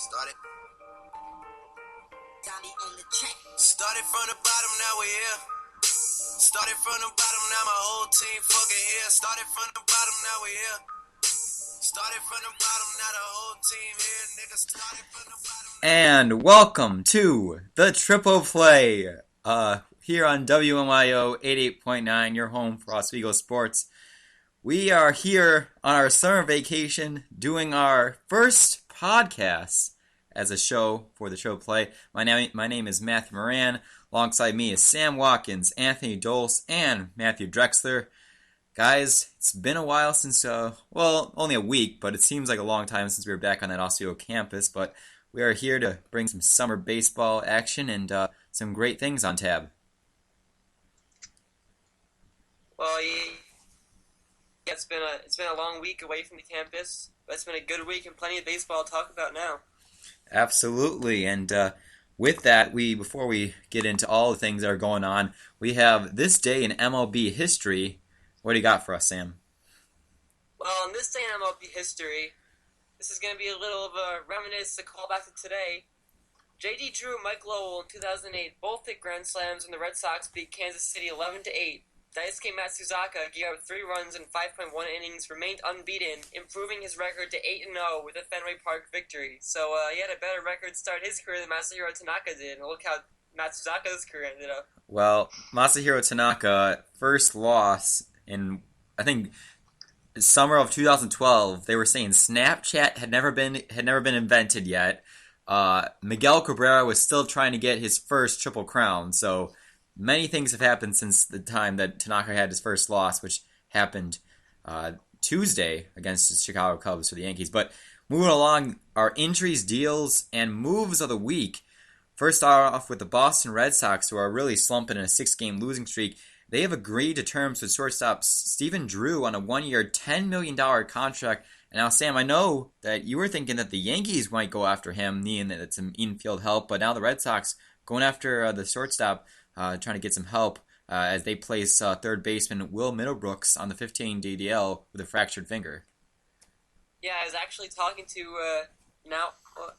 Started. On the track. Started from the bottom, now we're here. Started from the bottom, now my whole team fucking here. Started from the bottom, now we're here. Started from the bottom, now the whole team here. Nigga, started from the bottom. And welcome to the Triple Play here on WNYO 88.9, your home for Oswego sports. We are here on our summer vacation doing our first podcast as a show for the Triple Play. My name is Matthew Moran. Alongside me is Sam Watkins, Anthony Dolce, and Matthew Drexler. Guys, it's been a while since, only a week, but it seems like a long time since we were back on that Oswego campus. But we are here to bring some summer baseball action and some great things on tab. Well, yeah, it's been a long week away from the campus, but it's been a good week and plenty of baseball to talk about now. Absolutely, and with that, before we get into all the things that are going on, we have this day in MLB history. What do you got for us, Sam? Well, on this day in MLB history, this is going to be a little of a reminisce, a callback to today. J.D. Drew and Mike Lowell in 2008 both hit grand slams when the Red Sox beat Kansas City 11-8. Daisuke Matsuzaka gave up 3 runs in 5.1 innings, remained unbeaten, improving his record to 8-0 with a Fenway Park victory. So he had a better record start his career than Masahiro Tanaka did. And look how Matsuzaka's career ended up. Well, Masahiro Tanaka, first loss in, I think, summer of 2012. They were saying Snapchat had never been invented yet. Miguel Cabrera was still trying to get his first Triple Crown, so many things have happened since the time that Tanaka had his first loss, which happened Tuesday against the Chicago Cubs for the Yankees. But moving along, our injuries, deals, and moves of the week. First off with the Boston Red Sox, who are really slumping in a 6-game losing streak. They have agreed to terms with shortstop Stephen Drew on a 1-year, $10 million contract. And now, Sam, I know that you were thinking that the Yankees might go after him, needing that it's some infield help, but now the Red Sox going after the shortstop, trying to get some help as they place third baseman Will Middlebrooks on the 15-day DL with a fractured finger. Yeah, I was actually talking to now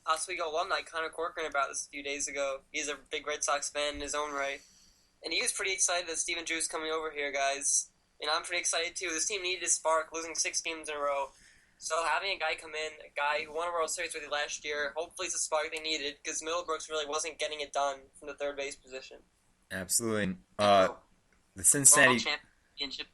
Oswego alumni Connor Corcoran about this a few days ago. He's a big Red Sox fan in his own right. And he was pretty excited that Stephen Drew's coming over here, guys. And I'm pretty excited too. This team needed a spark, losing 6 games in a row. So having a guy come in, a guy who won a World Series with you last year, hopefully it's the spark they needed, because Middlebrooks really wasn't getting it done from the third base position. Absolutely. The Cincinnati Championship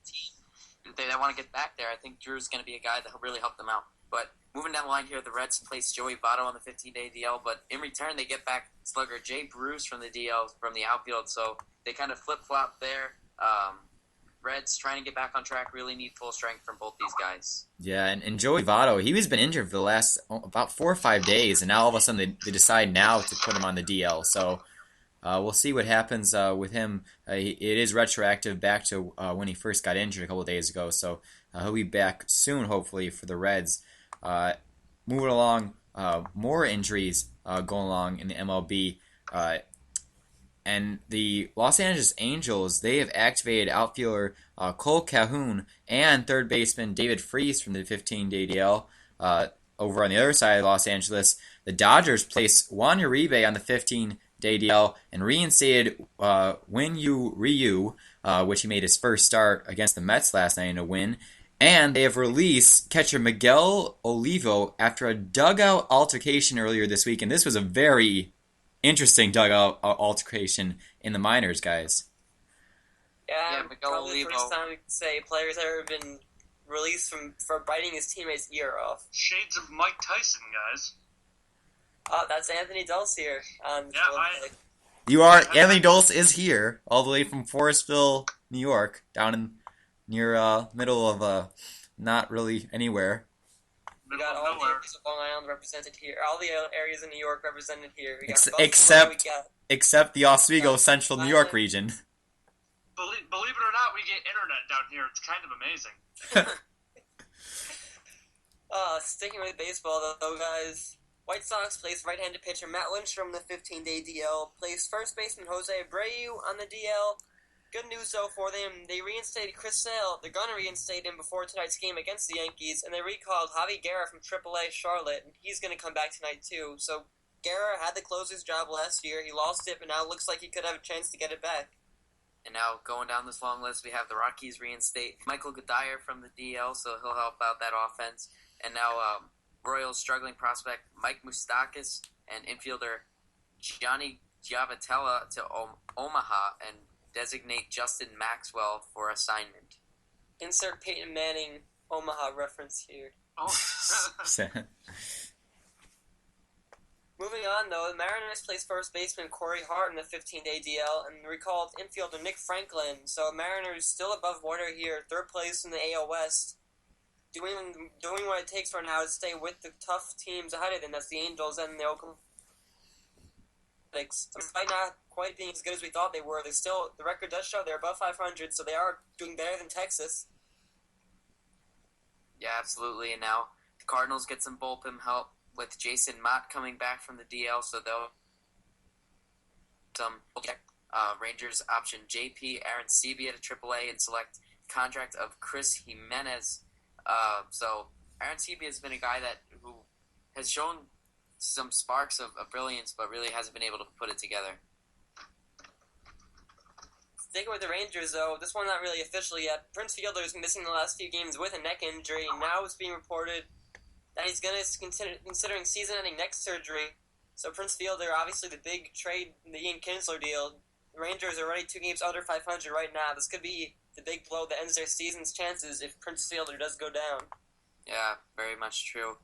team, they want to get back there. I think Drew's going to be a guy that will really help them out. But moving down the line here, the Reds place Joey Votto on the 15-day DL, but in return they get back slugger Jay Bruce from the DL, from the outfield, so they kind of flip-flop there. Reds trying to get back on track, really need full strength from both these guys. Yeah, and Joey Votto, he's been injured for the last about 4 or 5 days, and now all of a sudden they decide now to put him on the DL, so we'll see what happens with him. It is retroactive back to when he first got injured a couple of days ago, so he'll be back soon, hopefully, for the Reds. Moving along, more injuries going along in the MLB. And the Los Angeles Angels, they have activated outfielder Cole Calhoun and third baseman David Freese from the 15-day DL. Over on the other side of Los Angeles, the Dodgers placed Juan Uribe on the 15-day DL and reinstated WNYO Ryu, which he made his first start against the Mets last night in a win. And they have released catcher Miguel Olivo after a dugout altercation earlier this week. And this was a very interesting dugout altercation in the minors, guys. Yeah, Miguel probably Olivo. the first time we could say players ever been released for biting his teammate's ear off. Shades of Mike Tyson, guys. Oh, that's Anthony Dolce here. You are. Anthony Dolce is here, all the way from Forestville, New York, down in near middle of not really anywhere. We got all the areas of Long Island represented here. All the areas in New York represented here. We got Except the Oswego Central New York region. Believe it or not, we get internet down here. It's kind of amazing. Sticking with baseball, though, guys. White Sox placed right-handed pitcher Matt Lindstrom on the 15-day DL. Placed first baseman Jose Abreu on the DL. Good news, though, for them. They reinstated Chris Sale. They're going to reinstate him before tonight's game against the Yankees, and they recalled Javi Guerra from AAA Charlotte, and he's going to come back tonight, too. So Guerra had the closer's job last year. He lost it, but now it looks like he could have a chance to get it back. And now, going down this long list, we have the Rockies reinstate Michael Goodire from the DL, so he'll help out that offense. And now, Royals struggling prospect Mike Moustakas and infielder Gianni Giavatella to Omaha and designate Justin Maxwell for assignment. Insert Peyton Manning Omaha reference here. Oh. Moving on, though, the Mariners placed first baseman Corey Hart in the 15-day DL and recalled infielder Nick Franklin. So Mariners still above water here, third place in the AL West, doing what it takes right now to stay with the tough teams ahead of them. That's the Angels and the Oakland Athletics. Despite not quite being as good as we thought they were, the record does show they're above 500, so they are doing better than Texas. Yeah, absolutely. And now the Cardinals get some bullpen help with Jason Mott coming back from the DL, so they'll Rangers option JP Aaron Sebia to AAA and select contract of Chris Jimenez. So Aaron Sebia has been a guy who has shown some sparks of brilliance, but really hasn't been able to put it together. Sticking with the Rangers, though, this one not really official yet. Prince Fielder is missing the last few games with a neck injury. Now it's being reported that he's going to considering season-ending neck surgery. So Prince Fielder, obviously the big trade in the Ian Kinsler deal. The Rangers are already 2 games under 500 right now. This could be the big blow that ends their season's chances if Prince Fielder does go down. Yeah, very much true.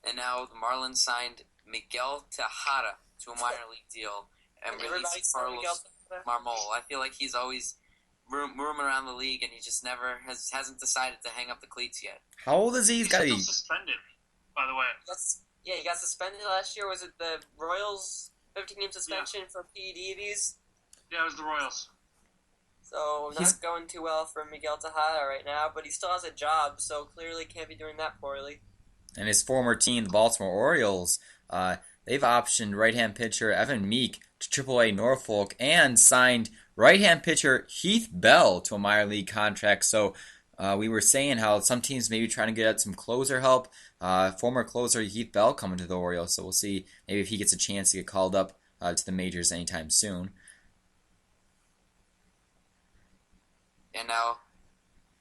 And now the Marlins signed Miguel Tejada to a minor league deal and released Carlos Marmol. I feel like he's always roaming around the league, and he just never hasn't decided to hang up the cleats yet. How old is he? He's got to be suspended, by the way. He got suspended last year. Was it the Royals 15-game suspension for PED abuse? Yeah, it was the Royals. So not going too well for Miguel Tejada right now, but he still has a job, so clearly can't be doing that poorly. And his former team, the Baltimore Orioles, they've optioned right-hand pitcher Evan Meek to AAA Norfolk and signed right-hand pitcher Heath Bell to a minor league contract. So we were saying how some teams may be trying to get some closer help. Former closer Heath Bell coming to the Orioles, so we'll see maybe if he gets a chance to get called up to the majors anytime soon. And now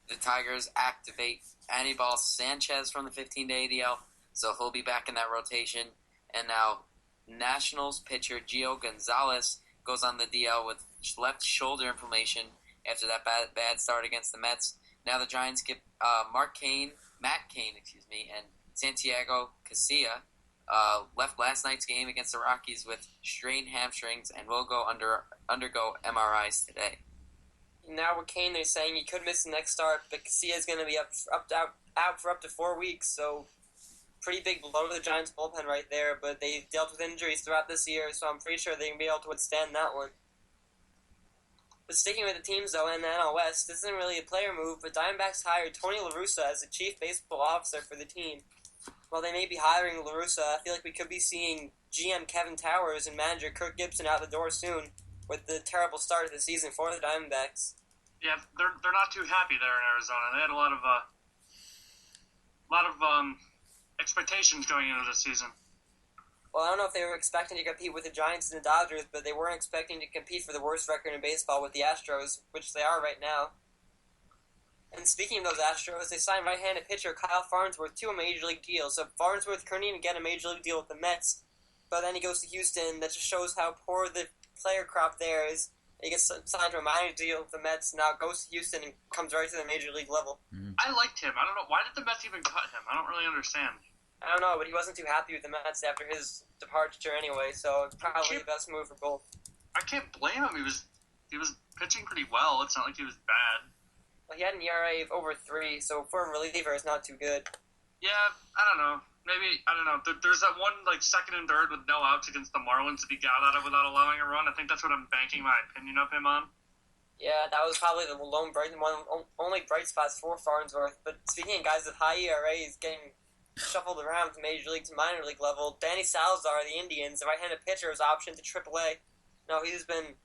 the Tigers activate Anibal Sanchez from the 15-day ADL, so he'll be back in that rotation. And now Nationals pitcher Gio Gonzalez goes on the DL with left shoulder inflammation after that bad start against the Mets. Now the Giants get Matt Cain, and Santiago Casilla left last night's game against the Rockies with strained hamstrings and will undergo MRIs today. Now with Cain, they're saying he could miss the next start, but Casilla is going to be out for up to 4 weeks, so pretty big blow to the Giants bullpen right there, but they've dealt with injuries throughout this year, so I'm pretty sure they can be able to withstand that one. But sticking with the teams, though, in the NL West, this isn't really a player move, but Diamondbacks hired Tony La Russa as the chief baseball officer for the team. While they may be hiring La Russa, I feel like we could be seeing GM Kevin Towers and manager Kirk Gibson out the door soon with the terrible start of the season for the Diamondbacks. Yeah, they're not too happy there in Arizona. They had a lot of expectations going into the season. Well, I don't know if they were expecting to compete with the Giants and the Dodgers, but they weren't expecting to compete for the worst record in baseball with the Astros, which they are right now. And speaking of those Astros, they signed right-handed pitcher Kyle Farnsworth to a Major League deal. So Farnsworth couldn't even get a Major League deal with the Mets, but then he goes to Houston. That just shows how poor the player crop there is. He gets signed to a minor deal with the Mets, now goes to Houston and comes right to the Major League level. I liked him. I don't know. Why did the Mets even cut him? I don't really understand. I don't know, but he wasn't too happy with the Mets after his departure anyway, so probably the best move for both. I can't blame him. He was pitching pretty well. It's not like he was bad. Well, he had an ERA of over 3, so for a reliever, it's not too good. Yeah, I don't know. Maybe, I don't know. There's that one, second and third with no outs against the Marlins that he got out of without allowing a run. I think that's what I'm banking my opinion of him on. Yeah, that was probably the lone only bright spots for Farnsworth. But speaking of guys with high ERAs getting shuffled around from Major League to minor league level, Danny Salazar of the Indians, the right-handed pitcher, is optioned to AAA. Now, he's been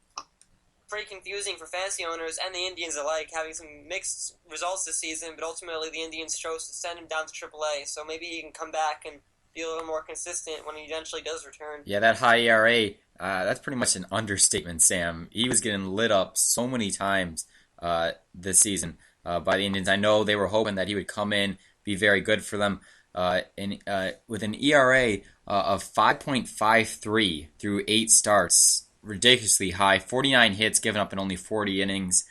pretty confusing for fantasy owners and the Indians alike, having some mixed results this season, but ultimately the Indians chose to send him down to AAA, so maybe he can come back and be a little more consistent when he eventually does return. Yeah, that high ERA, that's pretty much an understatement, Sam. He was getting lit up so many times this season by the Indians. I know they were hoping that he would come in, be very good for them. With an ERA of 5.53 through 8 starts, ridiculously high. 49 hits given up in only 40 innings,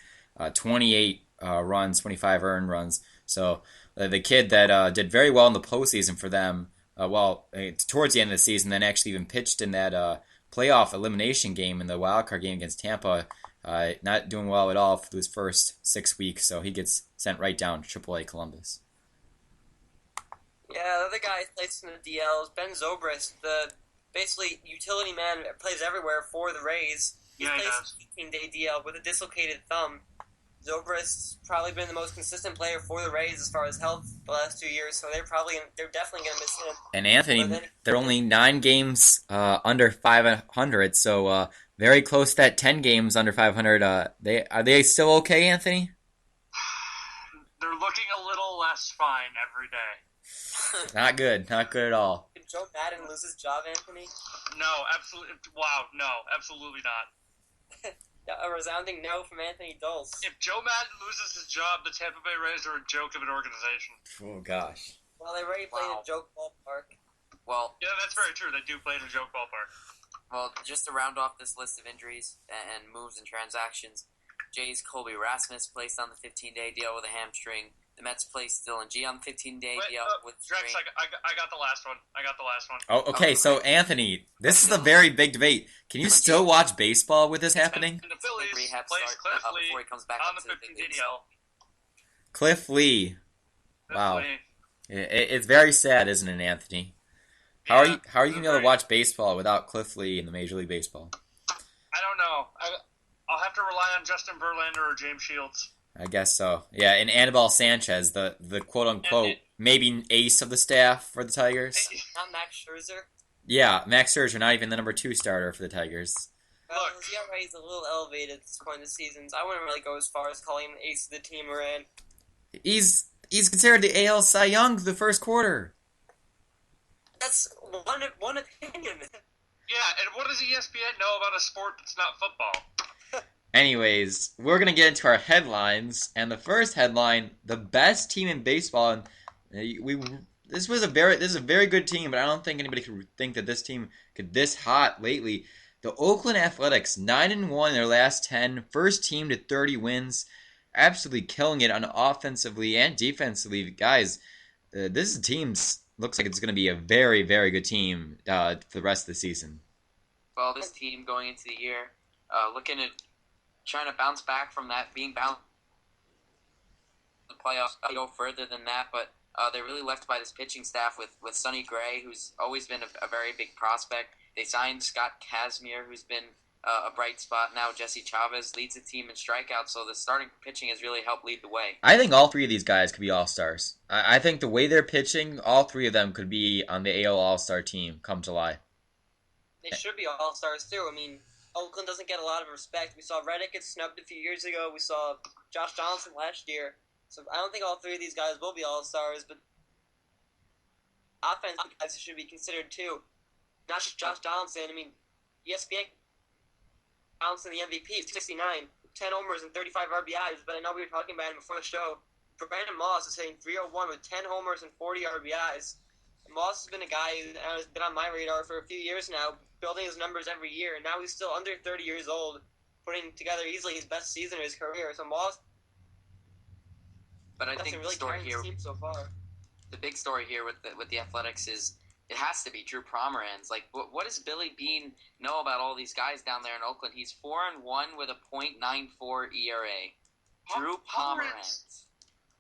28 runs, 25 earned runs. So the kid that did very well in the postseason for them, towards the end of the season, then actually even pitched in that playoff elimination game in the wildcard game against Tampa, not doing well at all for those first 6 weeks. So he gets sent right down to AAA Columbus. Yeah, the other guy plays in the DL is Ben Zobrist, the basically utility man that plays everywhere for the Rays. He plays 18-day DL with a dislocated thumb. Zobrist's probably been the most consistent player for the Rays as far as health the last 2 years, so they're definitely going to miss him. And Anthony, they're only 9 games under 500, so very close to that 10 games under 500. Are they still okay, Anthony? They're looking a little less fine every day. Not good at all. Did Joe Madden lose his job, Anthony? No, absolutely. Wow, no, absolutely not. Yeah, a resounding no from Anthony Dolce. If Joe Madden loses his job, the Tampa Bay Rays are a joke of an organization. Oh gosh. Well, they already played in a joke ballpark. Well, yeah, that's very true. They do play in a joke ballpark. Well, just to round off this list of injuries and moves and transactions, Jays Colby Rasmus placed on the 15-day deal with a hamstring. The Mets placed Dylan G on the 15-day deal with Drex, I got the last one. Oh, okay. So Anthony, this is a very big debate. Can you still watch baseball with this happening? And the Phillies Rehab plays start, Cliff Lee before he comes back on up the to the big 15-day leagues. deal. Cliff Lee. Wow. It's very sad, isn't it, Anthony? How are you going to be able to watch baseball without Cliff Lee in the Major League Baseball? I don't know. I'll have to rely on Justin Verlander or James Shields. I guess so. Yeah, and Anibal Sanchez, the quote-unquote maybe ace of the staff for the Tigers. Not Max Scherzer. Yeah, Max Scherzer, not even the number 2 starter for the Tigers. Well, his ERA is a little elevated at this point in the season. I wouldn't really go as far as calling him the ace of the team, Moran. He's considered the AL Cy Young for the first quarter. That's one opinion. Yeah, and what does ESPN know about a sport that's not football? Anyways, we're going to get into our headlines, and the first headline, the best team in baseball, and this is a very good team, but I don't think anybody could think that this team could this hot lately. The Oakland Athletics, 9-1 in their last 10, first team to 30 wins, absolutely killing it on offensively and defensively. Guys, this team looks like it's going to be a very, very good team for the rest of the season. Well, this team going into the year, looking at trying to bounce back from that, being bounced the playoffs, go further than that, but they're really left by this pitching staff with Sonny Gray, who's always been a very big prospect. They signed Scott Kazmir, who's been a bright spot. Now Jesse Chavez leads the team in strikeouts, so the starting pitching has really helped lead the way. I think all 3 of these guys could be all-stars. I think the way they're pitching, all 3 of them could be on the AL All-Star team come July. They should be all-stars, too. I mean, Oakland doesn't get a lot of respect. We saw Reddick get snubbed a few years ago. We saw Josh Johnson last year. So I don't think all 3 of these guys will be all-stars, but offensive guys should be considered, too. Not just Josh Johnson. I mean, ESPN Johnson, the MVP, 69, 10 homers and 35 RBIs, but I know we were talking about him before the show. Brandon Moss is hitting .301 with 10 homers and 40 RBIs. And Moss has been a guy who has been on my radar for a few years now, building his numbers every year, and now he's still under 30 years old, putting together easily his best season of his career. So Moss, but I think really the story here, so far. The big story here with the Athletics is it has to be Drew Pomeranz. Like, what does Billy Beane know about all these guys down there in Oakland? He's 4-1 with a .94 ERA. Drew Pomeranz.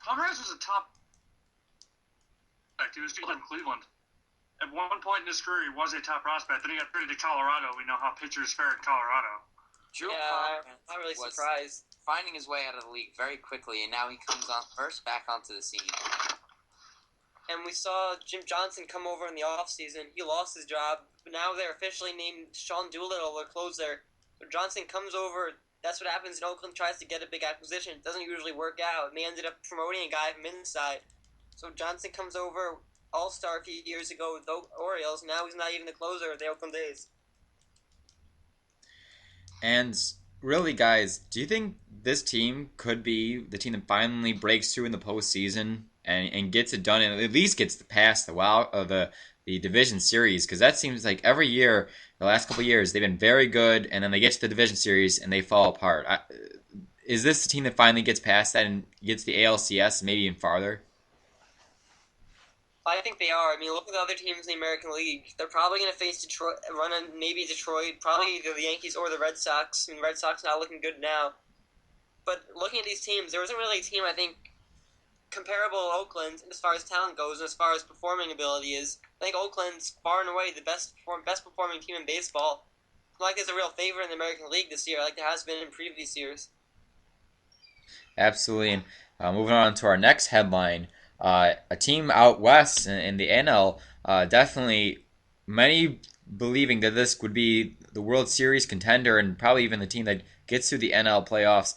Pomeranz was a top. He was from Cleveland. At one point in his career, he was a top prospect. Then he got traded to Colorado. We know how pitchers fare in Colorado. Drew Pomeranz I'm really surprised. Finding his way out of the league very quickly, and now he comes on first back onto the scene. And we saw Jim Johnson come over in the offseason. He lost his job, but now they're officially named Sean Doolittle, their closer. So Johnson comes over. That's what happens when Oakland tries to get a big acquisition. It doesn't usually work out. And they ended up promoting a guy from inside. So Johnson comes over, all-star a few years ago with the Orioles. Now he's not even the closer of the Oakland A's. And really, guys, do you think this team could be the team that finally breaks through in the postseason and gets it done, and at least gets past the division series? Because that seems like every year, the last couple of years, they've been very good, and then they get to the division series and they fall apart. Is this the team that finally gets past that and gets the ALCS maybe even farther? I think they are. I mean, look at the other teams in the American League. They're probably going to face Detroit, maybe Detroit, probably either the Yankees or the Red Sox. I mean, Red Sox not looking good now. But looking at these teams, there wasn't really a team, I think, comparable to Oakland as far as talent goes and as far as performing ability is. I think Oakland's far and away the best performing team in baseball. It's not like there's a real favorite in the American League this year, like there has been in previous years. Absolutely. And moving on to our next headline, a team out west in the NL, definitely many believing that this would be the World Series contender and probably even the team that gets through the NL playoffs.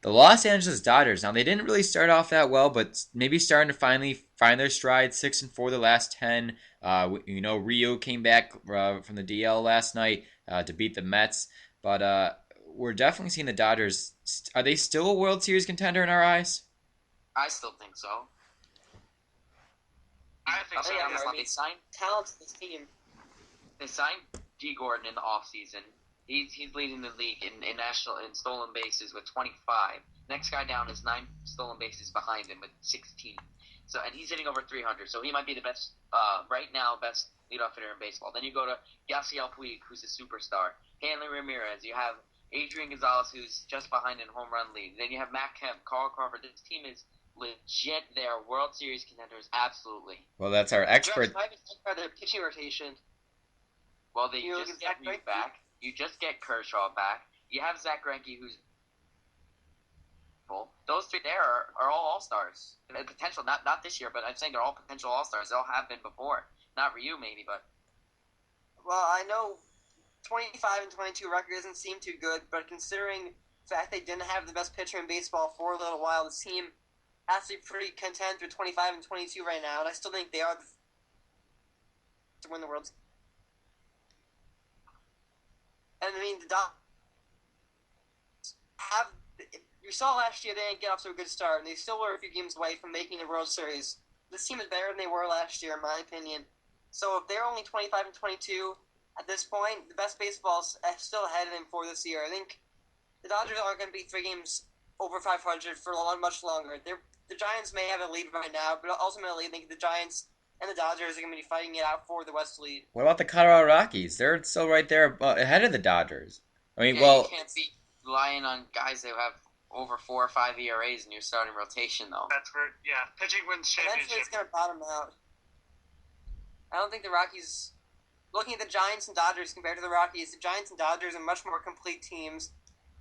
The Los Angeles Dodgers. Now, they didn't really start off that well, but maybe starting to finally find their stride. 6-4 the last 10. Rio came back from the DL last night to beat the Mets. But we're definitely seeing the Dodgers. Are they still a World Series contender in our eyes? I still think so. I think so. Yeah, Yeah. I mean, talented team. They signed G. Gordon in the offseason. He's leading the league in stolen bases with 25. Next guy down is 9 stolen bases behind him with 16. So, and he's hitting over 300. So he might be the best right now, best leadoff hitter in baseball. Then you go to Yasiel Puig, who's a superstar. Hanley Ramirez. You have Adrian Gonzalez, who's just behind in home run lead. Then you have Matt Kemp, Carl Crawford. This team is legit. They are World Series contenders, absolutely. Well, that's our expert. I haven't talked about their pitching rotation. Well, they just get Ryu back. You just get Kershaw back. You have Zach Greinke, who's those three there are all all-stars. Potential, not this year, but I'm saying they're all potential all-stars. They all have been before. Not Ryu, maybe, but... Well, I know 25 and 22 record doesn't seem too good, but considering the fact they didn't have the best pitcher in baseball for a little while, this team has to be pretty content with 25 and 22 right now, and I still think they are to win the World Series. And I mean, the Dodgers have. You saw last year they didn't get off to a good start, and they still were a few games away from making the World Series. This team is better than they were last year, in my opinion. So if they're only 25 and 22 at this point, the best baseball's still ahead of them for this year. I think the Dodgers aren't going to be 3 games over 500 for much longer. The Giants may have a lead right now, but ultimately I think the Giants and the Dodgers are going to be fighting it out for the West lead. What about the Colorado Rockies? They're still right there ahead of the Dodgers. I mean, you can't be relying on guys that have over 4 or 5 ERAs in your starting rotation, though. That's where, pitching wins championship. Eventually it's going to bottom out. I don't think the Rockies... Looking at the Giants and Dodgers compared to the Rockies, the Giants and Dodgers are much more complete teams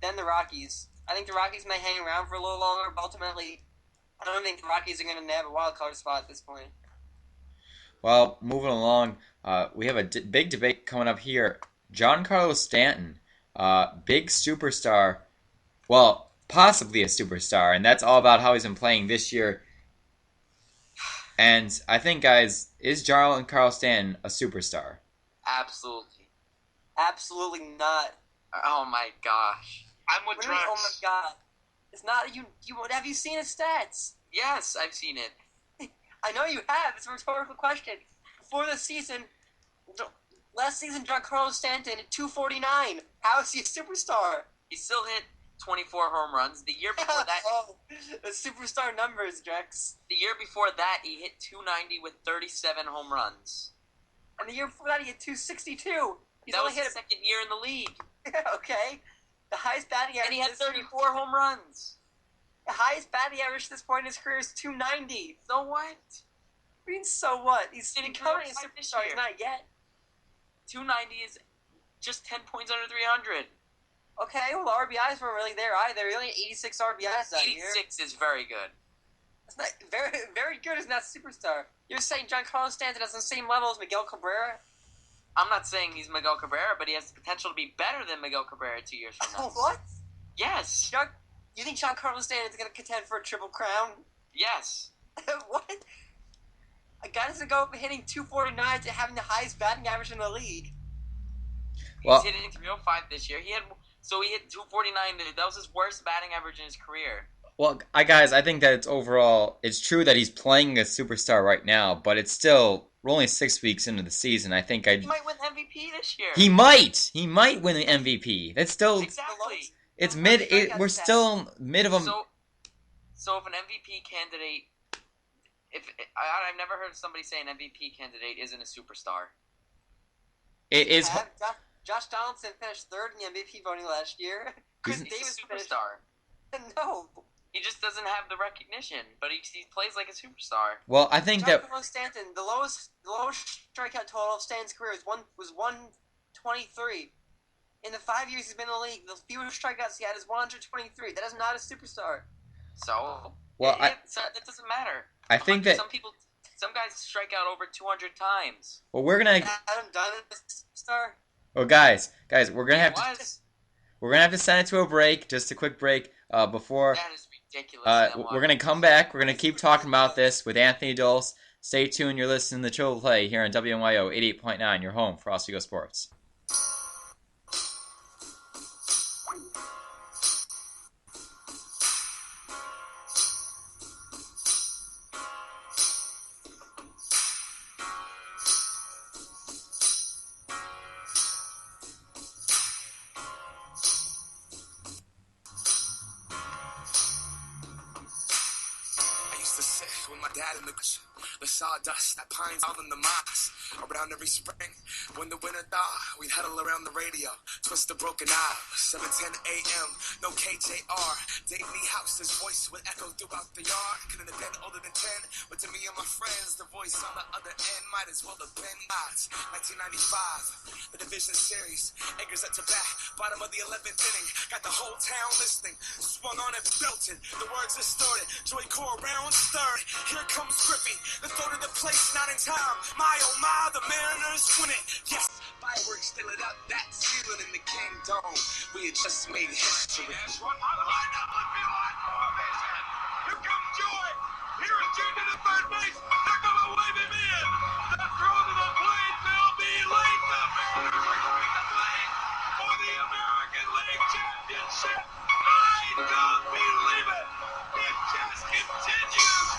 than the Rockies. I think the Rockies may hang around for a little longer, but ultimately, I don't think the Rockies are going to nab a wild card spot at this point. Well, moving along, we have a big debate coming up here. Giancarlo Stanton, big superstar, well, possibly a superstar, and that's all about how he's been playing this year. And I think, guys, is Giancarlo Stanton a superstar? Absolutely. Absolutely not. Oh my gosh. I'm with Drex. Oh my god. It's not you. Have you seen his stats? Yes, I've seen it. I know you have. It's a rhetorical question. Before the season, last season, Giancarlo Stanton at 249. How is he a superstar? He still hit 24 home runs. The year before that... the superstar numbers, Drex. The year before that, he hit 290 with 37 home runs. And the year before that, he hit 262. That was his second year in the league. Okay. The highest batting average... And he had 34 home runs. The highest batting average at this point in his career is 290. So what? I mean, so what? He's Didn't becoming a come up this superstar. year. He's not yet. 290 is just 10 points under 300. Okay, well, the RBIs weren't really there either. He only had 86 RBIs that year. 86 is very good. It's not very, very good. Is not superstar. You're saying Giancarlo Stanton has the same level as Miguel Cabrera? I'm not saying he's Miguel Cabrera, but he has the potential to be better than Miguel Cabrera 2 years from now. What? Yes. You think Giancarlo Stanton's going to contend for a triple crown? Yes. What? A guy doesn't go from hitting 249 to having the highest batting average in the league. Well, He's hitting 305 this year. He hit 249. That was his worst batting average in his career. Well, I think that it's true that he's playing a superstar right now, but it's still, we're only 6 weeks into the season. I think He might win MVP this year. He might win the MVP. That's still, Exactly. it's we're stats. still mid of a, So if an MVP candidate, I've never heard somebody say an MVP candidate isn't a superstar. it is, Josh Donaldson finished third in the MVP voting last year. Chris He's Davis a superstar. No. He just doesn't have the recognition, but he plays like a superstar. well, I think that, Giancarlo Stanton, the lowest strikeout total of Stanton's career was 123. In the 5 years he's been in the league, the fewest strikeouts he had is 123. That is not a superstar. So, well, that doesn't matter. I think that, Some guys strike out over 200 times. well, we're gonna, Adam Dunn is a superstar. well, guys, we're gonna have to, What? we're gonna have to send it to a break, just a quick break, before, That is ridiculous. we're gonna come back, we're gonna keep talking about this with Anthony Dolce. Stay tuned, you're listening to the Triple Play here on WNYO 88.9, your home for Oswego Sports. The sawdust that pines out in the moss around every spring. When the winter thaw, we'd huddle around the radio, twist the broken knob. 7:10 a.m. No KJR. Dave Lee House's voice would echo throughout the yard. Couldn't have been older than 10, but to me and my friends, the voice on the other end might as well have been odds. 1995, the division series. Eggers at to bat, bottom of the 11th inning. Got the whole town listening. Swung on and belted. The words distorted. Joy core round third. Here comes Griffey. The throw to the place, not in time. My oh my, the Mariners win it. Yes, fireworks still lit up that ceiling in the King Dome. We had just made history. That's one on the line up with me on formation. Here comes Joy. Here is Junior to third base. They're gonna wave him in. The throw to the plate will be late. The Mariners are going to play for the American League Championship. I don't believe it. It just continues.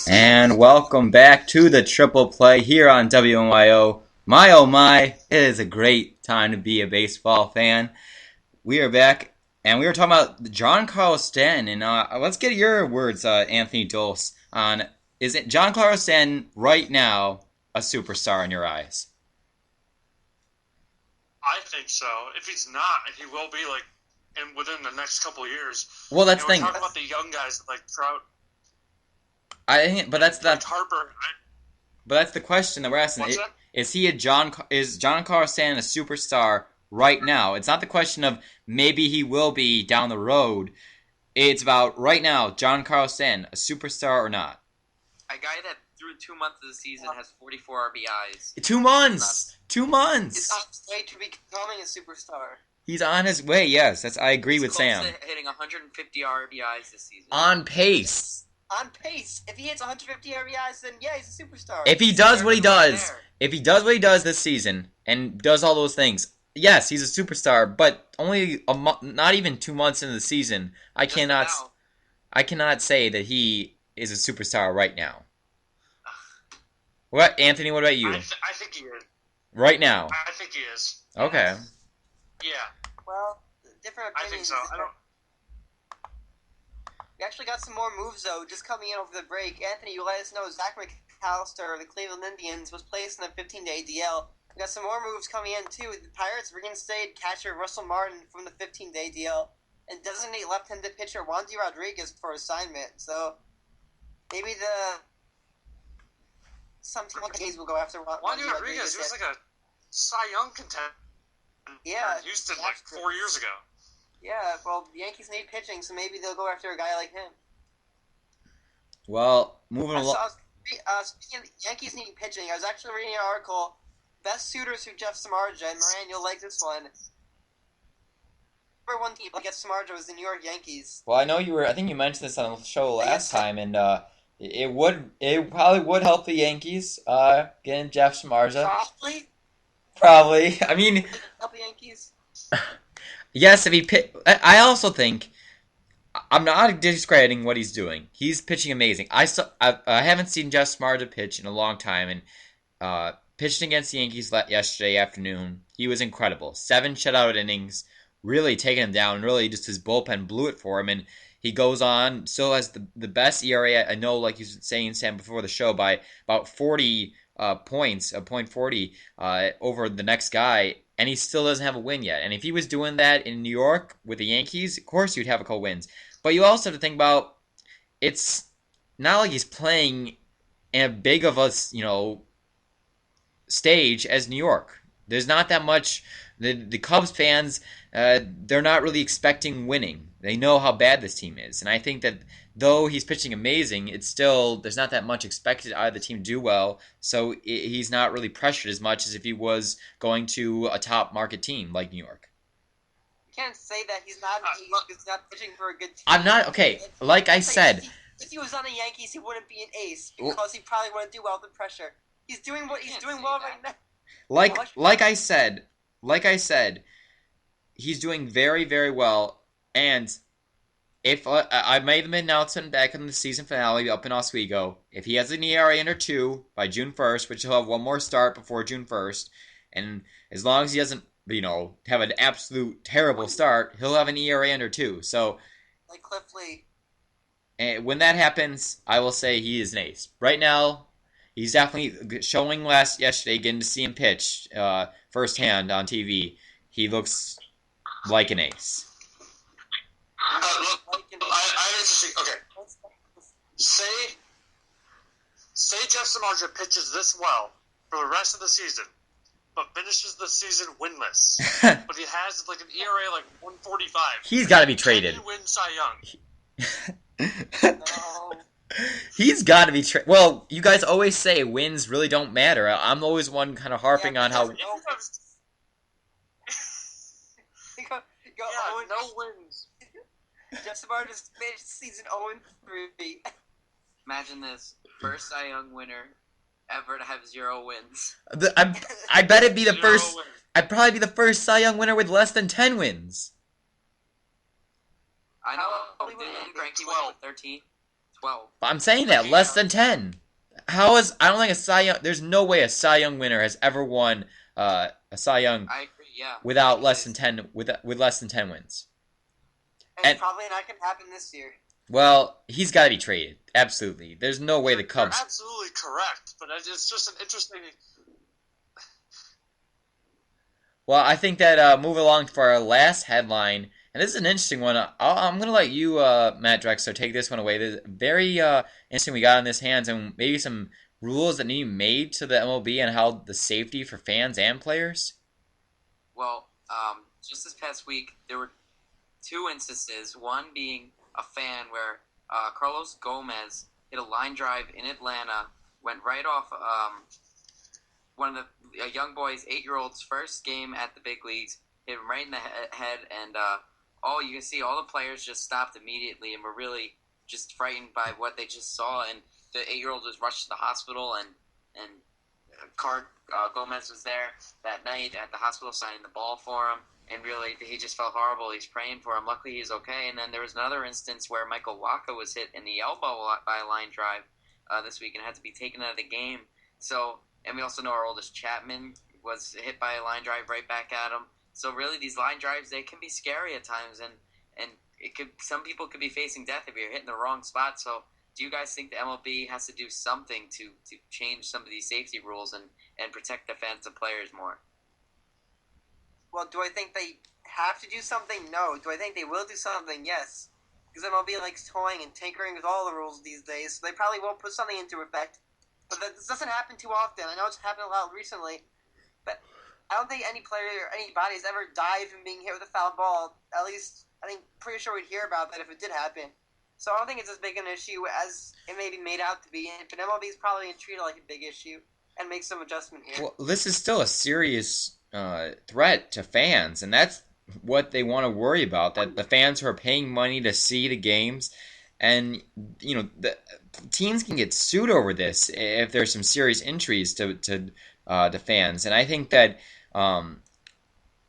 And welcome back to the Triple Play here on WNYO. My oh my, it is a great time to be a baseball fan. We are back, and we were talking about Giancarlo Stanton. And let's get your words, Anthony Dolce, on, is it Giancarlo Stanton right now a superstar in your eyes? I think so. If he's not, he will be within the next couple of years. Well, that's the thing. We're talking about the young guys like Trout. But that's Harper. But that's the question that we're asking. What's that? Is Giancarlo Stanton a superstar right now? It's not the question of maybe he will be down the road. It's about right now, Giancarlo Stanton, a superstar or not? A guy that through 2 months of the season has 44 RBIs. 2 months. 2 months. He's on his way to becoming a superstar. He's on his way. Yes, I agree with He's Sam. close to hitting 150 RBIs this season. On pace. On pace. If he hits 150 RBIs, then yeah, he's a superstar. If he does what he does this season and does all those things, yes, he's a superstar. But only not even 2 months into the season, I cannot say that he is a superstar right now. What, Anthony? What about you? I think he is. Right now. I think he is. Okay. Yeah. Well, different I opinions. think so. We actually got some more moves, though, just coming in over the break. Anthony, you let us know Zach McAllister of the Cleveland Indians was placed in a 15-day DL. We got some more moves coming in, too. The Pirates reinstated catcher Russell Martin from the 15-day DL and designate left-handed pitcher Wandy Rodriguez for assignment. So maybe some teams will go after Wandy Rodriguez. He was like a Cy Young contender. Yeah. Houston 4 years ago. Yeah, well, the Yankees need pitching, so maybe they'll go after a guy like him. Well, moving along. Speaking of Yankees needing pitching, I was actually reading an article, Best Suitors for Jeff Samardzija, and Moran, you'll like this one. number one team against Samardzija was the New York Yankees. Well, I know you were. I think you mentioned this on the show last time, and it probably would help the Yankees getting Jeff Samardzija. Probably Probably. I mean, help the Yankees. yes. If he I also think I'm not discrediting what he's doing. He's pitching amazing. I haven't seen Jeff Samardzija pitch in a long time, and pitching against the Yankees yesterday afternoon, he was incredible. 7 shutout innings, really taking him down. Really, just his bullpen blew it for him, and he goes on, still has the best ERA. I know, like you were saying, Sam, before the show, by about 40 points, a .40 over the next guy, and he still doesn't have a win yet. And if he was doing that in New York with the Yankees, of course you'd have a couple wins. But you also have to think about, it's not like he's playing in a big of a, stage as New York. There's not that much. The Cubs fans, they're not really expecting winning. They know how bad this team is, and I think that though he's pitching amazing, it's still there's not that much expected out of the team to do well. So he's not really pressured as much as if he was going to a top market team like New York. You can't say that he's not pitching for a good team. I'm not okay. Like I said, if he was on the Yankees, he wouldn't be an ace because he probably wouldn't do well with the pressure. He's doing well right now. Like I said, he's doing very, very well. And if I made the announcement back in the season finale up in Oswego, if he has an ERA under 2 by June 1st, which he'll have one more start before June 1st, and as long as he doesn't, have an absolute terrible start, he'll have an ERA under 2. So, like Cliff Lee. And when that happens, I will say he is an ace. Right now, he's definitely showing yesterday, getting to see him pitch firsthand on TV. He looks like an ace. Look, I interesting. Okay, say Jeff Samardzija pitches this well for the rest of the season, but finishes the season winless. But he has like an ERA like 145. He's got to be traded. Can he win Cy Young? No. He's got to be traded. Well, you guys always say wins really don't matter. I'm always one kind of harping on how. No wins. Jeff Samardzija's finished season 0-3. Imagine this: first Cy Young winner ever to have 0 wins. I bet it'd be the first. Wins. I'd probably be the first Cy Young winner with less than 10 wins. I know. Didn't Frankie win with 13? 12. I'm saying that less than 10. I don't think a Cy Young. There's no way a Cy Young winner has ever won a Cy Young. I agree. Yeah. Without less than 10 with less than 10 wins. And probably not going to happen this year. Well, he's got to be traded. Absolutely. There's no way the Cubs. You're absolutely correct, but it's just an interesting. Well, I think that moving along for our last headline, and this is an interesting one. I'm going to let you, Matt Drexler, take this one away. This is very interesting. We got in this hands, and maybe some rules that need to be made to the MLB and how the safety for fans and players. Well, just this past week, there were 2 instances. One being a fan where Carlos Gomez hit a line drive in Atlanta, went right off one of the young boy's 8-year-old's first game at the big leagues, hit him right in the head, and you can see all the players just stopped immediately and were really just frightened by what they just saw, and the 8-year-old was rushed to the hospital, and Gomez was there that night at the hospital signing the ball for him, and really he just felt horrible. He's praying for him. Luckily he's okay. And then there was another instance where Michael Wacha was hit in the elbow by a line drive this week and had to be taken out of the game. So, and we also know our oldest Chapman was hit by a line drive right back at him. So really these line drives, they can be scary at times, and some people could be facing death if you're hitting the wrong spot. So do you guys think the MLB has to do something to change some of these safety rules and protect defensive players more? Well, do I think they have to do something? No. Do I think they will do something? Yes. Because MLB likes toying and tinkering with all the rules these days, so they probably will put something into effect. But this doesn't happen too often. I know it's happened a lot recently, but I don't think any player or anybody has ever died from being hit with a foul ball. At least, pretty sure we'd hear about that if it did happen. So I don't think it's as big an issue as it may be made out to be, but MLB is probably going to treat it like a big issue and make some adjustment here. Well, this is still a serious threat to fans, and that's what they want to worry about. That the fans who are paying money to see the games, and the teams can get sued over this if there's some serious injuries to fans. And I think that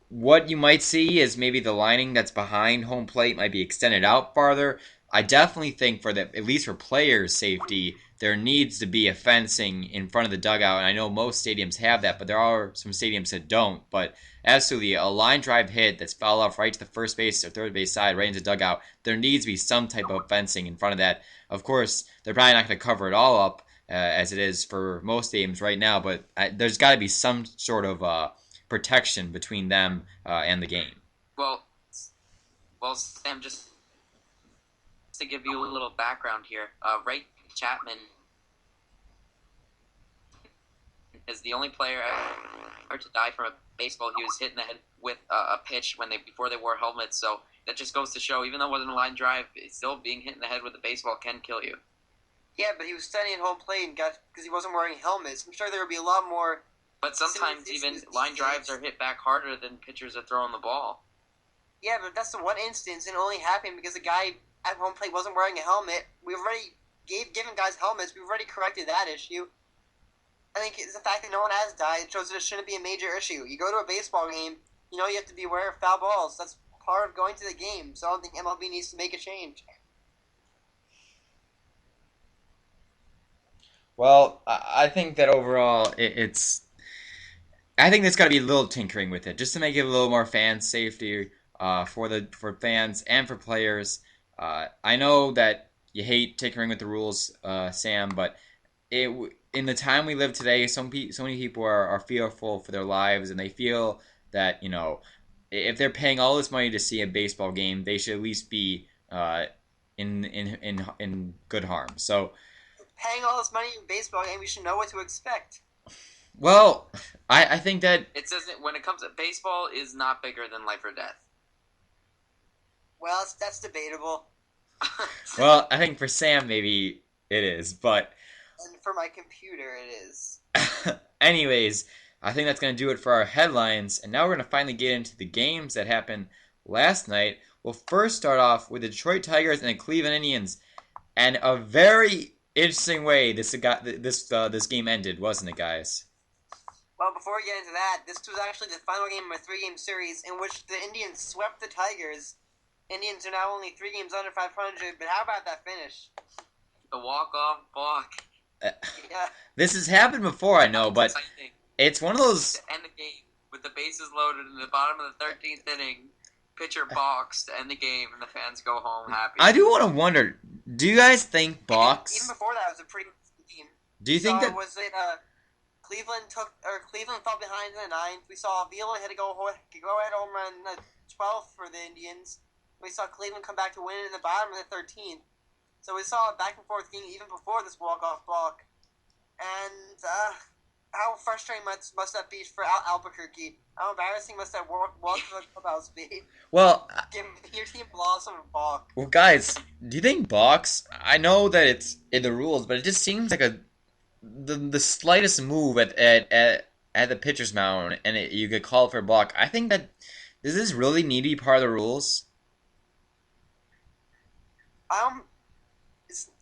what you might see is maybe the lining that's behind home plate might be extended out farther. I definitely think at least for players' safety, there needs to be a fencing in front of the dugout. And I know most stadiums have that, but there are some stadiums that don't. But absolutely, a line drive hit that's fouled off right to the first base or third base side, right into the dugout, there needs to be some type of fencing in front of that. Of course, they're probably not going to cover it all up as it is for most stadiums right now, but there's got to be some sort of protection between them and the game. Well, Sam, just to give you a little background here, Ray Chapman is the only player ever to die from a baseball. He was hit in the head with a pitch before they wore helmets. So that just goes to show, even though it wasn't a line drive, still being hit in the head with a baseball can kill you. Yeah, but he was standing at home plate and because he wasn't wearing helmets. I'm sure there would be a lot more. But sometimes even line drives are hit back harder than pitchers are throwing the ball. Yeah, but that's the one instance, and it only happened because the guy at home plate wasn't wearing a helmet. We've already given guys helmets. We've already corrected that issue. I think it's the fact that no one has died. It shows that it shouldn't be a major issue. You go to a baseball game, you have to be aware of foul balls. That's part of going to the game. So I don't think MLB needs to make a change. Well, I think that overall I think there's got to be a little tinkering with it just to make it a little more fan safety for fans and for players. I know that you hate tinkering with the rules, Sam, but in the time we live today, so many people are fearful for their lives, and they feel that if they're paying all this money to see a baseball game, they should at least be in good harm. So, paying all this money in a baseball game, we should know what to expect. Well, I think that it says that when it comes to baseball, is not bigger than life or death. Well, that's debatable. Well, I think for Sam maybe it is, but and for my computer it is. Anyways, I think that's going to do it for our headlines, and now we're going to finally get into the games that happened last night. We'll first start off with the Detroit Tigers and the Cleveland Indians, and a very interesting way this game ended, wasn't it, guys? Well, before we get into that, this was actually the final game of a 3-game series in which the Indians swept the Tigers. Indians are now only 3 games under 500, but how about that finish? The walk-off balk. Yeah. This has happened before, I know, but it's one of those... To end the game with the bases loaded in the bottom of the 13th inning, pitcher balks to end the game, and the fans go home happy. I do want to wonder, do you guys think balks... Even before that, it was a pretty good game. Do you think that... Was it, Cleveland fell behind in the 9th. We saw Vila hit a go-ahead home run in the 12th for the Indians. We saw Cleveland come back to win in the bottom of the 13th. So we saw a back-and-forth game even before this walk-off balk. And how frustrating must that be for Albuquerque? How embarrassing must that walk to the clubhouse be? Well... Your team lost on a balk. Well, guys, do you think balks... I know that it's in the rules, but it just seems like the slightest move at the pitcher's mound, and you get called for a balk. I think that... Does this really need to be part of the rules?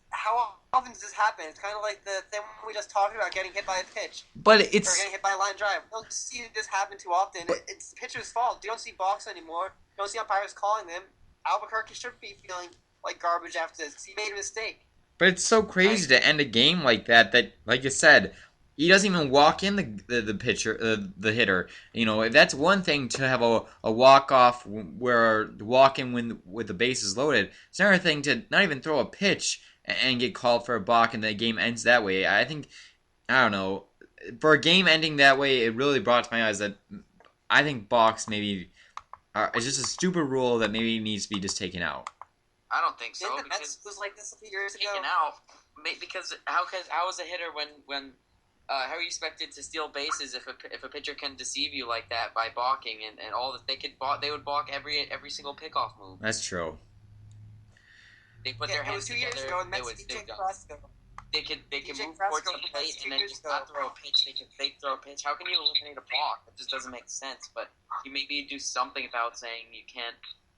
How often does this happen? It's kind of like the thing we just talked about, getting hit by a pitch. But or getting hit by a line drive. You don't see this happen too often. It's the pitcher's fault. You don't see balks anymore. You don't see umpires calling them. Albuquerque should be feeling like garbage after this. He made a mistake. But it's so crazy to end a game like that, like you said, he doesn't even walk in the pitcher, the hitter. That's one thing to have a walk-off where the walk-in with the bases loaded. It's another thing to not even throw a pitch and get called for a balk and the game ends that way. I don't know. For a game ending that way, it really brought to my eyes that I think balks maybe is just a stupid rule that maybe needs to be just taken out. I don't think so. Because Mets was like this a few years ago. Taken out because how is a hitter when how are you expected to steal bases if a pitcher can deceive you like that by balking and all that they would balk every single pickoff move. That's true. They put their hands together. It was 2 years ago, and Mets beat Carrasco. They can DJ move towards Fresco the plate and then figures, just not throw a pitch. They can fake throw a pitch. How can you eliminate a balk? It just doesn't make sense. But you maybe do something about saying you can't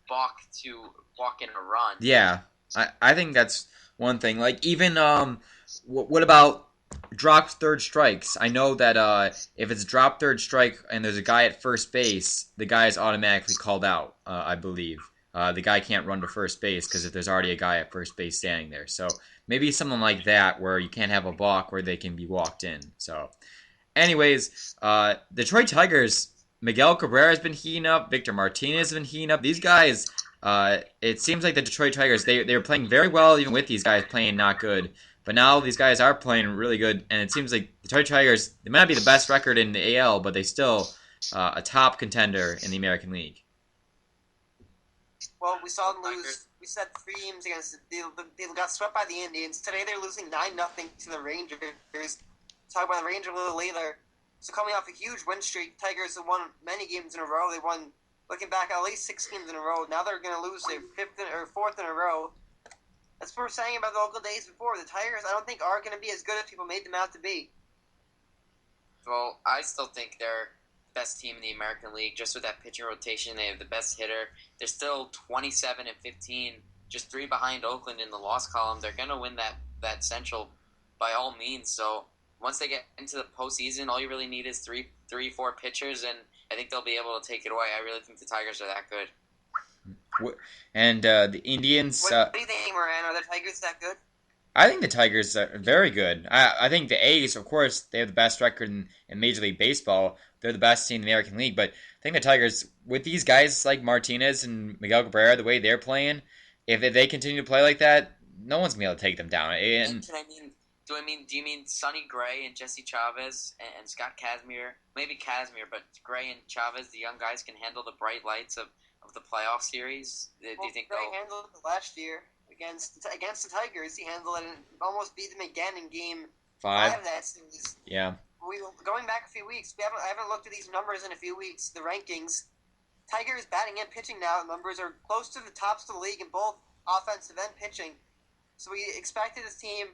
balk to walk in a run. Yeah, I think that's one thing. Like even what about drop third strikes? I know that if it's drop third strike and there's a guy at first base, the guy is automatically called out. I believe the guy can't run to first base because if there's already a guy at first base standing there. So maybe something like that where you can't have a balk where they can be walked in. So, anyways, Detroit Tigers. Miguel Cabrera has been heating up. Victor Martinez has been heating up. These guys. It seems like the Detroit Tigers, they were playing very well even with these guys playing not good. But now these guys are playing really good, and it seems like the Detroit Tigers, they might not be the best record in the AL, but they still a top contender in the American League. Well, we saw them lose. We said 3 games against. They got swept by the Indians. Today they're losing 9-0 to the Rangers. Talk about the Rangers a little later. So coming off a huge win streak, Tigers have won many games in a row. They won, looking back, at least 6 games in a row. Now they're going to lose their 4th in a row. That's what we're saying about the Oakland days before. The Tigers, I don't think, are going to be as good as people made them out to be. Well, I still think they're the best team in the American League. Just with that pitching rotation, they have the best hitter. They're still 27-15, just 3 behind Oakland in the loss column. They're going to win that Central by all means. So once they get into the postseason, all you really need is 4 pitchers, and I think they'll be able to take it away. I really think the Tigers are that good. And the Indians... What do you think, Moran? Are the Tigers that good? I think the Tigers are very good. I think the A's, of course, they have the best record in Major League Baseball. They're the best team in the American League. But I think the Tigers, with these guys like Martinez and Miguel Cabrera, the way they're playing, if they continue to play like that, no one's going to be able to take them down. Do you mean Sonny Gray and Jesse Chavez and Scott Kazmir? Maybe Kazmir, but Gray and Chavez, the young guys, can handle the bright lights of the playoff series? Do you think Gray handled it last year against the Tigers? He handled it and almost beat them again in Game 5 of that series. Yeah. Going back a few weeks, I haven't looked at these numbers in a few weeks, the rankings. Tigers batting and pitching now numbers are close to the tops of the league in both offensive and pitching. So we expected this team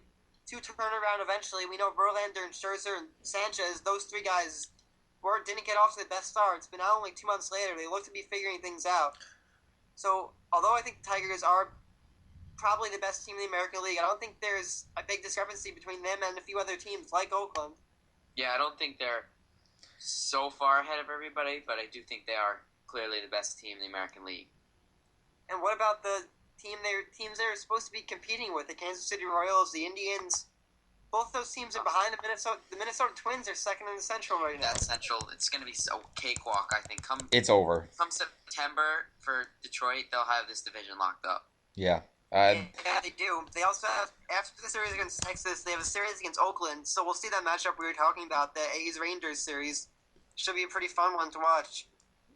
to turn around eventually. We know Verlander and Scherzer and Sanchez, those 3 guys, didn't get off to the best starts, but now only 2 months later, they look to be figuring things out. So, although I think the Tigers are probably the best team in the American League, I don't think there's a big discrepancy between them and a few other teams like Oakland. Yeah, I don't think they're so far ahead of everybody, but I do think they are clearly the best team in the American League. And what about the teams they're supposed to be competing with? The Kansas City Royals, the Indians. Both those teams are behind the Minnesota. The Minnesota Twins are second in the Central right now. That Central, it's going to be so cakewalk, I think. It's over. Come September for Detroit, they'll have this division locked up. Yeah. Yeah, they do. They also have, after the series against Texas, they have a series against Oakland. So we'll see that matchup we were talking about, the A's-Rangers series. Should be a pretty fun one to watch.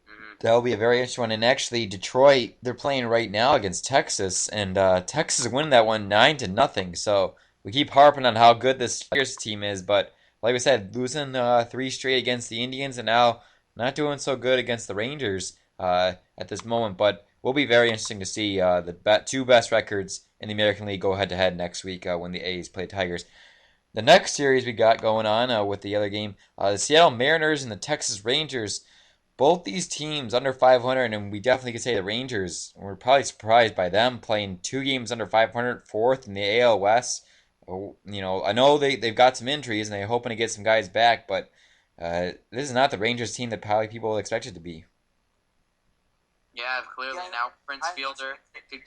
Mm-hmm. That'll be a very interesting one. And actually, Detroit, they're playing right now against Texas, and Texas is winning that one 9-0. So we keep harping on how good this Tigers team is, but like we said, losing 3 straight against the Indians, and now not doing so good against the Rangers at this moment. But will be very interesting to see the 2 best records in the American League go head-to-head next week when the A's play Tigers. The next series we got going on with the other game, the Seattle Mariners and the Texas Rangers. Both these teams under 500, and we definitely could say the Rangers, we're probably surprised by them playing 2 games under 500, 4th in the AL West. You know, I know they've got some injuries, and they're hoping to get some guys back, but this is not the Rangers team that probably people expected to be. Yeah, clearly now Prince Fielder could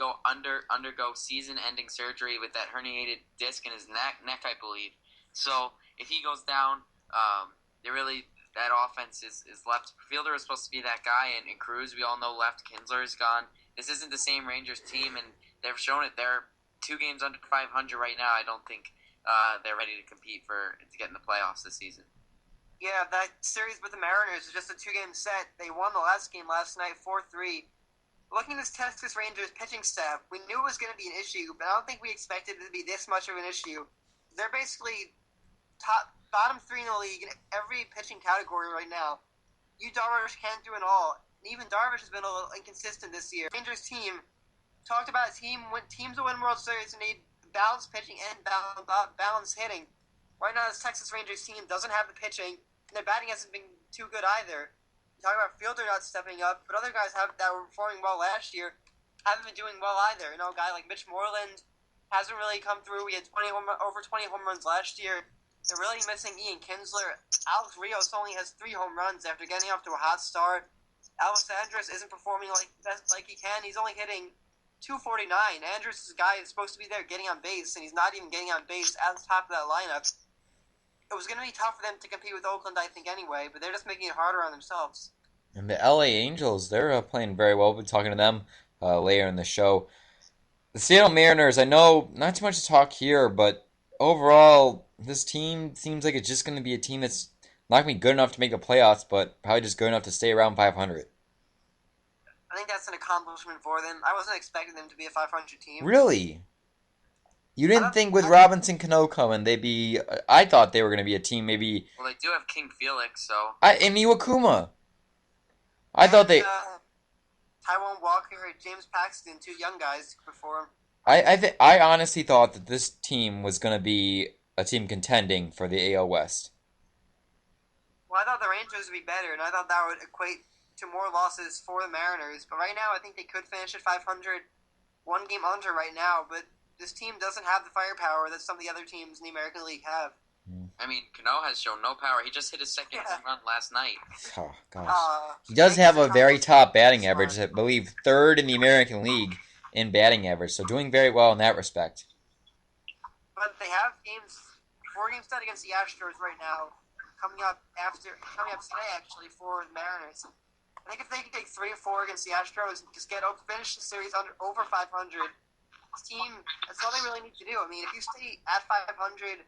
undergo season-ending surgery with that herniated disc in his neck, I believe. So if he goes down, that offense is left. Fielder is supposed to be that guy, and Cruz, we all know, left. Kinsler is gone. This isn't the same Rangers team, and they've shown it. They're 2 games under 500 right now. I don't think they're ready to compete to get in the playoffs this season. Yeah, that series with the Mariners is just a 2-game set. They won the last game last night, 4-3. Looking at this Texas Rangers pitching staff, we knew it was going to be an issue, but I don't think we expected it to be this much of an issue. They're basically bottom 3 in the league in every pitching category right now. Yu Darvish can't do it all. And even Darvish has been a little inconsistent this year. Rangers team talked about teams will win World Series and need balanced pitching and balanced hitting. Right now, this Texas Rangers team doesn't have the pitching, and their batting hasn't been too good either. You're talking about Fielder not stepping up, but other guys that were performing well last year haven't been doing well either. A guy like Mitch Moreland hasn't really come through. He had over 20 home runs last year. They're really missing Ian Kinsler. Alex Rios only has 3 home runs after getting off to a hot start. Elvis Andrus isn't performing like he can. He's only hitting .249. Andrus is a guy that's supposed to be there getting on base, and he's not even getting on base at the top of that lineup. It was going to be tough for them to compete with Oakland, I think, anyway, but they're just making it harder on themselves. And the LA Angels, they're playing very well. We'll be talking to them later in the show. The Seattle Mariners, I know not too much to talk here, but overall, this team seems like it's just going to be a team that's not going to be good enough to make the playoffs, but probably just good enough to stay around 500. I think that's an accomplishment for them. I wasn't expecting them to be a 500 team. Really? You didn't think with Robinson Cano coming, they'd be... I thought they were going to be a team maybe... Well, they do have King Felix, so... And Iwakuma. I thought they... Taiwan Walker, James Paxton, 2 young guys to perform. I honestly thought that this team was going to be a team contending for the AL West. Well, I thought the Rangers would be better, and I thought that would equate to more losses for the Mariners. But right now, I think they could finish at 500, 1 game under right now, but this team doesn't have the firepower that some of the other teams in the American League have. I mean, Cano has shown no power. He just hit his second home run last night. Oh, gosh. He does have a very top batting average. I believe 3rd in the American League in batting average, so doing very well in that respect. But they have 4 games set against the Astros right now, coming up today, actually, for the Mariners. I think if they can take 3 or 4 against the Astros and just finish the series over 500, this team, that's all they really need to do. I mean, if you stay at 500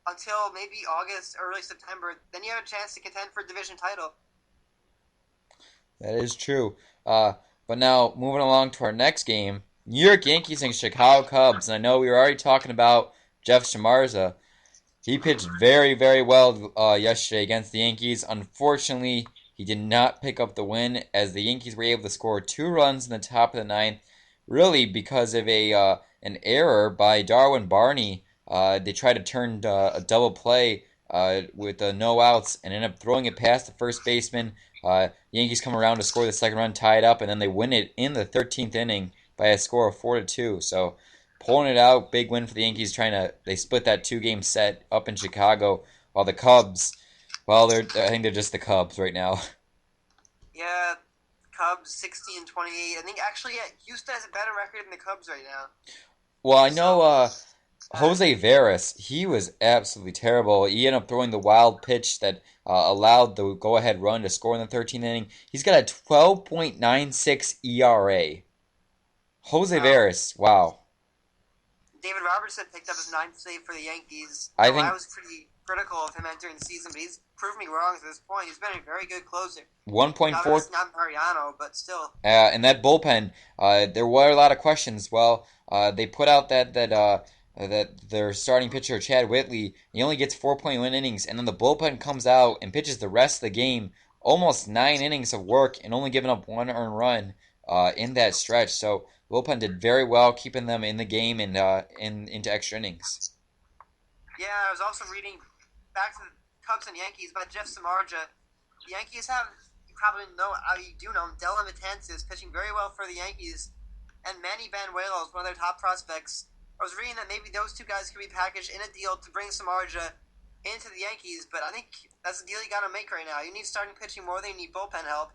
until maybe August, early September, then you have a chance to contend for a division title. That is true. But now, moving along to our next game, New York Yankees and Chicago Cubs. And I know we were already talking about Jeff Shamarza. He pitched very, very well yesterday against the Yankees. Unfortunately, he did not pick up the win as the Yankees were able to score 2 runs in the top of the 9th, really because of an error by Darwin Barney. They tried to turn a double play with no outs and ended up throwing it past the first baseman. Yankees come around to score the second run, tie it up, and then they win it in the 13th inning by a score of 4-2. So pulling it out, big win for the Yankees. They split that 2-game set up in Chicago, while the Cubs, well, I think they're just the Cubs right now. Yeah, Cubs 60-28. I think actually, Houston has a better record than the Cubs right now. Well, I know Jose Veras, he was absolutely terrible. He ended up throwing the wild pitch that allowed the go-ahead run to score in the 13th inning. He's got a 12.96 ERA. Jose Veras, wow. David Robertson picked up his 9th save for the Yankees. I was pretty critical of him entering the season, but he's proved me wrong at this point. He's been a very good closer. 1.4. Not Mariano, but still. And that bullpen, there were a lot of questions. Well, they put out that their starting pitcher, Chad Whitley, he only gets 4.1 innings, and then the bullpen comes out and pitches the rest of the game, almost 9 innings of work, and only giving up 1 earned run in that stretch. So the bullpen did very well, keeping them in the game and into extra innings. Yeah, I was also reading back to the Cubs and Yankees about Jeff Samardzija. The Yankees have, you do know, Della Matanzas pitching very well for the Yankees, and Manny Banuelos is one of their top prospects. I was reading that maybe those 2 guys could be packaged in a deal to bring Samardzija into the Yankees, but I think that's the deal you got to make right now. You need starting pitching more than you need bullpen help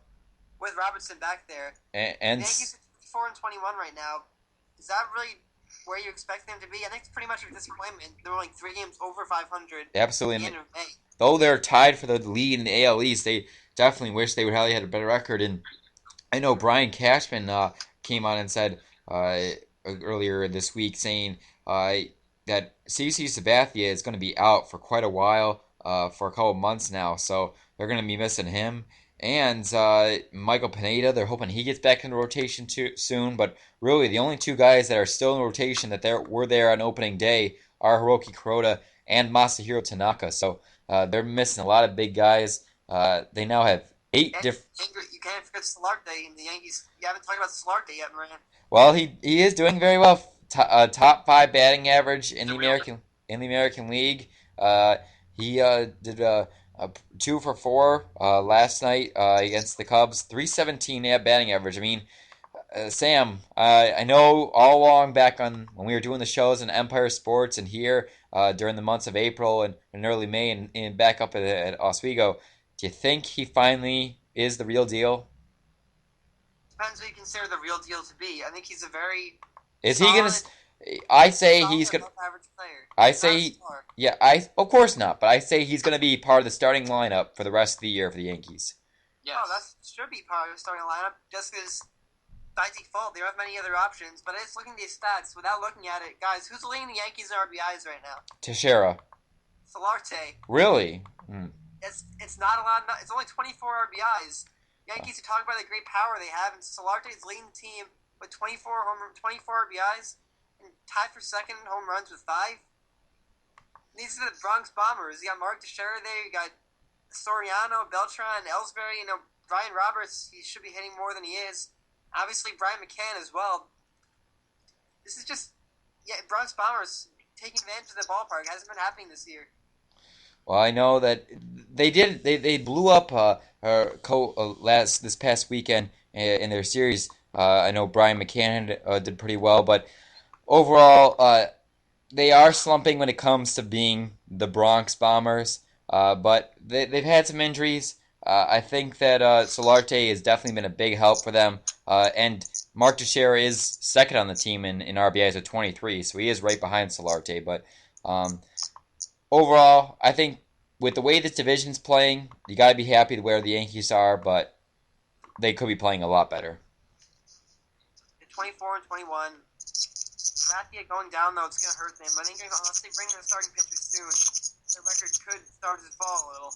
with Robertson back there. And the Yankees are 4-21 right now. Is that really where you expect them to be? I think it's pretty much a disappointment. They were like 3 games over 500. Absolutely. At the end of May. Though they're tied for the lead in the AL East, they definitely wish they would have had a better record. And I know Brian Cashman came on and said earlier this week saying that CC Sabathia is going to be out for quite a while, for a couple months now. So they're going to be missing him. And Michael Pineda, they're hoping he gets back in the rotation soon. But really, the only 2 guys that are still in rotation that were there on opening day are Hiroki Kuroda and Masahiro Tanaka. So they're missing a lot of big guys. They now have 8 different... You can't forget Solarte in the Yankees. You haven't talked about Solarte yet, Moran. Well, he is doing very well top 5 batting average in the Really? American League. He did 2 for 4 last night against the Cubs. 317 batting average. I mean, Sam, I know all along back on when we were doing the shows in Empire Sports and here during the months of April and early May and back up at Oswego, do you think he finally is the real deal? Depends what you consider the real deal to be. I think he's a very Is he gonna? solid, I say solid he's gonna. above average player. I He's not a say, star. yeah. I of course not, but I say he's gonna be part of the starting lineup for the rest of the year for the Yankees. Yes. Oh, that should be part of the starting lineup just because by default they don't have many other options. But just looking at these stats without looking at it, guys, who's leading the Yankees in RBIs right now? Teixeira. Solarte. Really? It's not a lot. It's only 24 RBIs. Yankees are talking about the great power they have, and Solarte is leading the team with 24 RBIs and tied for second in home runs with 5. These are the Bronx Bombers. You got Mark Teixeira there. You got Soriano, Beltran, Ellsbury. Brian Roberts. He should be hitting more than he is. Obviously, Brian McCann as well. This is just Bronx Bombers taking advantage of the ballpark. It hasn't been happening this year. Well, I know that they did. They blew up this past weekend in their series. I know Brian McCann did pretty well, but overall, they are slumping when it comes to being the Bronx Bombers. But they've had some injuries. I think that Solarte has definitely been a big help for them. And Mark Teixeira is second on the team in RBIs at 23, so he is right behind Solarte. But overall, I think with the way this division's playing, you got to be happy with where the Yankees are, but they could be playing a lot better. 24 and 21. Sathia going down, though, it's going to hurt them. I think unless they bring in a starting pitcher soon, their record could start to fall a little.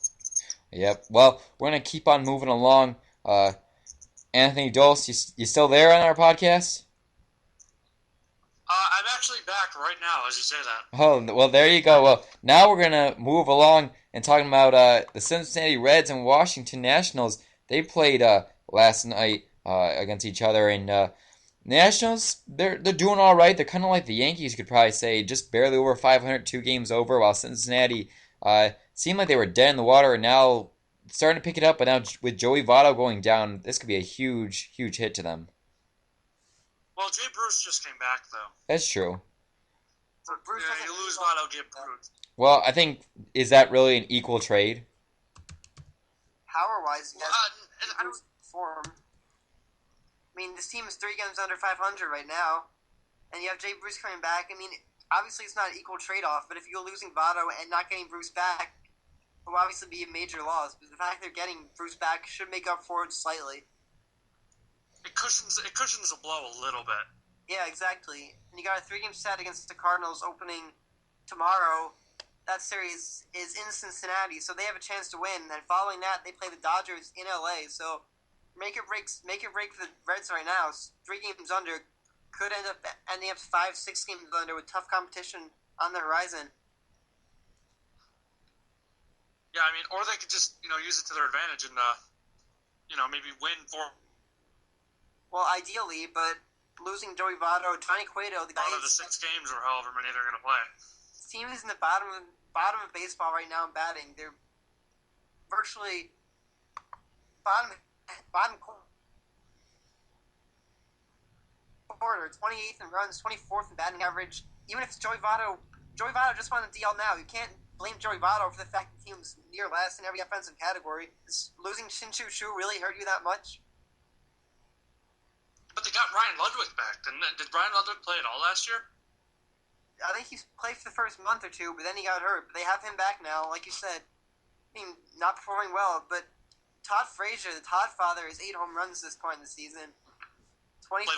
Yep. Well, we're going to keep on moving along. Anthony Dolce, you still there on our podcast? I'm actually back right now as you say that. Oh, well, there you go. Well, now we're going to move along and talking about the Cincinnati Reds and Washington Nationals. They played last night against each other, and Nationals, they're doing all right. They're kind of like the Yankees, you could probably say, just barely over 500, 2 games over, while Cincinnati seemed like they were dead in the water, and now starting to pick it up. But now with Joey Votto going down, this could be a huge, huge hit to them. Well, Jay Bruce just came back, though. That's true. But Bruce You lose Votto, get Bruce. Well, I think, is that really an equal trade? Power-wise, he has And I don't. form. I mean, this team is 3 games under 500 right now, and you have Jay Bruce coming back. I mean, obviously it's not an equal trade-off, but if you're losing Votto and not getting Bruce back, it will obviously be a major loss. But the fact they're getting Bruce back should make up for it slightly. It cushions the blow a little bit. Yeah, exactly. And you got a 3-game set against the Cardinals opening tomorrow. That series is in Cincinnati, so they have a chance to win. And following that, they play the Dodgers in LA. So make it break for the Reds right now. 3 games under could end up ending up 5-6 games under with tough competition on the horizon. Yeah, I mean, or they could just use it to their advantage and maybe win 4. Well, ideally, but losing Joey Votto, Johnny Cueto, the guy out of the 6 games or however many they're going to play. This team is in the bottom of baseball right now in batting. They're virtually bottom quarter, 28th in runs, 24th in batting average. Even if it's Joey Votto just won the DL now. You can't blame Joey Votto for the fact the team's near last in every offensive category. Does losing Shin-Soo Choo really hurt you that much? But they got Ryan Ludwig back. Did Ryan Ludwig play at all last year? I think he's played for the first month or two, but then he got hurt. But they have him back now, like you said. I mean, not performing well, but Todd Frazier, the Todd father, is 8 home runs this point in the season. 24.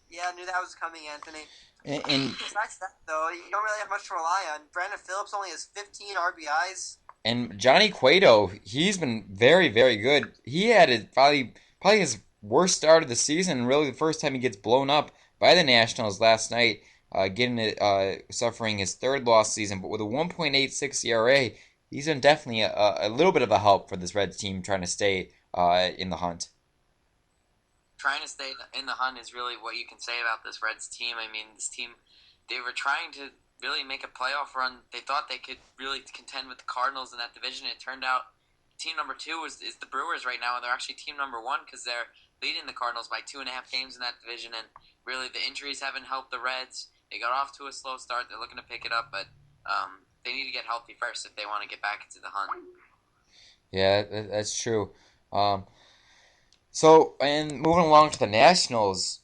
Yeah, I knew that was coming, Anthony. And besides that, though, you don't really have much to rely on. Brandon Phillips only has 15 RBIs. And Johnny Cueto, he's been very, very good. He had probably his worst start of the season, and really the first time he gets blown up by the Nationals last night, suffering his 3rd loss season. But with a 1.86 ERA, he's been definitely a little bit of a help for this Reds team trying to stay in the hunt. trying to stay in the hunt is really what you can say about this Reds team. I mean, this team, they were trying to really make a playoff run. They thought they could really contend with the Cardinals in that division. It turned out team number 2 is the Brewers right now, and they're actually team number 1 because they're leading the Cardinals by 2.5 games in that division. And really, the injuries haven't helped the Reds. They got off to a slow start. They're looking to pick it up, but they need to get healthy first if they want to get back into the hunt. Yeah, that's true. So, and moving along to the Nationals,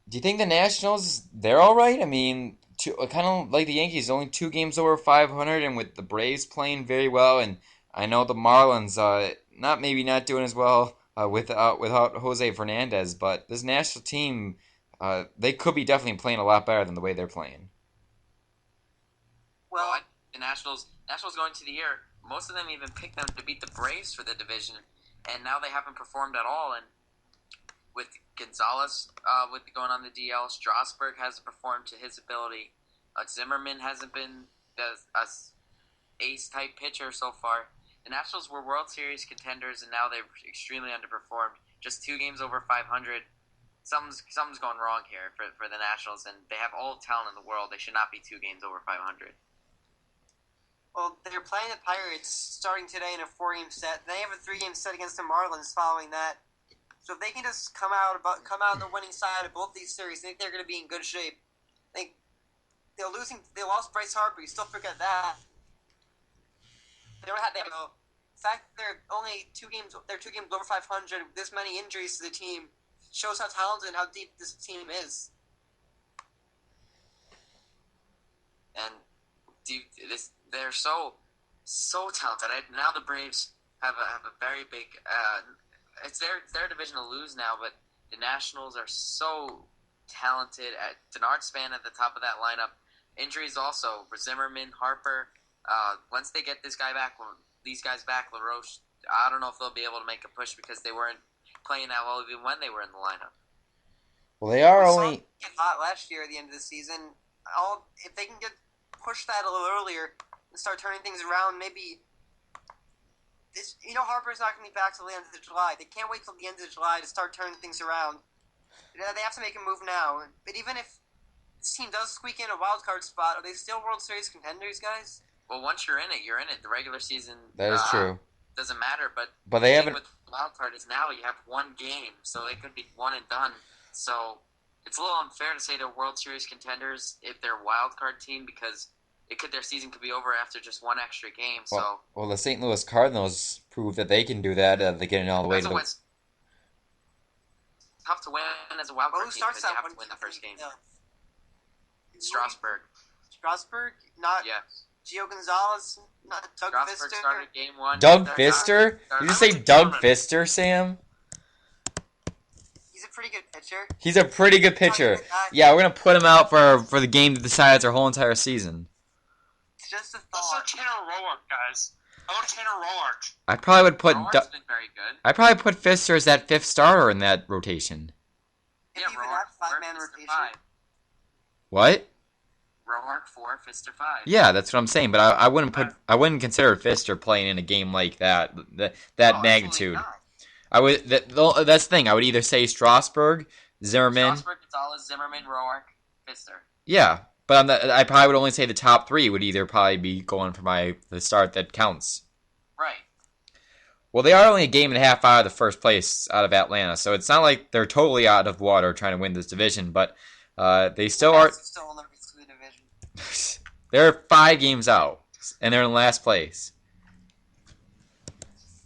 do you think the Nationals, they're all right? I mean, kind of like the Yankees, only 2 games over 500, and with the Braves playing very well, and I know the Marlins, not doing as well without Jose Fernandez, but this national team, they could be definitely playing a lot better than the way they're playing. Well, the Nationals going to the year, most of them even picked them to beat the Braves for the division, and now they haven't performed at all. And with Gonzalez going on the DL, Strasburg hasn't performed to his ability. Zimmerman hasn't been a ace-type pitcher so far. The Nationals were World Series contenders, and now they've extremely underperformed. Just 2 games over 500. Something's going wrong here for the Nationals, and they have all the talent in the world. They should not be 2 games over 500. Well, they're playing the Pirates starting today in a 4-game set. They have a 3-game set against the Marlins following that. So if they can just come out on the winning side of both these series, I think they're going to be in good shape. I think they lost Bryce Harper. You still forget that. They don't have the fact that they're only 2 games over 500. This many injuries to the team shows how talented and how deep this team is. And they're so talented. Now the Braves have a very big. It's their division to lose now, but the Nationals are so talented. Denard Span at the top of that lineup. Injuries also for Zimmerman, Harper. Once they get these guys back, LaRoche, I don't know if they'll be able to make a push because they weren't playing that well even when they were in the lineup. Well, they are we only saw it hot last year at the end of the season. If they can push that a little earlier and start turning things around, maybe. Harper's not going to be back till the end of July. They can't wait till the end of July to start turning things around. They have to make a move now. But even if this team does squeak in a wild card spot, are they still World Series contenders, guys? Well, once you're in it, you're in it. The regular season that is true. Doesn't matter. But they haven't. With wild card is now you have 1 game, so they could be one and done. So it's a little unfair to say they're World Series contenders if they're a wild card team because their season could be over after just 1 extra game. Well, the St. Louis Cardinals proved that they can do that. They're getting all the way to the. It's tough to win as a wild card team because you have to win the first game. Strasburg, not yeah. Gio Gonzalez, not Doug Strasburg Fister. started game 1. Doug Fister? Did you say Doug Fister, Sam? He's a pretty good pitcher. He's a pretty good pitcher. Yeah, we're gonna put him out for the game that decides our whole entire season. It's just a Let's thought. start Tanner Roark, guys. How about Tanner Roark? I probably would put. Roark's been very good. I probably put Fister as that 5th starter in that rotation. If Yeah, you even Roark have 4, 5-man Fister rotation. 5. What? Roark 4, Fister 5. Yeah, that's what I'm saying. But I wouldn't consider Fister playing in a game like that magnitude. I would. That's the thing. I would either say Strasburg, Zimmerman. Strasburg, Gonzalez, Zimmerman, Roark, Fister. Yeah, but I probably would only say the top 3 would either probably be going for the start that counts. Right. Well, they are only a game and a half out of the first place out of Atlanta, so it's not like they're totally out of water trying to win this division, but they still are. Still in the division. They're 5 games out, and they're in last place.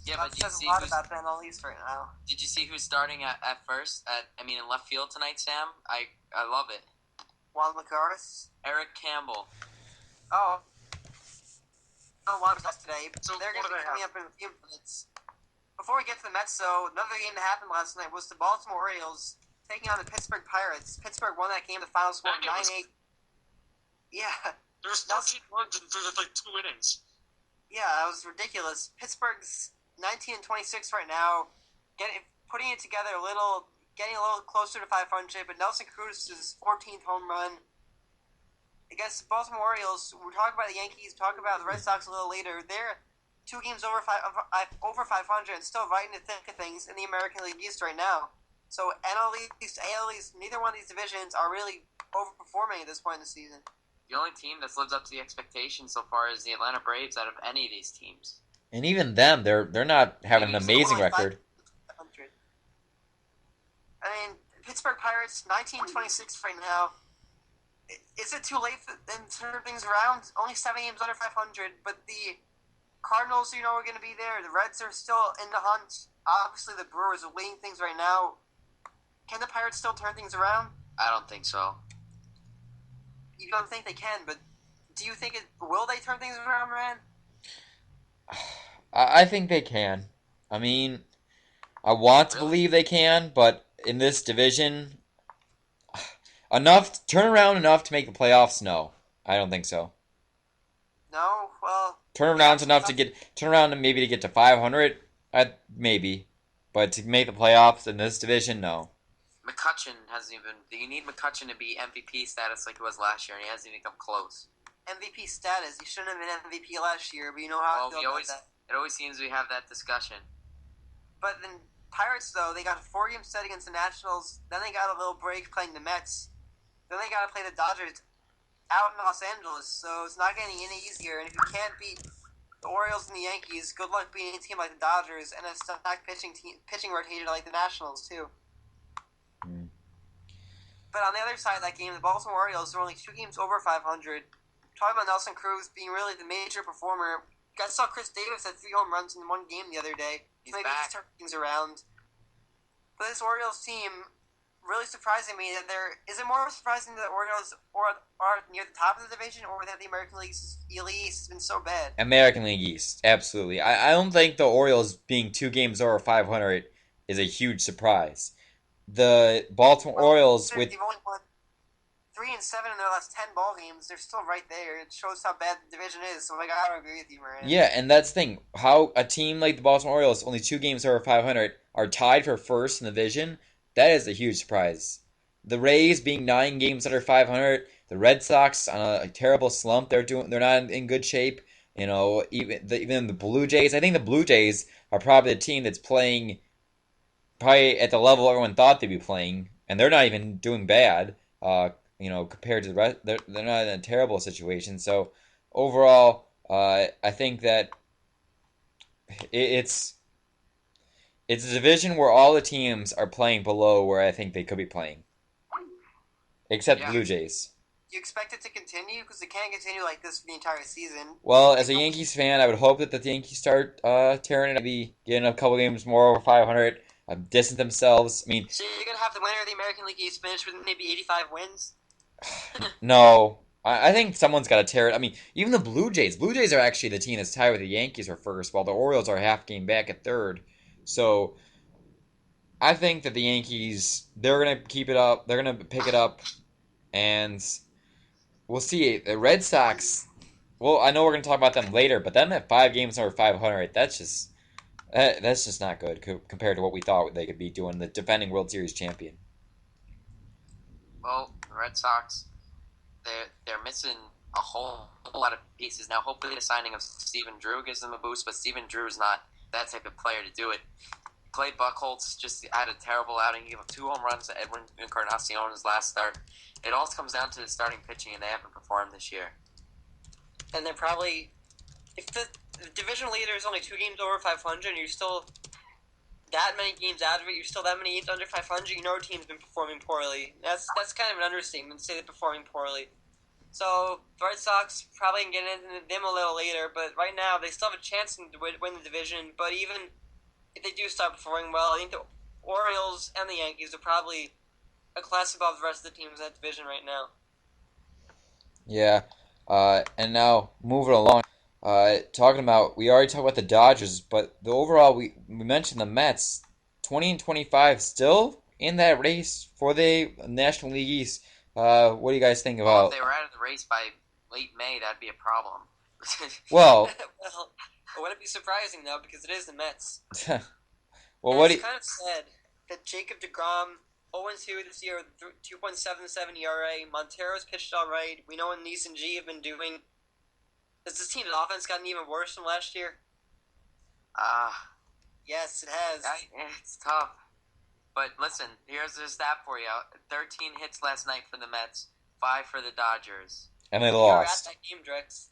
Yeah, That but did you says see a lot about Ben East right now. Did you see who's starting at first? In left field tonight, Sam? I love it. Juan McGarvis. Eric Campbell. Oh. Juan was today. So They're what going to do be they coming have? up in a few minutes. Before we get to the Mets, though, another game that happened last night was the Baltimore Orioles taking on the Pittsburgh Pirates. Pittsburgh won that game. The final score 9-8. Yeah. There was 13 runs in through 2 innings. Yeah, that was ridiculous. Pittsburgh's 19-26 right now, putting it together getting a little closer to 500. But Nelson Cruz's 14th home run against the Baltimore Orioles. We're talking about the Yankees, talking about the Red Sox a little later. They're 2 games over 500 and still right in the thick of things in the American League East right now. So NL East, AL East, neither one of these divisions are really overperforming at this point in the season. The only team that's lived up to the expectations so far is the Atlanta Braves out of any of these teams. And even them, they're not having an amazing record. I mean, Pittsburgh Pirates, 1926 right now. Is it too late for them to turn things around? Only 7 games under 500, but the Cardinals, are going to be there. The Reds are still in the hunt. Obviously, the Brewers are leading things right now. Can the Pirates still turn things around? I don't think so. You don't think they can, but do you think will they turn things around, Moran? I think they can. I mean, I want to believe they can, but in this division, turn around enough to make the playoffs? No, I don't think so. No, well, turn around maybe to get to 500, maybe, but to make the playoffs in this division, no. McCutchen hasn't even. You need McCutchen to be MVP status like it was last year, and he hasn't even come close. MVP status. He shouldn't have been MVP last year, but you know how I feel about that. It always seems we have that discussion. But then Pirates, though, they got a 4-game set against the Nationals. Then they got a little break playing the Mets. Then they got to play the Dodgers out in Los Angeles, so it's not getting any easier. And if you can't beat the Orioles and the Yankees, good luck beating a team like the Dodgers and a stacked pitching rotator like the Nationals, too. Mm. But on the other side of that game, the Baltimore Orioles are only 2 games over 500. Talking about Nelson Cruz being really the major performer. You guys saw Chris Davis had 3 home runs in 1 game the other day. He's Maybe back. he's turning things around. But this Orioles team, really surprising me that is it more surprising that the Orioles are near the top of the division, or that the American League East has been so bad? American League East, absolutely. I don't think the Orioles being 2 games over 500 is a huge surprise. The Baltimore Orioles with... They've only won 3-7 in their last 10 ball games. They're still right there. It shows how bad the division is. So I gotta agree with you, Moran. Yeah, and that's the thing. How a team like the Baltimore Orioles, only 2 games over 500, are tied for first in the division, that is a huge surprise. The Rays being 9 games under 500, the Red Sox on a terrible slump. They're not in good shape. Even the Blue Jays. I think the Blue Jays are probably the team that's playing probably at the level everyone thought they'd be playing, and they're not even doing bad. Compared to the rest, they're not in a terrible situation. So overall, I think that it's a division where all the teams are playing below where I think they could be playing, except the Blue Jays. Do you expect it to continue? Because it can't continue like this for the entire season. Well, as a Yankees fan, I would hope that the Yankees start tearing it up, maybe getting a couple games more over 500, distance themselves. I mean, so you're gonna have the winner of the American League East finish with maybe 85 wins? No. I think someone's got to tear it. I mean, even the Blue Jays. Blue Jays are actually the team that's tied with the Yankees for first, while the Orioles are a half game back at third. So I think that the Yankees, they're going to keep it up. They're going to pick it up. And we'll see. The Red Sox, well, I know we're going to talk about them later, but them at 5 games over 500, that's just not good compared to what we thought they could be doing, the defending World Series champion. Well, the Red Sox, they're missing a whole lot of pieces. Now, hopefully the signing of Stephen Drew gives them a boost, but Stephen Drew is not that type of player to do it. Clay Buchholz just had a terrible outing. He gave up 2 home runs to Edwin Encarnacion in his last start. It all comes down to the starting pitching, and they haven't performed this year. And they're probably... If the division leader is only 2 games over 500, and you're still that many games out of it, you're still that many games under 500, you know your team's been performing poorly. That's kind of an understatement to say they're performing poorly. So, the Red Sox probably can get into them a little later, but right now, they still have a chance to win the division, but even if they do start performing well, I think the Orioles and the Yankees are probably a class above the rest of the teams in that division right now. Yeah, and now, moving along, we already talked about the Dodgers, but the overall, we mentioned the Mets, 20-25, still in that race for the National League East. What do you guys think about? Well, if they were out of the race by late May, that'd be a problem. Well, wouldn't it be surprising though, because it is the Mets. Well, it's kind of sad that Jacob deGrom 0-2 this year, 2.77 ERA. Montero's pitched all right. We know what Neese and G have been doing. Has this team's offense gotten even worse from last year? Yes, it has. It's tough. But listen, here's a stat for you. 13 hits last night for the Mets, 5 for the Dodgers. And they You were at lost. that game, Drex.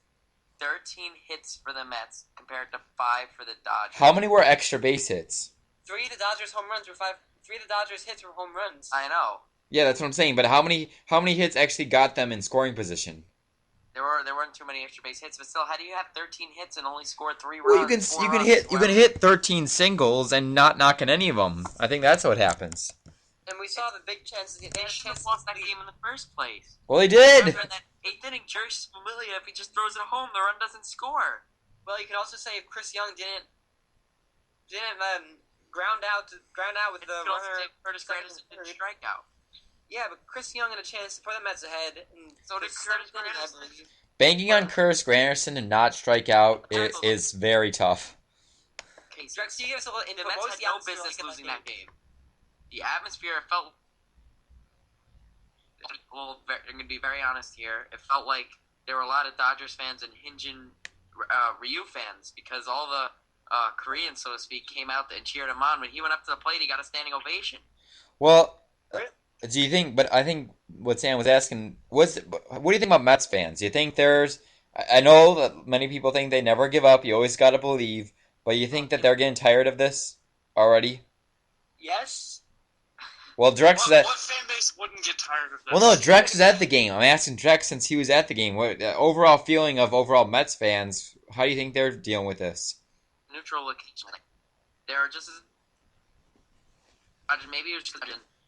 13 hits for the Mets compared to 5 for the Dodgers. How many were extra base hits? 3 of the Dodgers home runs were 5. 3 of the Dodgers hits were home runs. I know. Yeah, that's what I'm saying. But how many hits actually got them in scoring position? There weren't too many extra base hits, but still, how do you have 13 hits and only score 3 Well, runs? you can hit 13 singles and not knock in any of them. I think that's what happens. And we saw the big chances. They They had should have chances lost to that lead. game in the first place. Well, they did. Remember in that 8th inning, Jerry's Familia, if he just throws it home, the run doesn't score. Well, you can also say if Chris Young didn't ground out with You the could also runner. say Curtis Granderson didn't strike out. Yeah, but Chris Young had a chance to put the Mets ahead, and So did the Curtis seventh inning, I Granderson. believe. Banking on Curtis Granderson to not strike out is very tough. Casey, Drex, can you give us a little the info? Mets What was had the no atmosphere business like in losing that game. The atmosphere felt. Well, I'm going to be very honest here. It felt like there were a lot of Dodgers fans and Hyunjin Ryu fans because all the Koreans, so to speak, came out and cheered him on. When he went up to the plate, he got a standing ovation. Well, do you think? But I think what Sam was asking what do you think about Mets fans? Do you think there's? I know that many people think they never give up. You always got to believe. But you think that they're getting tired of this already? Yes. Well, Drex is at. What fan base wouldn't get tired of this? Well, no, Drex is at the game. I'm asking Drex since he was at the game. What overall feeling of overall Mets fans? How do you think they're dealing with this? Neutral occasionally. They're just as. Maybe it was just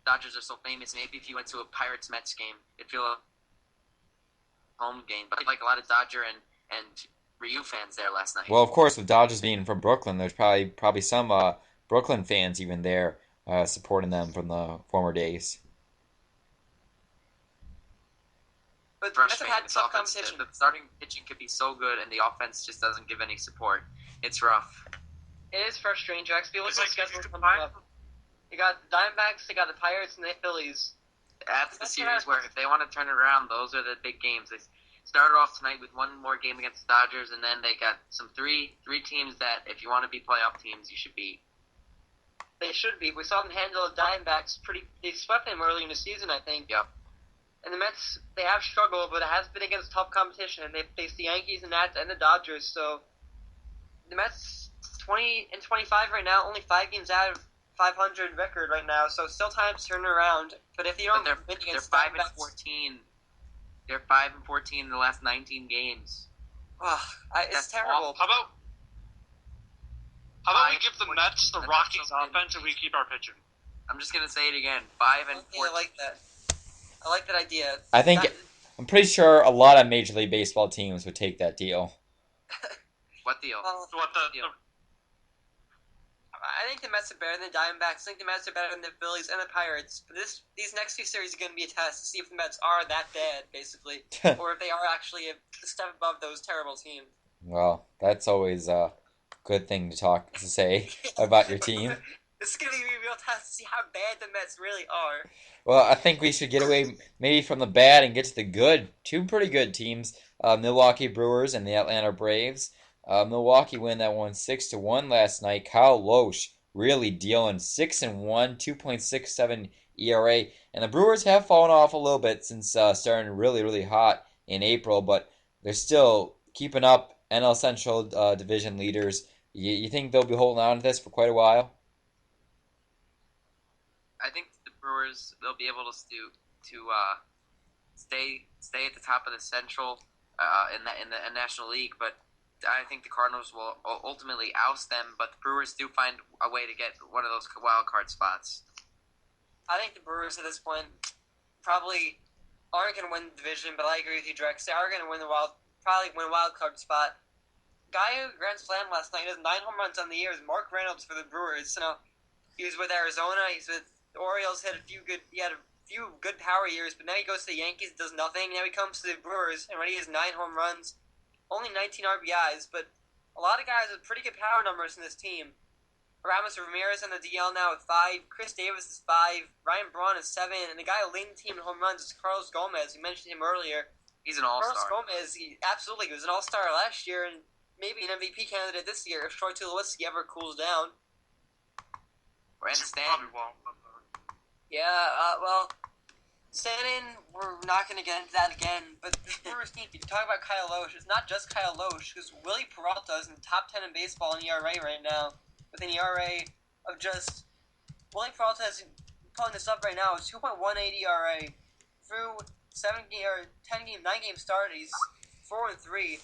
Dodgers are so famous. Maybe if you went to a Pirates Mets game, it'd feel a home game. But like a lot of Dodger and Ryu fans there last night. Well, of course, with Dodgers being from Brooklyn, there's probably some Brooklyn fans even there supporting them from the former days. But the Mets have Frustrating. had This tough offense, competition. the starting pitching could be so good, and the offense just doesn't give any support. It's rough. It is frustrating, Drex. But you look It's at like the if you schedule could coming buy up. You got the Diamondbacks, they got the Pirates, and the Phillies. That's the That's series what I- where if they want to turn it around, those are the big games. They started off tonight with one more game against the Dodgers, and then they got three teams that if you want to be playoff teams, you should beat. They should be. We saw them handle the Diamondbacks They swept them early in the season, I think. Yep. And the Mets, they have struggled, but it has been against tough competition. And they've faced the Yankees and Nats and the Dodgers. So the Mets, 20-25 right now, only 5 games out of 500 record right now. So still time to turn it around. But if they don't But win they're against 5-14. Diamondbacks, They're 5-14 in the last 19 games. it's That's terrible. awful. How about we give the Mets the That's Rockies something. offense and we keep our pitching? I'm just gonna say it again. 5-14. I like that. I like that idea. I think I'm pretty sure a lot of Major League Baseball teams would take that deal. What deal? Well, What the I think the Mets are better than the Diamondbacks. I think the Mets are better than the Phillies and the Pirates. But these next 2 series are going to be a test to see if the Mets are that bad, basically, or if they are actually a step above those terrible teams. Well, that's always a good thing to say about your team. This is going to be a real test to see how bad the Mets really are. Well, I think we should get away maybe from the bad and get to the good. 2 pretty good teams, Milwaukee Brewers and the Atlanta Braves. Milwaukee win that one 6-1 last night. Kyle Loesch really dealing 6-1, 2.67 ERA. And the Brewers have fallen off a little bit since starting really hot in April, but they're still keeping up NL Central division leaders. You think they'll be holding on to this for quite a while? I think the Brewers they'll be able to stay at the top of the Central in the National League, but I think the Cardinals will ultimately oust them. But the Brewers do find a way to get one of those wild card spots. I think the Brewers at this point probably aren't going to win the division, but I agree with you, Drex. They are going to win probably win a wild card spot. Guy who grand slam last night has 9 home runs on the year is Mark Reynolds for the Brewers. So he was with Arizona. He's with the Orioles. He had a few good power years, but now he goes to the Yankees, does nothing. Now he comes to the Brewers, and already has 9 home runs, only 19 RBIs, but a lot of guys with pretty good power numbers in this team. Ramos Ramirez on the DL now with 5. Chris Davis is 5. Ryan Braun is 7. And the guy who leading the team in home runs is Carlos Gomez. We mentioned him earlier. He's an all-star. Carlos Gomez, he was an all-star last year and maybe an MVP candidate this year if Troy Tulowitzki ever cools down. And Probably won't. Well, Shannon, we're not going to get into that again, but the Brewers team, you talk about Kyle Loesch, it's not just Kyle Loesch, because Willie Peralta is in the top 10 in baseball in ERA right now, with an ERA of just, Willie Peralta is pulling this up right now, it's 2.18 ERA, through 9-game start, he's 4-3,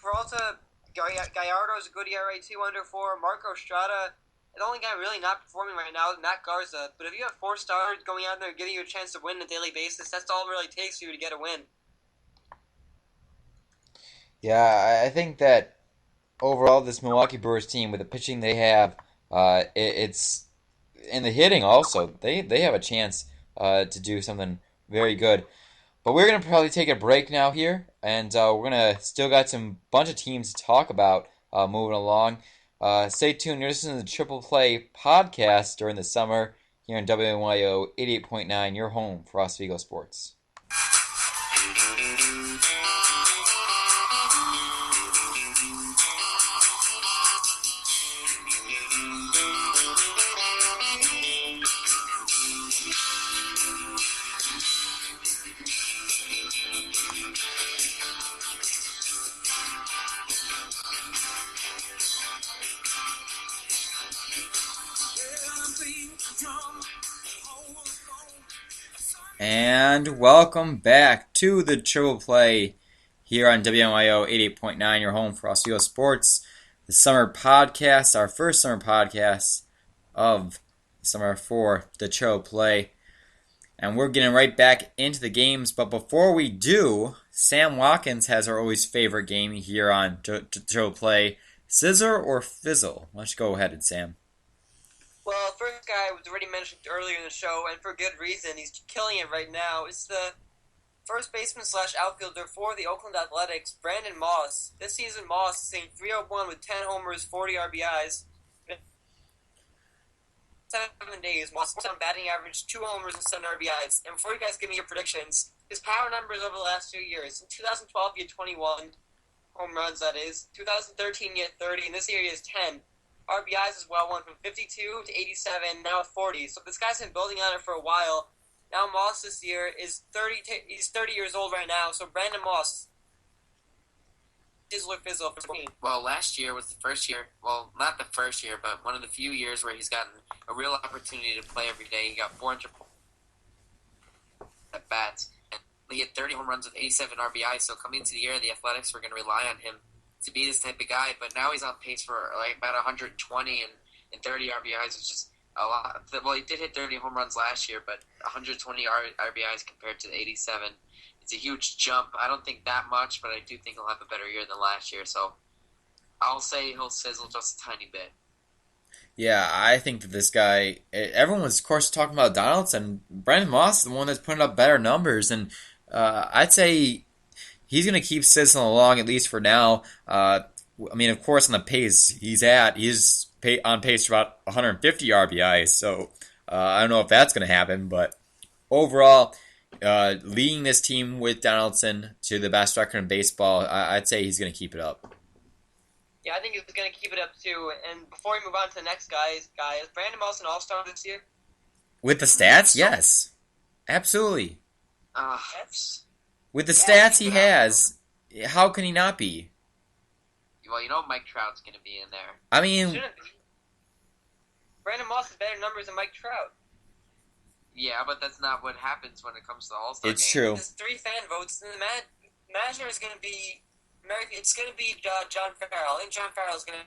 Peralta, Gallardo's a good ERA, 2 under 4, Marco Estrada, the only guy really not performing right now is Matt Garza. But if you have 4 stars going out there and giving you a chance to win on a daily basis, that's all it really takes for you to get a win. Yeah, I think that overall this Milwaukee Brewers team, with the pitching they have, it's and the hitting also. They have a chance to do something very good. But we're gonna probably take a break now here, and we're gonna still got some bunch of teams to talk about moving along. Stay tuned. You're listening to the Triple Play podcast during the summer here on WNYO 88.9, your home for Oswego sports. And welcome back to the Triple Play here on WNYO 88.9, your home for Oswego sports. The summer podcast, our first summer podcast of summer for the Triple Play. And we're getting right back into the games. But before we do, Sam Watkins has our always favorite game here on Triple Play. Scissor or Fizzle? Why don't you go ahead, Sam? Well, first guy was already mentioned earlier in the show, and for good reason. He's killing it right now. It's the first baseman / outfielder for the Oakland Athletics, Brandon Moss. This season, Moss is hitting .301 with 10 homers, 40 RBIs. 7 days, Moss on batting average, 2 homers and 7 RBIs. And before you guys give me your predictions, his power numbers over the last 2 years. In 2012, he had 21 home runs, that is. 2013, he had 30, and this year he has 10. RBIs as well, went from 52 to 87, now 40. So this guy's been building on it for a while. Now Moss this year is 30. He's 30 years old right now. So Brandon Moss, Fizzle or Fizzle for me. Well, last year was the first year. Well, not the first year, but one of the few years where he's gotten a real opportunity to play every day. He got 400 at bats, and he had 30 home runs with 87 RBIs. So coming into the year, the Athletics were going to rely on him to be this type of guy, but now he's on pace for like about 120 and 30 RBIs, which is a lot. Well, he did hit 30 home runs last year, but 120 RBIs compared to the 87, it's a huge jump. I don't think that much, but I do think he'll have a better year than last year, so I'll say he'll sizzle just a tiny bit. Yeah, I think that this guy, everyone was, of course, talking about Donaldson. Brandon Moss is the one that's putting up better numbers, and I'd say he's going to keep sizzling along, at least for now. I mean, of course, on the pace he's on pace for about 150 RBIs, so I don't know if that's going to happen, but overall, leading this team with Donaldson to the best record in baseball, I'd say he's going to keep it up. Yeah, I think he's going to keep it up too. And before we move on to the next guy, is Brandon Moss an all-star this year? With the stats, yes. Absolutely. With the stats he has, how can he not be? Well, you know Mike Trout's going to be in there. I mean, Brandon Moss has better numbers than Mike Trout. Yeah, but that's not what happens when it comes to the All-Star it's game. true. There's 3 fan votes, and the manager is going to be It's going to be John Farrell. I think John Farrell is going to.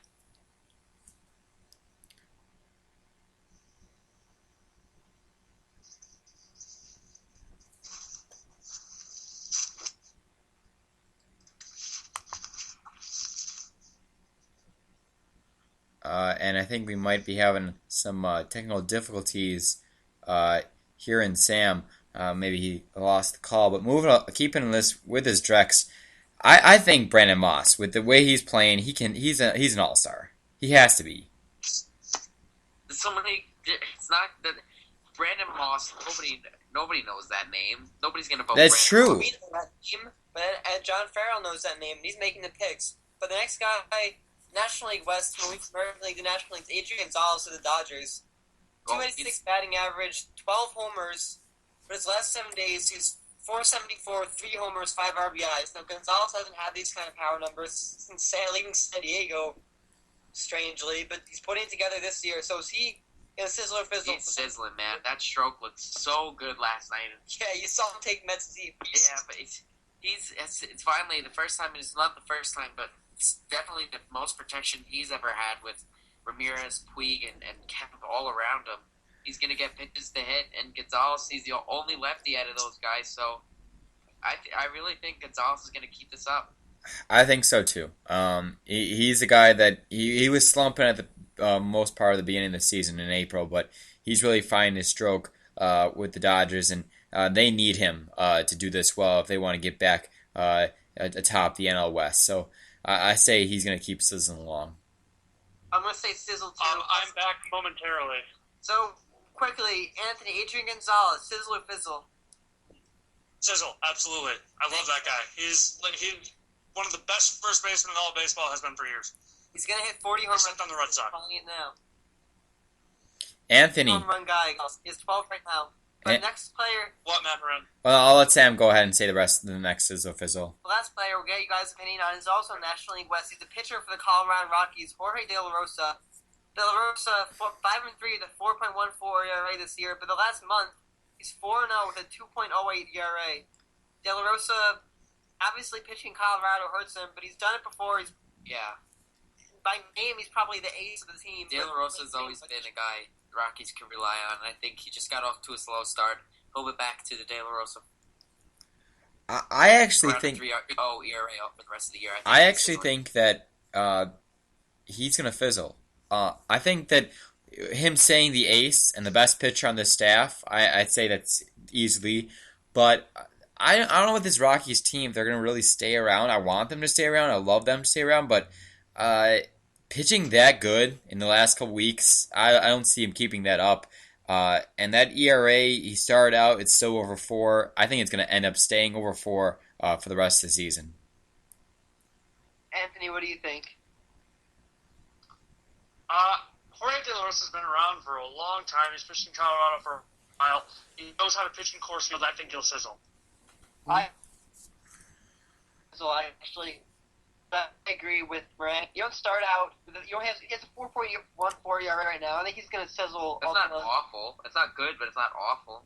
And I think we might be having some technical difficulties here in Sam. Maybe he lost the call, but keeping this with his Drex, I think Brandon Moss, with the way he's playing, he's an all-star. He has to be. It's not that Brandon Moss. Nobody knows that name. Nobody's gonna vote. That's Brandon true. We know that name, but John Farrell knows that name, and he's making the picks. But the next guy, National League West, American League, the National League, Adrian Gonzalez of the Dodgers. 286 batting average, 12 homers. For his last 7 days, he's 474, 3 homers, 5 RBIs. Now, Gonzalez hasn't had these kind of power numbers since leaving San Diego, strangely, but he's putting it together this year. So is he going to sizzle or fizzle? He's sizzling, man. That stroke looked so good last night. Yeah, you saw him take Mets deep. Yeah, but it's finally the first time. It's not the first time, but it's definitely the most protection he's ever had with Ramirez, Puig, and Kemp all around him. He's going to get pitches to hit, and Gonzalez, he's the only lefty out of those guys, so I really think Gonzalez is going to keep this up. I think so too. He's a guy that he was slumping at the most part of the beginning of the season in April, but he's really finding his stroke with the Dodgers, and they need him to do this well if they want to get back atop the NL West. So I say he's going to keep sizzling along. I'm going to say sizzle too. I'm back momentarily. So, quickly, Adrian Gonzalez, sizzle or fizzle? Sizzle, absolutely. I love that guy. He's one of the best first basemen in all of baseball has been for years. He's going to hit 40 home runs. Except on the Red Sox. Calling it now. Anthony. Home run guy. He's 12 right now. But next player. What, Matt Moran? Well, I'll let Sam go ahead and say the rest of the next sizzle fizzle. The last player we'll get you guys' opinion on is also National League West. He's a pitcher for the Colorado Rockies, Jorge De La Rosa. De La Rosa, 5-3 with a 4.14 ERA this year, but the last month, he's 4-0 with a 2.08 ERA. De La Rosa, obviously pitching Colorado hurts him, but he's done it before. By name, he's probably the ace of the team. De La Rosa's always been a guy the Rockies can rely on, and I think he just got off to a slow start. He'll be back to the De La Rosa. I actually think 3.0 ERA for the rest of the year. I actually think that he's going to fizzle. I think that him saying the ace and the best pitcher on the staff, I'd say that's easily. But I don't know with this Rockies team if they're going to really stay around. I want them to stay around. I love them to stay around. But pitching that good in the last couple weeks, I don't see him keeping that up. And that ERA, he started out, it's still over 4. I think it's going to end up staying over 4 for the rest of the season. Anthony, what do you think? Jorge De La Rosa's been around for a long time. He's pitched in Colorado for a while. He knows how to pitch in Coors Field. I think he'll sizzle. I agree with Brent. You don't start out. He has a 4.14 ERA right now. I think he's going to sizzle. It's not awful. It's not good, but it's not awful.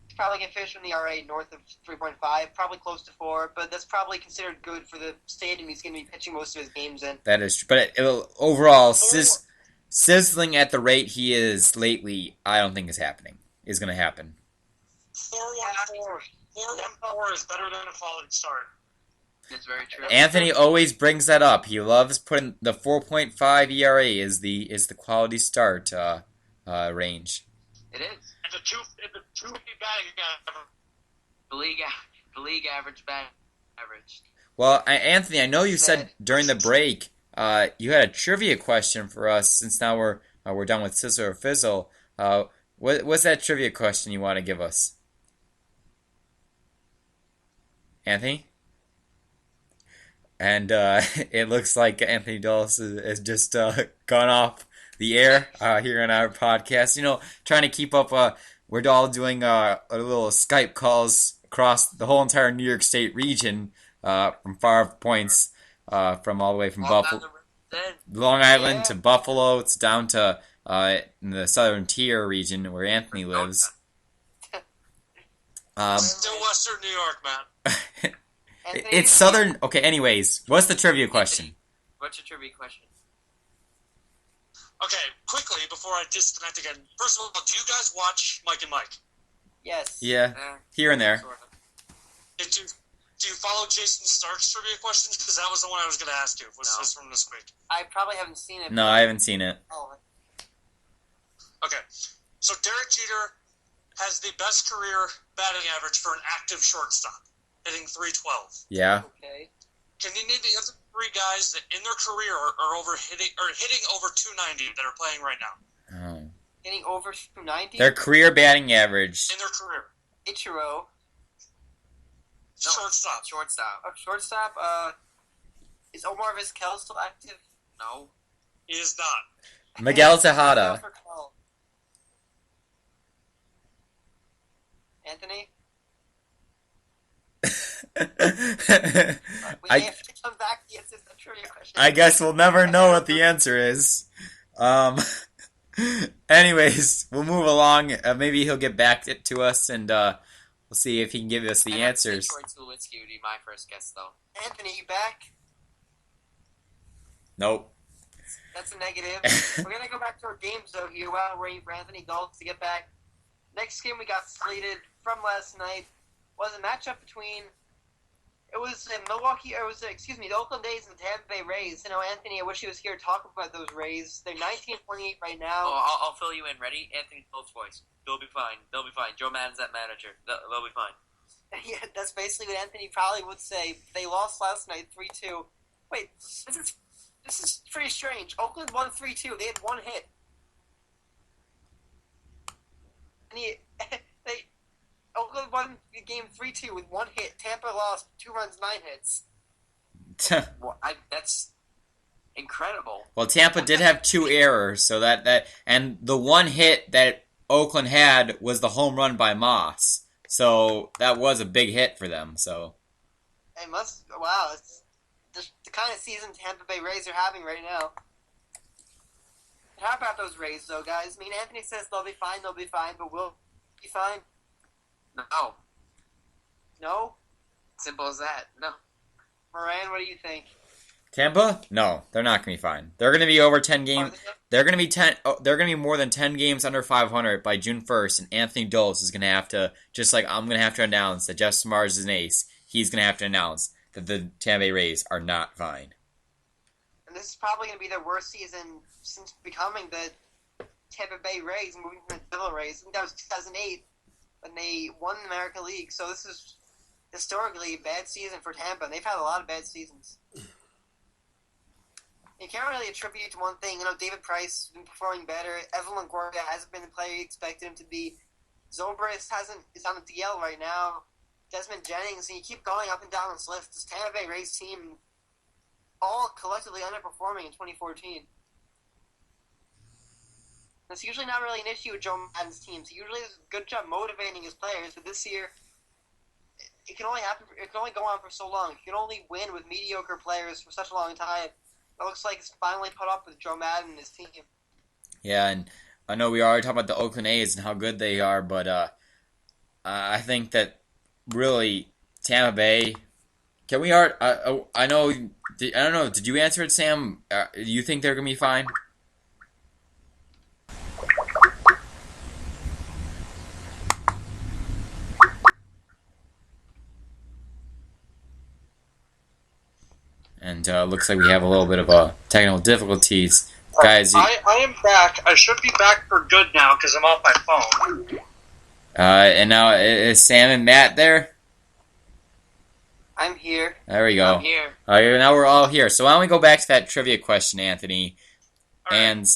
He's probably going to finish with an ERA north of 3.5, probably close to 4, but that's probably considered good for the stadium he's going to be pitching most of his games in. That is true. But overall, sizzling at the rate he is lately, I don't think is going to happen. 4.14 is better than a quality start. It's very true. Anthony always brings that up. He loves putting the 4.5 ERA is the quality start range. It is. It's a 250 batting average. The league average batting average. Well, Anthony, I know you said during the break you had a trivia question for us. Since now we're done with Sizzle or Fizzle. What's that trivia question you want to give us, Anthony? And it looks like Anthony Dolce has just gone off the air here on our podcast. You know, trying to keep up. We're all doing a little Skype calls across the whole entire New York State region from far points, from all the way from Buffalo, Long Island to Buffalo. It's down to in the southern tier region where Anthony lives. Still Western New York, man. It's southern. Okay, anyways, what's the trivia question? What's your trivia question? Okay, quickly, before I disconnect again. First of all, do you guys watch Mike and Mike? Yes. Yeah, here and there. Sort of. Do you follow Jason Stark's trivia questions? Because that was the one I was going to ask you. Was this from this week? I probably haven't seen it. No, I haven't seen it. Oh. Okay, so Derek Jeter has the best career batting average for an active shortstop, hitting .312. Yeah. Okay. Can you name the other 3 guys that in their career are hitting over 290 that are playing right now? Oh. Hitting over 290? Their career batting average. In their career. Ichiro. Shortstop. Shortstop, is Omar Vizquel still active? No. He is not. Miguel Tejada. Anthony? We I have to come back to answer the trivia question. I guess we'll never know what the answer is. Anyways, we'll move along. Maybe he'll get back to us, and we'll see if he can give us the answers. Troy Tulowitzki would be my first guess, though. Anthony, you back? Nope. That's a negative. We're going to go back to our games, though, here while we're waiting for Anthony Dolce to get back. Next game we got slated from last night was a matchup between... the Oakland A's and the Tampa Bay Rays. You know, Anthony, I wish he was here to talk about those Rays. They're 19-28 right now. Oh, I'll fill you in. Ready? Anthony Dolce's voice. They'll be fine. They'll be fine. Joe Madden's that manager. They'll be fine. Yeah, that's basically what Anthony probably would say. They lost last night 3-2. Wait, this is pretty strange. Oakland won 3-2. They had one hit. And Oakland won the game 3-2 with one hit. Tampa lost 2 runs, 9 hits. Well, that's incredible. Well, Tampa did have 2 errors, so that and the one hit that Oakland had was the home run by Moss. So that was a big hit for them. So Wow, it's the kind of season Tampa Bay Rays are having right now. How about those Rays, though, guys? I mean, Anthony says they'll be fine, but will be fine? No. No? Simple as that. No. Moran, what do you think? Tampa? No, they're not going to be fine. They're going to be over 10 games. They're going to be They're going to be more than 10 games under 500 by June 1st, and Anthony Dolce is going to have to, just like I'm going to have to announce that Jeff Samars is an ace. He's going to have to announce that the Tampa Bay Rays are not fine. And this is probably going to be their worst season since becoming the Tampa Bay Rays, moving from the Devil Rays. I think that was 2008 when they won the American League. So this is historically a bad season for Tampa, and they've had a lot of bad seasons. You can't really attribute to one thing. You know, David Price has been performing better. Evan Longoria hasn't been the player you expected him to be. Zobrist is on the DL right now. Desmond Jennings, and you keep going up and down this list. This Tampa Bay Rays team all collectively underperforming in 2014. That's usually not really an issue with Joe Madden's teams. He usually does a good job motivating his players, but this year it can only happen. It can only go on for so long. You can only win with mediocre players for such a long time. It looks like it's finally put up with Joe Madden and his team. Yeah, and I know we already talked about the Oakland A's and how good they are, but I think that really Tampa Bay. Can we? I know. I don't know. Did you answer it, Sam? Do you think they're gonna be fine? And looks like we have a little bit of technical difficulties. Guys, I am back. I should be back for good now because I'm off my phone. and now is Sam and Matt there? I'm here. There we go. I'm here. Now we're all here. So why don't we go back to that trivia question, Anthony? All right. And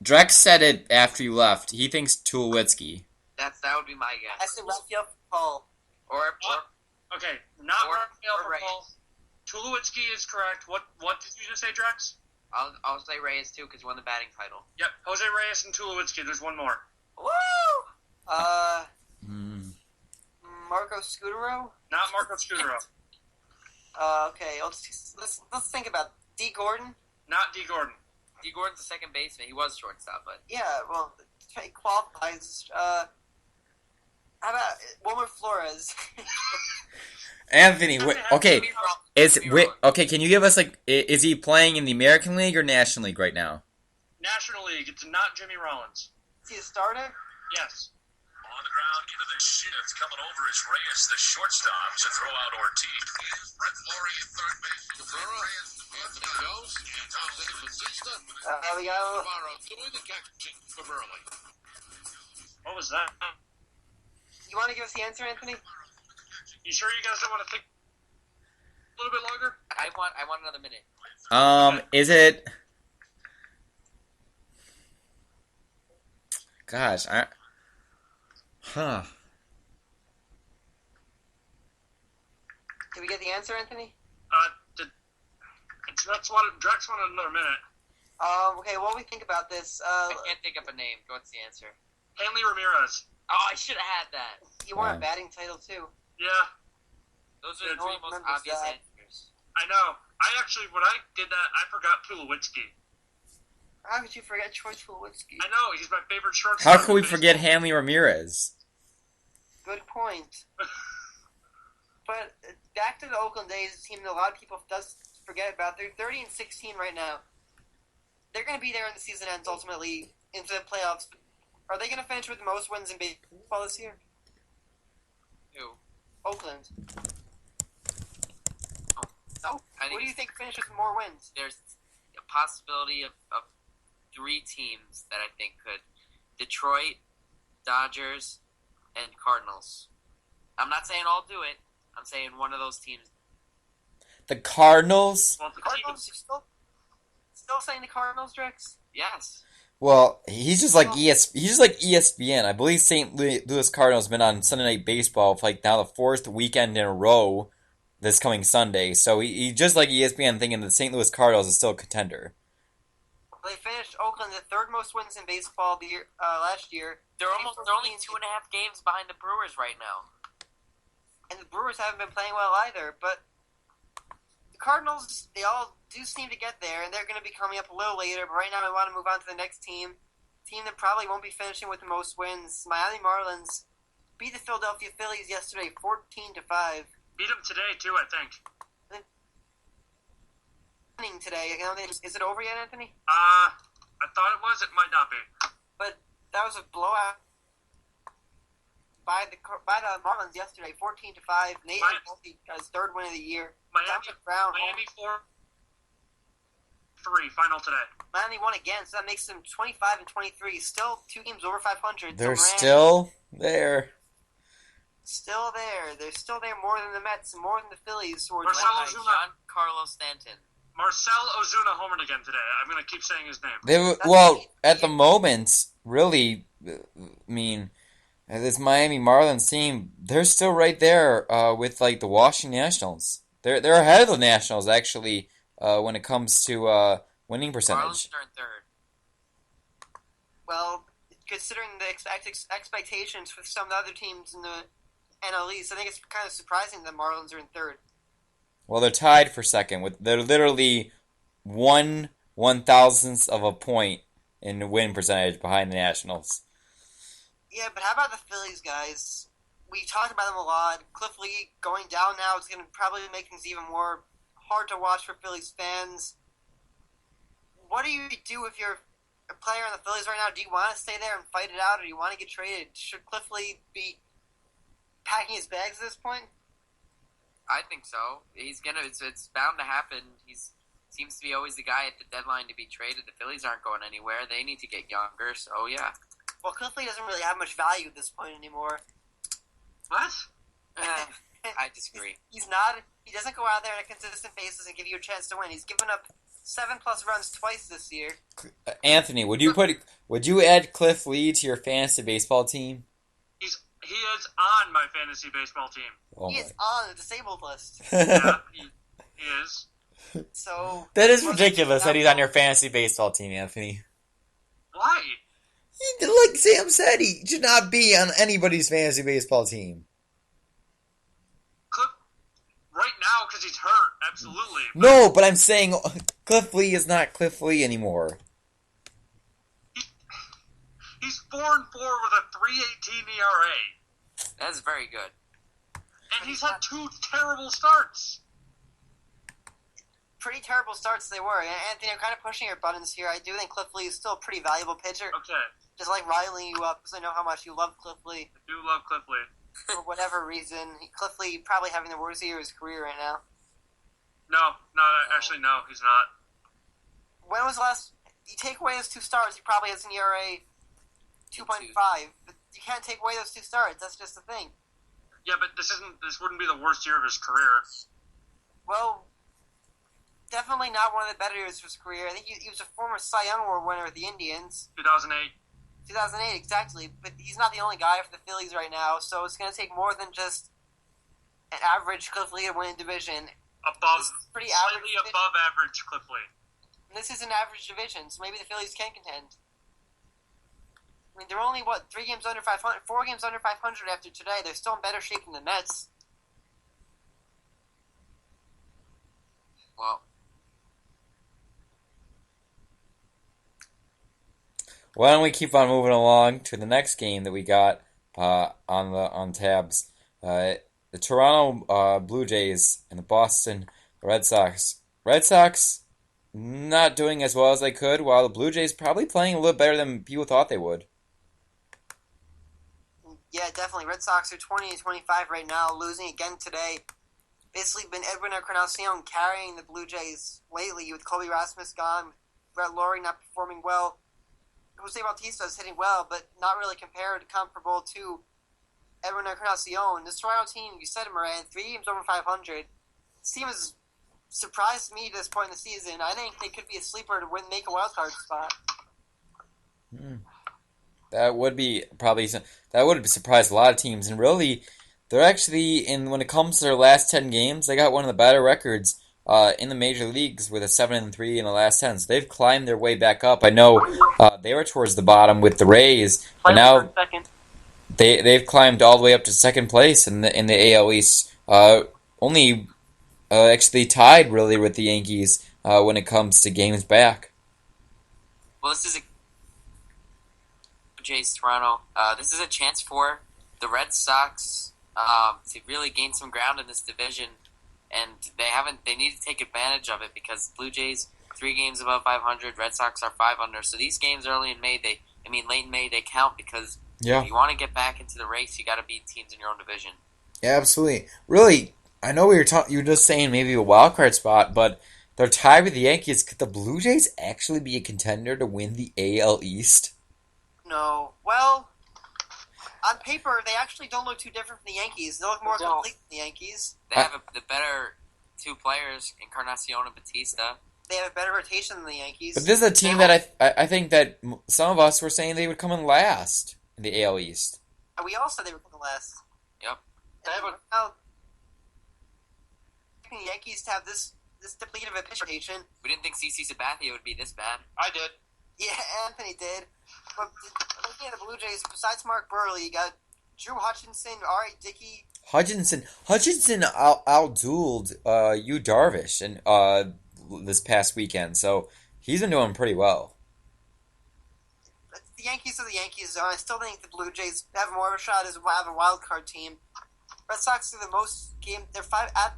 Drex said it after you left. He thinks Tulowitzki. That would be my guess. I said Rafael Paul. Or Okay, not Rafael Reyes. Paul. Tulowitzki is correct. What did you just say, Drex? I'll say Reyes too because he won the batting title. Yep, Jose Reyes and Tulowitzki. There's one more. Woo! Marco Scudero? Not Marco Scudero. Okay, let's think about D. Gordon. Not D. Gordon. D. Gordon's the second baseman. He was shortstop, but Yeah, well, he qualifies. How about Wilmer Flores? Anthony, okay, Jimmy Rollins. okay. Can you give us is he playing in the American League or National League right now? National League. It's not Jimmy Rollins. Is he a starter? Yes. On the ground into the shift, coming over is Reyes, the shortstop, to throw out Ortiz. Brett Laurie at third base. Cabrera, Anthony Jones, and Jose Bautista. We go. Navarro doing the catching for Burley. What was that? You want to give us the answer, Anthony? You sure you guys don't want to think a little bit longer? I want another minute. Is it? Gosh, Did we get the answer, Anthony? That's what Drex wanted another minute. Okay, while we think about this, I can't think of a name. What's the answer? Hanley Ramirez. Oh, I should have had that. He won Yeah. a batting title too. Yeah, Those are the No three one most remembers obvious that. answers. I know. When I did that, I forgot Tulowitzki. How could you forget Troy Tulowitzki? I know, he's my favorite shortstop. How could we forget Hanley Ramirez? Good point. But back to the Oakland A's, a team that a lot of people does forget about. They're 30-16 right now. They're going to be there when the season ends, ultimately into the playoffs. Are they going to finish with the most wins in baseball this year? Who? Oakland. No. I Who think do you think finishes with more wins? there's a possibility of three teams that I think could. Detroit, Dodgers, and Cardinals. I'm not saying I'll do it. I'm saying one of those teams. The Cardinals? Well, The Cardinals, you're still saying the Cardinals, Drex? Yes. Well, he's just like ESPN. I believe St. Louis Cardinals have been on Sunday Night Baseball for like now the fourth weekend in a row this coming Sunday. So he just like ESPN thinking the St. Louis Cardinals is still a contender. They finished Oakland the third most wins in baseball last year. They're only 2.5 games behind the Brewers right now. And the Brewers haven't been playing well either. But the Cardinals, they all do seem to get there, and they're going to be coming up a little later. But right now, I want to move on to the next team. Team that probably won't be finishing with the most wins. Miami Marlins beat the Philadelphia Phillies yesterday, 14-5. beat him today, too, I think. Winning today. Is it over yet, Anthony? I thought it was. It might not be. But that was a blowout by the Marlins yesterday, 14-5. Nate Eovaldi got his third win of the year. Dominic Brown, Miami 4-3 final today. Miami won again, so that makes them 25-23. Still 2 games over 500. They're So Moran, still there. still there. They're still there more than the Mets, more than the Phillies. Who are Marcell Led by Ozuna. Giancarlo Stanton. Marcell Ozuna homered again today. I'm going to keep saying his name. At the moment, really, I mean, this Miami Marlins team, they're still right there with like the Washington Nationals. They're ahead of the Nationals actually when it comes to winning percentage. Marlins are in third. Well, considering the expectations for some of the other teams in the NL East, I think it's kind of surprising that Marlins are in third. Well, they're tied for second. They're literally 1/1000th of a point in win percentage behind the Nationals. Yeah, but how about the Phillies, guys? We talked about them a lot. Cliff Lee going down now is going to probably make things even more hard to watch for Phillies fans. What do you do if you're a player in the Phillies right now? Do you want to stay there and fight it out, or do you want to get traded? Should Cliff Lee be packing his bags at this point? I think so. He's gonna. It's bound to happen. He's seems to be always the guy at the deadline to be traded. The Phillies aren't going anywhere. They need to get younger. So yeah. Well, Cliff Lee doesn't really have much value at this point anymore. What? I disagree. He doesn't go out there on a consistent basis and give you a chance to win. He's given up 7+ runs twice this year. Anthony, would you add Cliff Lee to your fantasy baseball team? He is on my fantasy baseball team. Oh He is on the disabled list. Yeah, he is. So That is ridiculous that he's on your fantasy baseball team, Anthony. Why? Like Sam said, he should not be on anybody's fantasy baseball team. Right now, because he's hurt, absolutely. No, but I'm saying Cliff Lee is not Cliff Lee anymore. He's 4-4 with a 3.18 ERA, That's very good. and he's had 2 terrible starts. pretty terrible starts they were. And Anthony, I'm kind of pushing your buttons here. I do think Cliff Lee is still a pretty valuable pitcher. Okay, Just like riling you up, because I know how much you love Cliff Lee. I do love Cliff Lee. For whatever reason, Cliff Lee probably having the worst year of his career right now. Actually, no, he's not. When was the last... You take away those 2 starts, he probably has an ERA 2.5. But you can't take away those 2 starts. That's just the thing. Yeah, but this wouldn't be the worst year of his career. Well, definitely not one of the better years of his career. I think he was a former Cy Young Award winner with the Indians. 2008. 2008, exactly. But he's not the only guy for the Phillies right now, so it's going to take more than just an average Cliff Lee to win a division. Slightly above average Cliff Lee. And this is an average division, so maybe the Phillies can contend. I mean, they're only, 3 games under 500, 4 games under 500 after today. They're still in better shape than the Mets. Well, Why don't we keep on moving along to the next game that we got on tabs? The Toronto Blue Jays and the Boston Red Sox. Red Sox not doing as well as they could, while the Blue Jays probably playing a little better than people thought they would. Yeah, definitely. Red Sox are 20-25 right now, losing again today. Basically been Edwin Encarnacion carrying the Blue Jays lately with Colby Rasmus gone, Brett Lawrie not performing well. Jose Bautista is hitting well, but not really comparable to Edwin Encarnacion. This Toronto team, you said it, Moran, 3 games over 500. This team has surprised me at this point in the season. I think they could be a sleeper to make a wild card spot. That would surprise a lot of teams, and really, they're actually when it comes to their last 10 games, they got one of the better records in the major leagues with a 7-3 in the last 10. So they've climbed their way back up. I know they were towards the bottom with the Rays, but now they've climbed all the way up to second place in the AL East. Only actually tied really with the Yankees when it comes to games back. well, this is a Jays Toronto. This is a chance for the Red Sox to really gain some ground in this division, and they need to take advantage of it because Blue Jays 3 games above 500, Red Sox are 5 under. So these games early in May, late in May, they count because if you want to get back into the race, you got to beat teams in your own division. Yeah, absolutely. Really, I know you were just saying maybe a wild card spot, but they're tied with the Yankees. Could the Blue Jays actually be a contender to win the AL East? No. Well, on paper, they actually don't look too different from the Yankees. They look more complete than the Yankees. They have the better 2 players, Encarnacion and Batista. They have a better rotation than the Yankees. But this is a team that I think that some of us were saying they would come in last in the AL East. And we all said they were coming last. Yep. Now, the Yankees to have this depleted of a pitch rotation. We didn't think CC Sabathia would be this bad. I did. Yeah, Anthony did. But looking at the Blue Jays, besides Mark Burley, you got Drew Hutchinson, R.A. Dickey. Hutchinson outdueled Yu Darvish and this past weekend, so he's been doing pretty well. The Yankees are the Yankees, though. I still think the Blue Jays have more of a shot as a wild card team. Red Sox are the most game. They're 5 at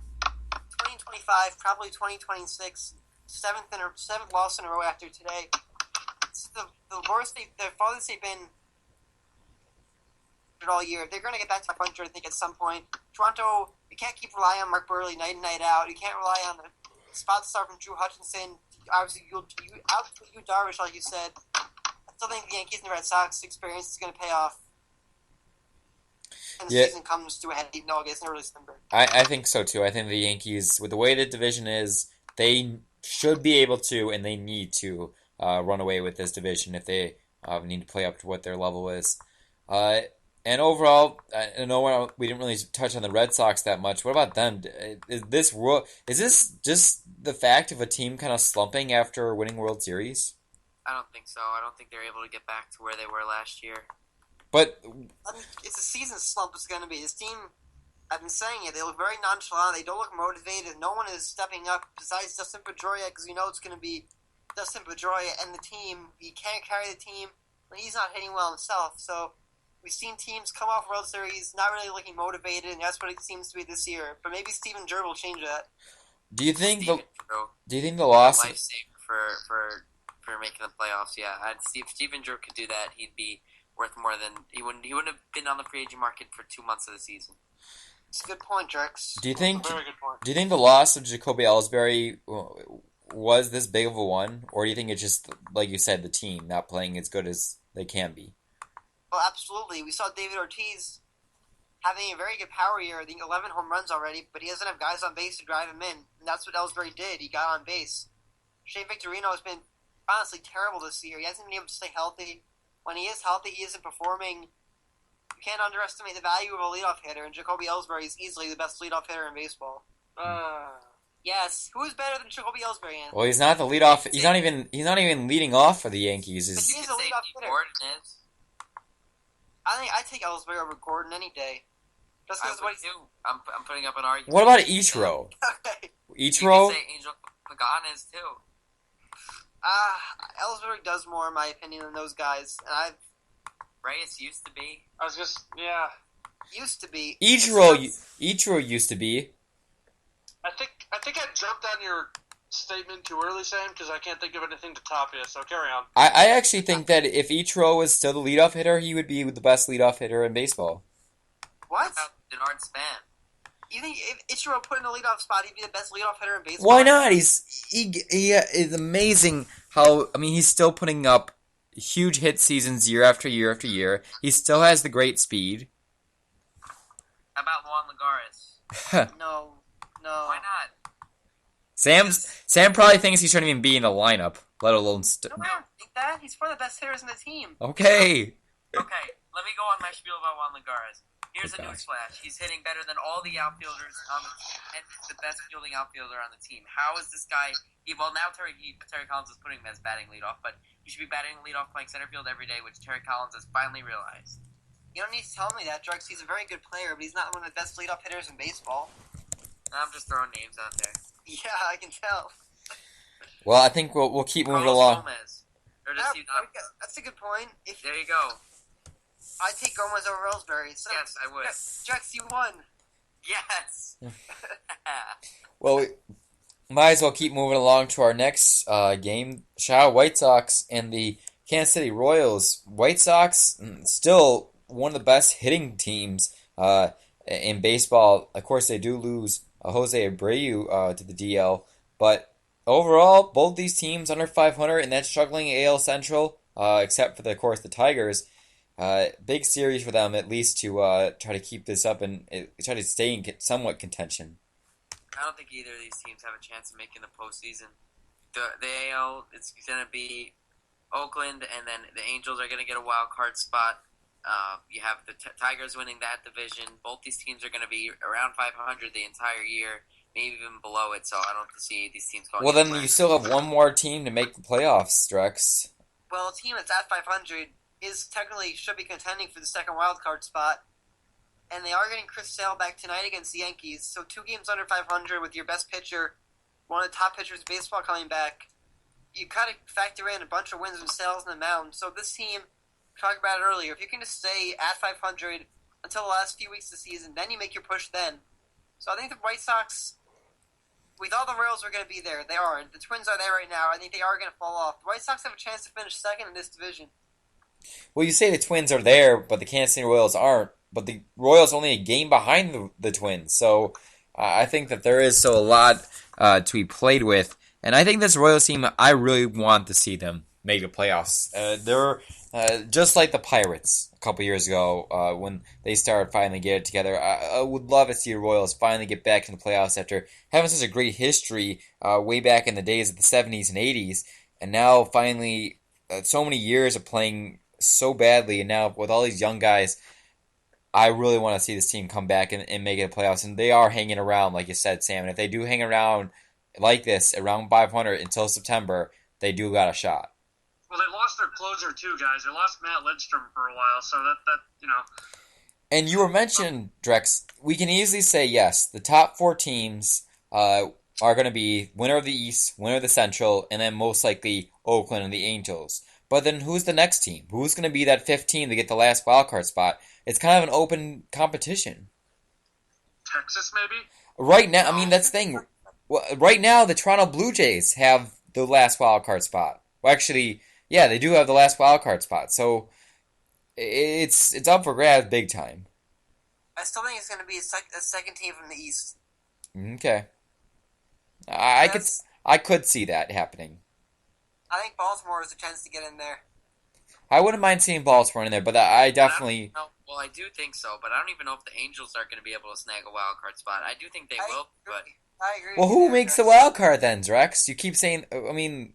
2025, probably 2026, seventh loss in a row after today. It's the worst. The farthest they've been all year. They're going to get back to 500, I think, at some point. Toronto, you can't keep relying on Mark Burley night in, night out. You can't rely on the spot start from Drew Hutchinson. Obviously, you Darvish, like you said. I still think the Yankees and the Red Sox experience is going to pay off. And the season comes to a head in August and early September. I think so, too. I think the Yankees, with the way the division is, they should be able to, and they need to, run away with this division if they need to play up to what their level is. And overall, I know we didn't really touch on the Red Sox that much. What about them? Is this just the fact of a team kind of slumping after winning World Series? I don't think so. I don't think they're able to get back to where they were last year. But I mean, it's a season slump. It's going to be this team. I've been saying it. They look very nonchalant. They don't look motivated. No one is stepping up besides Dustin Pedroia, because you know it's going to be Dustin Pedroia and the team. He can't carry the team when he's not hitting well himself. So we've seen teams come off World Series not really looking motivated, and that's what it seems to be this year. But maybe Steven Gerrard will change that. Do you think the loss lifesaver for making the playoffs? Yeah, if Steven Gerrard could do that, he'd be worth more than he wouldn't have been on the free agent market for 2 months of the season. It's a good point, Drex. Do you think Very good point. Do you think the loss of Jacoby Ellsbury was this big of a one, or do you think it's just, like you said, the team not playing as good as they can be? Well, absolutely. We saw David Ortiz having a very good power year. I think 11 home runs already, but he doesn't have guys on base to drive him in, and that's what Ellsbury did. He got on base. Shane Victorino has been honestly terrible this year. He hasn't been able to stay healthy. When he is healthy, he isn't performing. You can't underestimate the value of a leadoff hitter, and Jacoby Ellsbury is easily the best leadoff hitter in baseball. Yes, who is better than Jacoby Ellsbury? Anthony? Well, he's not the leadoff. He's not even leading off for the Yankees. But he is a leadoff hitter. I think I take Ellsbury over Gordon any day. Just I because would too. I'm putting up an argument. What about Ichiro? Okay. You Ichiro? could say Angel Pagan is too. Ellsbury does more, in my opinion, than those guys. And Reyes used to be. I was just, yeah. used to be. Ichiro used to be. I think I jumped on your statement too early, Sam, because I can't think of anything to top you, so carry on. I actually think that if Ichiro was still the leadoff hitter, he would be the best leadoff hitter in baseball. What? About Denard Span. You think if Ichiro put in a leadoff spot, he'd be the best leadoff hitter in baseball? Why not? He is amazing how, I mean, he's still putting up huge hit seasons year after year after year. He still has the great speed. How about Juan Lagares? No. Why not? Sam probably thinks he shouldn't even be in the lineup, let alone... No, I don't think that. He's one of the best hitters in the team. Okay. Okay, let me go on my spiel about Juan Lagares. Here's a Okay. newsflash. He's hitting better than all the outfielders on the team, and he's the best fielding outfielder on the team. How is this guy... now Terry Collins is putting him as batting leadoff, but he should be batting leadoff playing center field every day, which Terry Collins has finally realized. You don't need to tell me that, Drex. He's a very good player, but he's not one of the best leadoff hitters in baseball. I'm just throwing names out there. Yeah, I can tell. Well, I think we'll keep moving Carlos along. Gomez. Or does he not? That's a good point. If There you go. I take Gomez over Ellsbury, so Yes, I would. Drex, you won. Yes. Well, we might as well keep moving along to our next game. Chicago White Sox and the Kansas City Royals. White Sox, still one of the best hitting teams in baseball. Of course, they do lose Jose Abreu to the DL, but overall, both these teams under 500 in that struggling AL Central, except for, of course, the Tigers. Big series for them, at least, to try to keep this up and try to stay in somewhat contention. I don't think either of these teams have a chance of making the postseason. The AL, it's going to be Oakland, and then the Angels are going to get a wild card spot. You have the Tigers winning that division. Both these teams are going to be around 500 the entire year, maybe even below it, so I don't see these teams going Well, then anywhere. you still have one more team to make the playoffs, Drex. Well, a team that's at 500 should be contending for the second wild card spot, and they are getting Chris Sale back tonight against the Yankees. So 2 games under 500 with your best pitcher, one of the top pitchers in baseball, coming back. You kind of factor in a bunch of wins from Sales on the mound. So this team, we talked about it earlier, if you can just stay at 500 until the last few weeks of the season, then you make your push then. So I think the White Sox, we thought the Royals were going to be there. They are. The Twins are there right now. I think they are going to fall off. The White Sox have a chance to finish second in this division. Well, you say the Twins are there, but the Kansas City Royals aren't. But the Royals only a game behind the Twins, so I think that there is still a lot to be played with. And I think this Royals team, I really want to see them make the playoffs. They're just like the Pirates a couple years ago when they started finally getting it together. I would love to see the Royals finally get back in the playoffs after having such a great history way back in the days of the 70s and 80s. And now finally, so many years of playing so badly, and now with all these young guys, I really want to see this team come back and make it a playoffs. And they are hanging around, like you said, Sam. And if they do hang around like this, around 500 until September, they do got a shot. Well, they lost their closer too, guys. They lost Matt Lidstrom for a while, so that you know. And you were mentioning, Drex, we can easily say, yes, the top 4 teams are going to be winner of the East, winner of the Central, and then most likely Oakland and the Angels. But then who's the next team? Who's going to be that 5th team to get the last wildcard spot? It's kind of an open competition. Texas, maybe? Right now, I mean, that's the thing. Well, right now, the Toronto Blue Jays have the last wildcard spot. Well, actually, yeah, they do have the last wildcard spot. So it's up for grabs big time. I still think it's going to be a second team from the East. Okay. I could see that happening. I think Baltimore has a chance to get in there. I wouldn't mind seeing Baltimore in there, but I definitely... Well, I do think so, but I don't even know if the Angels are going to be able to snag a wild card spot. I do think they will, but... I agree. Well, who makes the wild card then, Drex? You keep saying... I mean...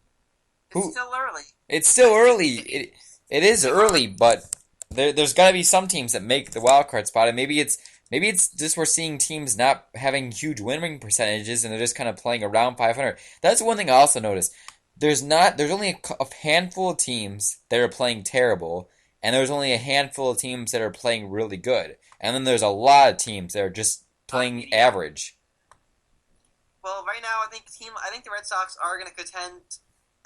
It's still early. It's still early. It is early, but there's got to be some teams that make the wild card spot, and maybe it's just we're seeing teams not having huge winning percentages, and they're just kind of playing around 500. That's one thing I also noticed. There's only a handful of teams that are playing terrible, and there's only a handful of teams that are playing really good. And then there's a lot of teams that are just playing average. Well, right now, I think the Red Sox are going to contend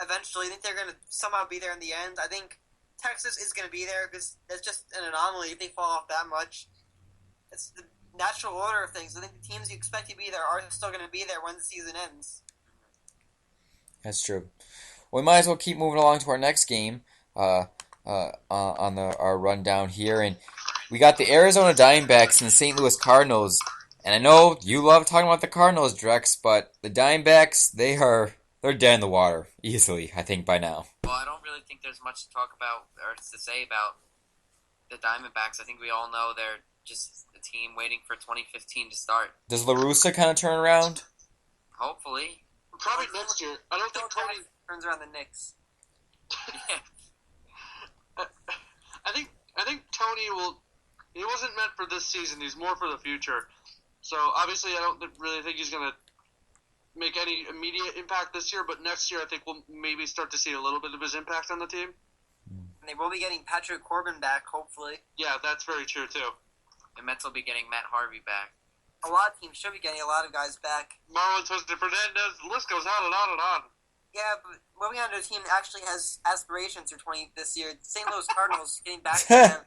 eventually. I think they're going to somehow be there in the end. I think Texas is going to be there because it's just an anomaly if they fall off that much. It's the natural order of things. I think the teams you expect to be there are still going to be there when the season ends. That's true. We might as well keep moving along to our next game on our rundown here. And we got the Arizona Diamondbacks and the St. Louis Cardinals. And I know you love talking about the Cardinals, Drex, but the Diamondbacks, they're dead in the water easily, I think, by now. Well, I don't really think there's much to talk about or to say about the Diamondbacks. I think we all know they're just a team waiting for 2015 to start. Does La Russa kind of turn around? Hopefully. Probably next year. I don't think Tony turns around the Knicks. Yeah. I think Tony will. He wasn't meant for this season. He's more for the future. So obviously, I don't really think he's going to make any immediate impact this year. But next year, I think we'll maybe start to see a little bit of his impact on the team. And they will be getting Patrick Corbin back, hopefully. Yeah, that's very true too. The Mets will be getting Matt Harvey back. A lot of teams should be getting a lot of guys back. Marlon Twisted Fernandez. The list goes on and on and on. Yeah, but moving on to a team that actually has aspirations for this year, St. Louis Cardinals getting back to them.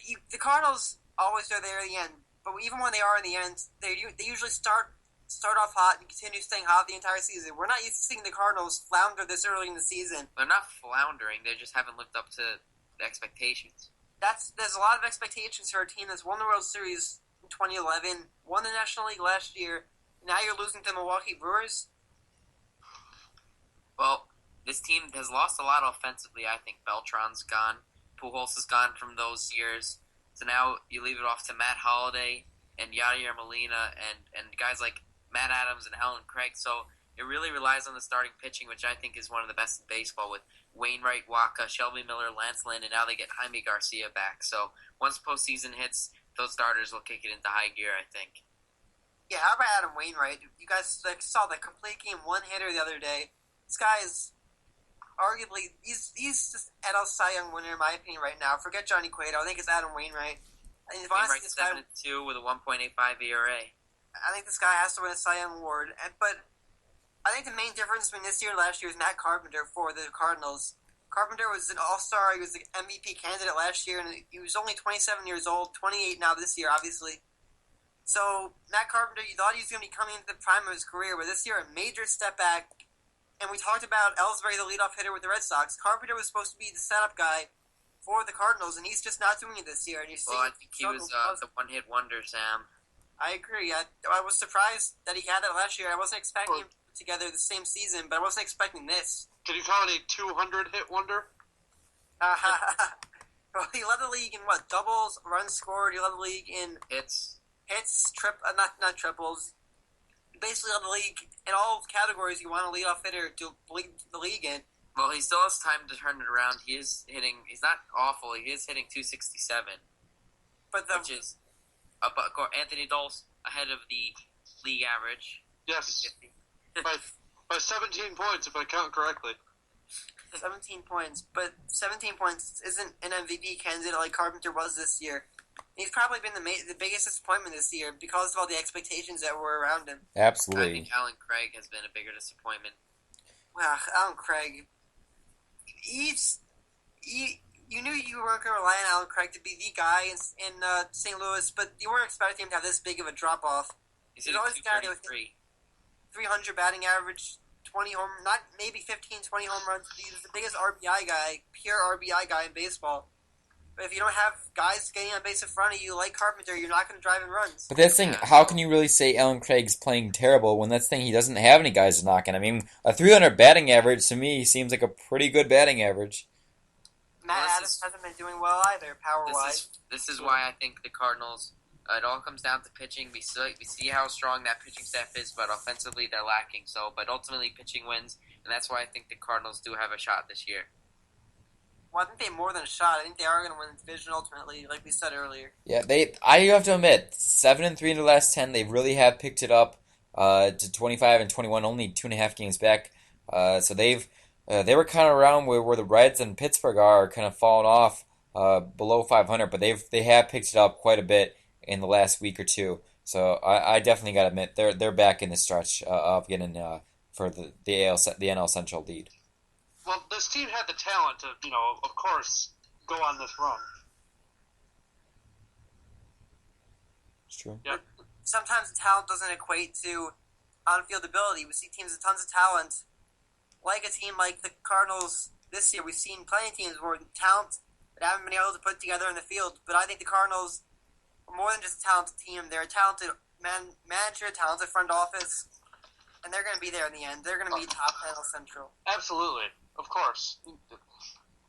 The Cardinals always are there at the end, but even when they are in the end, they usually start off hot and continue staying hot the entire season. We're not used to seeing the Cardinals flounder this early in the season. They're not floundering. They just haven't lived up to the expectations. There's a lot of expectations for a team that's won the World Series in 2011, won the National League last year, and now you're losing to the Milwaukee Brewers. Well, this team has lost a lot offensively, I think. Beltran's gone. Pujols is gone from those years. So now you leave it off to Matt Holliday and Yadier Molina and guys like Matt Adams and Alan Craig. So it really relies on the starting pitching, which I think is one of the best in baseball, with Wainwright, Waka, Shelby Miller, Lance Lynn, and now they get Jaime Garcia back. So once postseason hits, those starters will kick it into high gear, I think. Yeah, how about Adam Wainwright? You guys saw the complete game one-hitter the other day. This guy is arguably, he's just NL Cy Young winner in my opinion right now. Forget Johnny Cueto. I think it's Adam Wainwright. Wainwright's 7-2 with a 1.85 ERA. I think this guy has to win a Cy Young award. But I think the main difference between this year and last year is Matt Carpenter for the Cardinals. Carpenter was an all-star. He was the MVP candidate last year, and he was only 27 years old, 28 now this year, obviously. So Matt Carpenter, you thought he was going to be coming into the prime of his career, but this year a major step back. And we talked about Ellsbury, the leadoff hitter with the Red Sox. Carpenter was supposed to be the setup guy for the Cardinals, and he's just not doing it this year. And I think he was the one-hit wonder, Sam. I agree. I was surprised that he had that last year. I wasn't expecting him to put together the same season, but I wasn't expecting this. Can you call it a 200-hit wonder? Well, he led the league in doubles, runs scored. He led the league in hits, not triples. Basically led the league in all categories you want a leadoff hitter to lead the league in. Well, he still has time to turn it around. He is hitting. He's not awful. He is hitting 267, which is Anthony Dolce ahead of the league average. Yes, by 17 points if I count correctly. 17 points, but 17 points isn't an MVP candidate like Carpenter was this year. He's probably been the biggest disappointment this year because of all the expectations that were around him. Absolutely. I think Alan Craig has been a bigger disappointment. Well, Alan Craig, you knew you weren't going to rely on Alan Craig to be the guy in St. Louis, but you weren't expecting him to have this big of a drop-off. He's always a guy with 300 batting average, 20 home, not maybe 15, 20 home runs. He's the biggest RBI guy, pure RBI guy in baseball. But if you don't have guys getting on base in front of you like Carpenter, you're not going to drive in runs. But that's the thing, how can you really say Alan Craig's playing terrible when that's the thing, he doesn't have any guys to knock in? I mean, a 300 batting average to me seems like a pretty good batting average. Matt Adams hasn't been doing well either, power-wise. This is why I think the Cardinals, it all comes down to pitching. We see how strong that pitching staff is, but offensively they're lacking. But ultimately pitching wins, and that's why I think the Cardinals do have a shot this year. Well, I think they have more than a shot. I think they are going to win the division ultimately, like we said earlier. Yeah, I have to admit, 7-3 in the last 10. They really have picked it up to 25 and 21, only 2.5 games back. So they've They were kind of around where the Reds and Pittsburgh are, kind of falling off below 500, but they have picked it up quite a bit in the last week or two. So I definitely got to admit they're back in the stretch of getting for the NL Central lead. Well, this team had the talent to, of course, go on this run. It's true. Yep. Sometimes the talent doesn't equate to on-field ability. We see teams with tons of talent, like a team like the Cardinals this year. We've seen plenty of teams where talent that haven't been able to put together in the field. But I think the Cardinals are more than just a talented team. They're a talented manager, a talented front office, and they're going to be there in the end. They're going to be top NL Central. Absolutely, of course.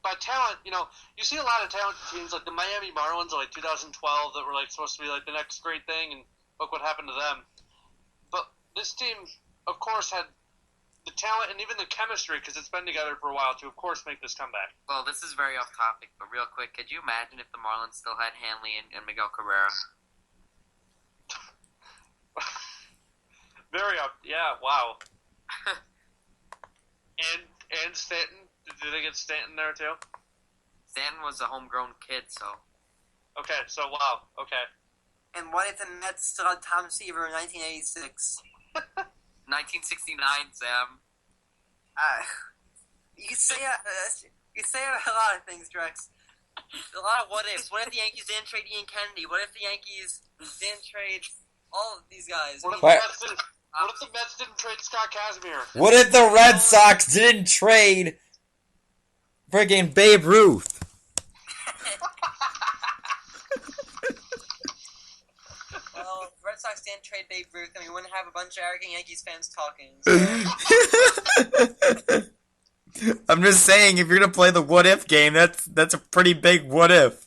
By talent, you see a lot of talented teams like the Miami Marlins of 2012 that were supposed to be the next great thing, and look what happened to them. But this team, of course, had the talent and even the chemistry, because it's been together for a while, to of course make this comeback. Well, this is very off topic, but real quick, could you imagine if the Marlins still had Hanley and Miguel Cabrera? Very up, yeah, wow. and Stanton, did they get Stanton there too? Stanton was a homegrown kid, so. Okay, so wow, okay. And what if the Mets still had Tom Seaver in 1986? 1969, Sam. You could say a lot of things, Drex. A lot of what ifs. What if the Yankees didn't trade Ian Kennedy? What if the Yankees didn't trade all of these guys? What if the Mets didn't trade Scott Kazmir? What if the Red Sox didn't trade friggin' Babe Ruth? Well, if the Red Sox didn't trade Babe Ruth, then we wouldn't have a bunch of arrogant Yankees fans talking. So. I'm just saying, if you're gonna play the what if game, that's a pretty big what if.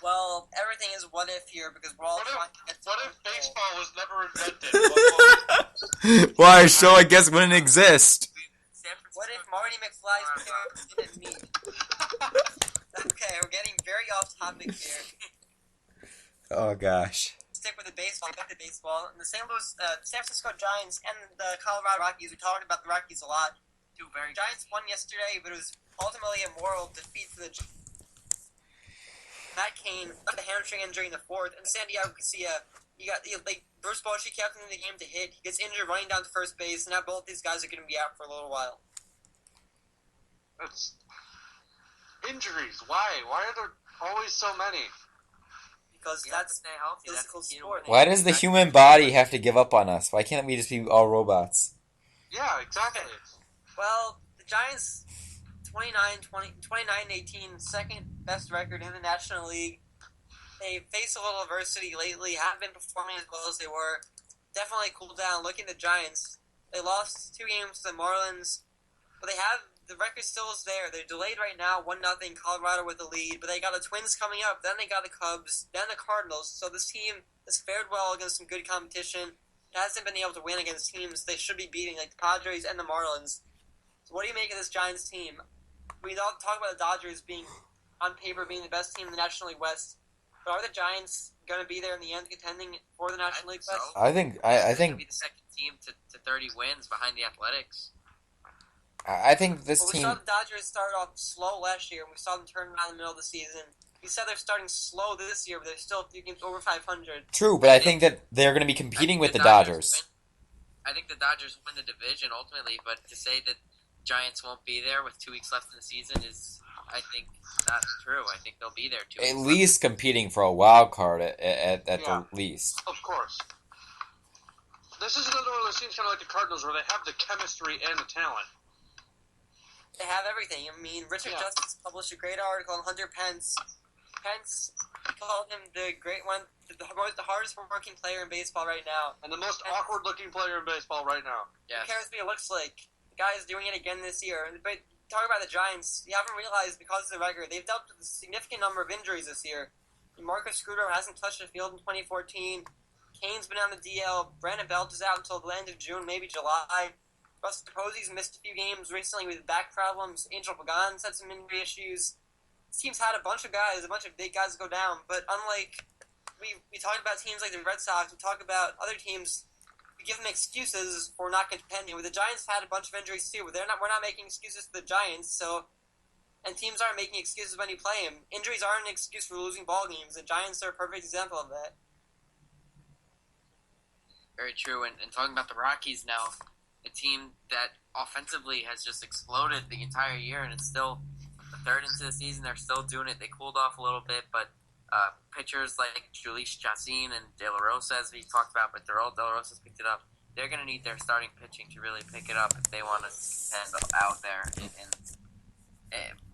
Well, everything is what if here because we're all trying to get to What if the goal. baseball was never invented? Well, our show, I guess, wouldn't exist. What if Marty McFly's parents didn't meet? Okay, we're getting very off topic here. Oh gosh. Stick with the baseball, back to baseball. And the San Francisco Giants and the Colorado Rockies, we talked about the Rockies a lot. Giants won yesterday, but it was ultimately a moral defeat for the Matt Cain got a hamstring injury in the fourth, and Santiago Casilla, Bruce Bochy kept him in the game to hit. He gets injured running down to first base, and now both these guys are going to be out for a little while. That's injuries. Why? Why are there always so many? Because that's stay healthy. physical That's sport. Why does the human body have to give up on us? Why can't we just be all robots? Yeah, exactly. Well, the Giants, 29-18, second best record in the National League. They faced a little adversity lately, haven't been performing as well as they were. Definitely cooled down. Looking at the Giants, they lost 2 games to the Marlins, but the record still is there. They're delayed right now, 1-0, Colorado with the lead, but they got the Twins coming up, then they got the Cubs, then the Cardinals, so this team has fared well against some good competition. It hasn't been able to win against teams they should be beating, like the Padres and the Marlins. So what do you make of this Giants team? We all talk about the Dodgers on paper, being the best team in the National League West, but are the Giants going to be there in the end, contending for the National League West? I think They're going to be the second team to 30 wins behind the Athletics. I think this We team. saw the Dodgers start off slow last year, and we saw them turn around in the middle of the season. We said they're starting slow this year, but they're still a few games over 500. True, but I think that they're going to be competing with the Dodgers. I think the Dodgers win the division ultimately, but to say that Giants won't be there with 2 weeks left in the season is, I think, not true. I think they'll be there 2 weeks At left. least competing for a wild card at Yeah. the least. Of course. This is another one of those teams kind of like the Cardinals where they have the chemistry and the talent. They have everything. I mean, Richard Yeah. Justice published a great article on Hunter Pence. Pence called him the hardest working player in baseball right now. And the most awkward-looking player in baseball right now. Yes. Who cares what he looks like? The guy is doing it again this year. But talk about the Giants. You haven't realized because of the record, they've dealt with a significant number of injuries this year. Marcus Scudero hasn't touched the field in 2014. Kane's been on the DL. Brandon Belt is out until the end of June, maybe July. Buster Posey's missed a few games recently with back problems. Angel Pagan's had some injury issues. This team's had a bunch of big guys go down. But unlike we talk about teams like the Red Sox, we talk about other teams we give them excuses for not contending. The Giants had a bunch of injuries too, but we're not making excuses for the Giants. So, and teams aren't making excuses when you play them. Injuries aren't an excuse for losing ball games. The Giants are a perfect example of that. Very true. And talking about the Rockies now, a team that offensively has just exploded the entire year, and it's still a third into the season. They're still doing it. They cooled off a little bit, but pitchers like Jhoulys Chacín and De La Rosa, as we talked about, but De La Rosa's picked it up. They're going to need their starting pitching to really pick it up if they want to contend out there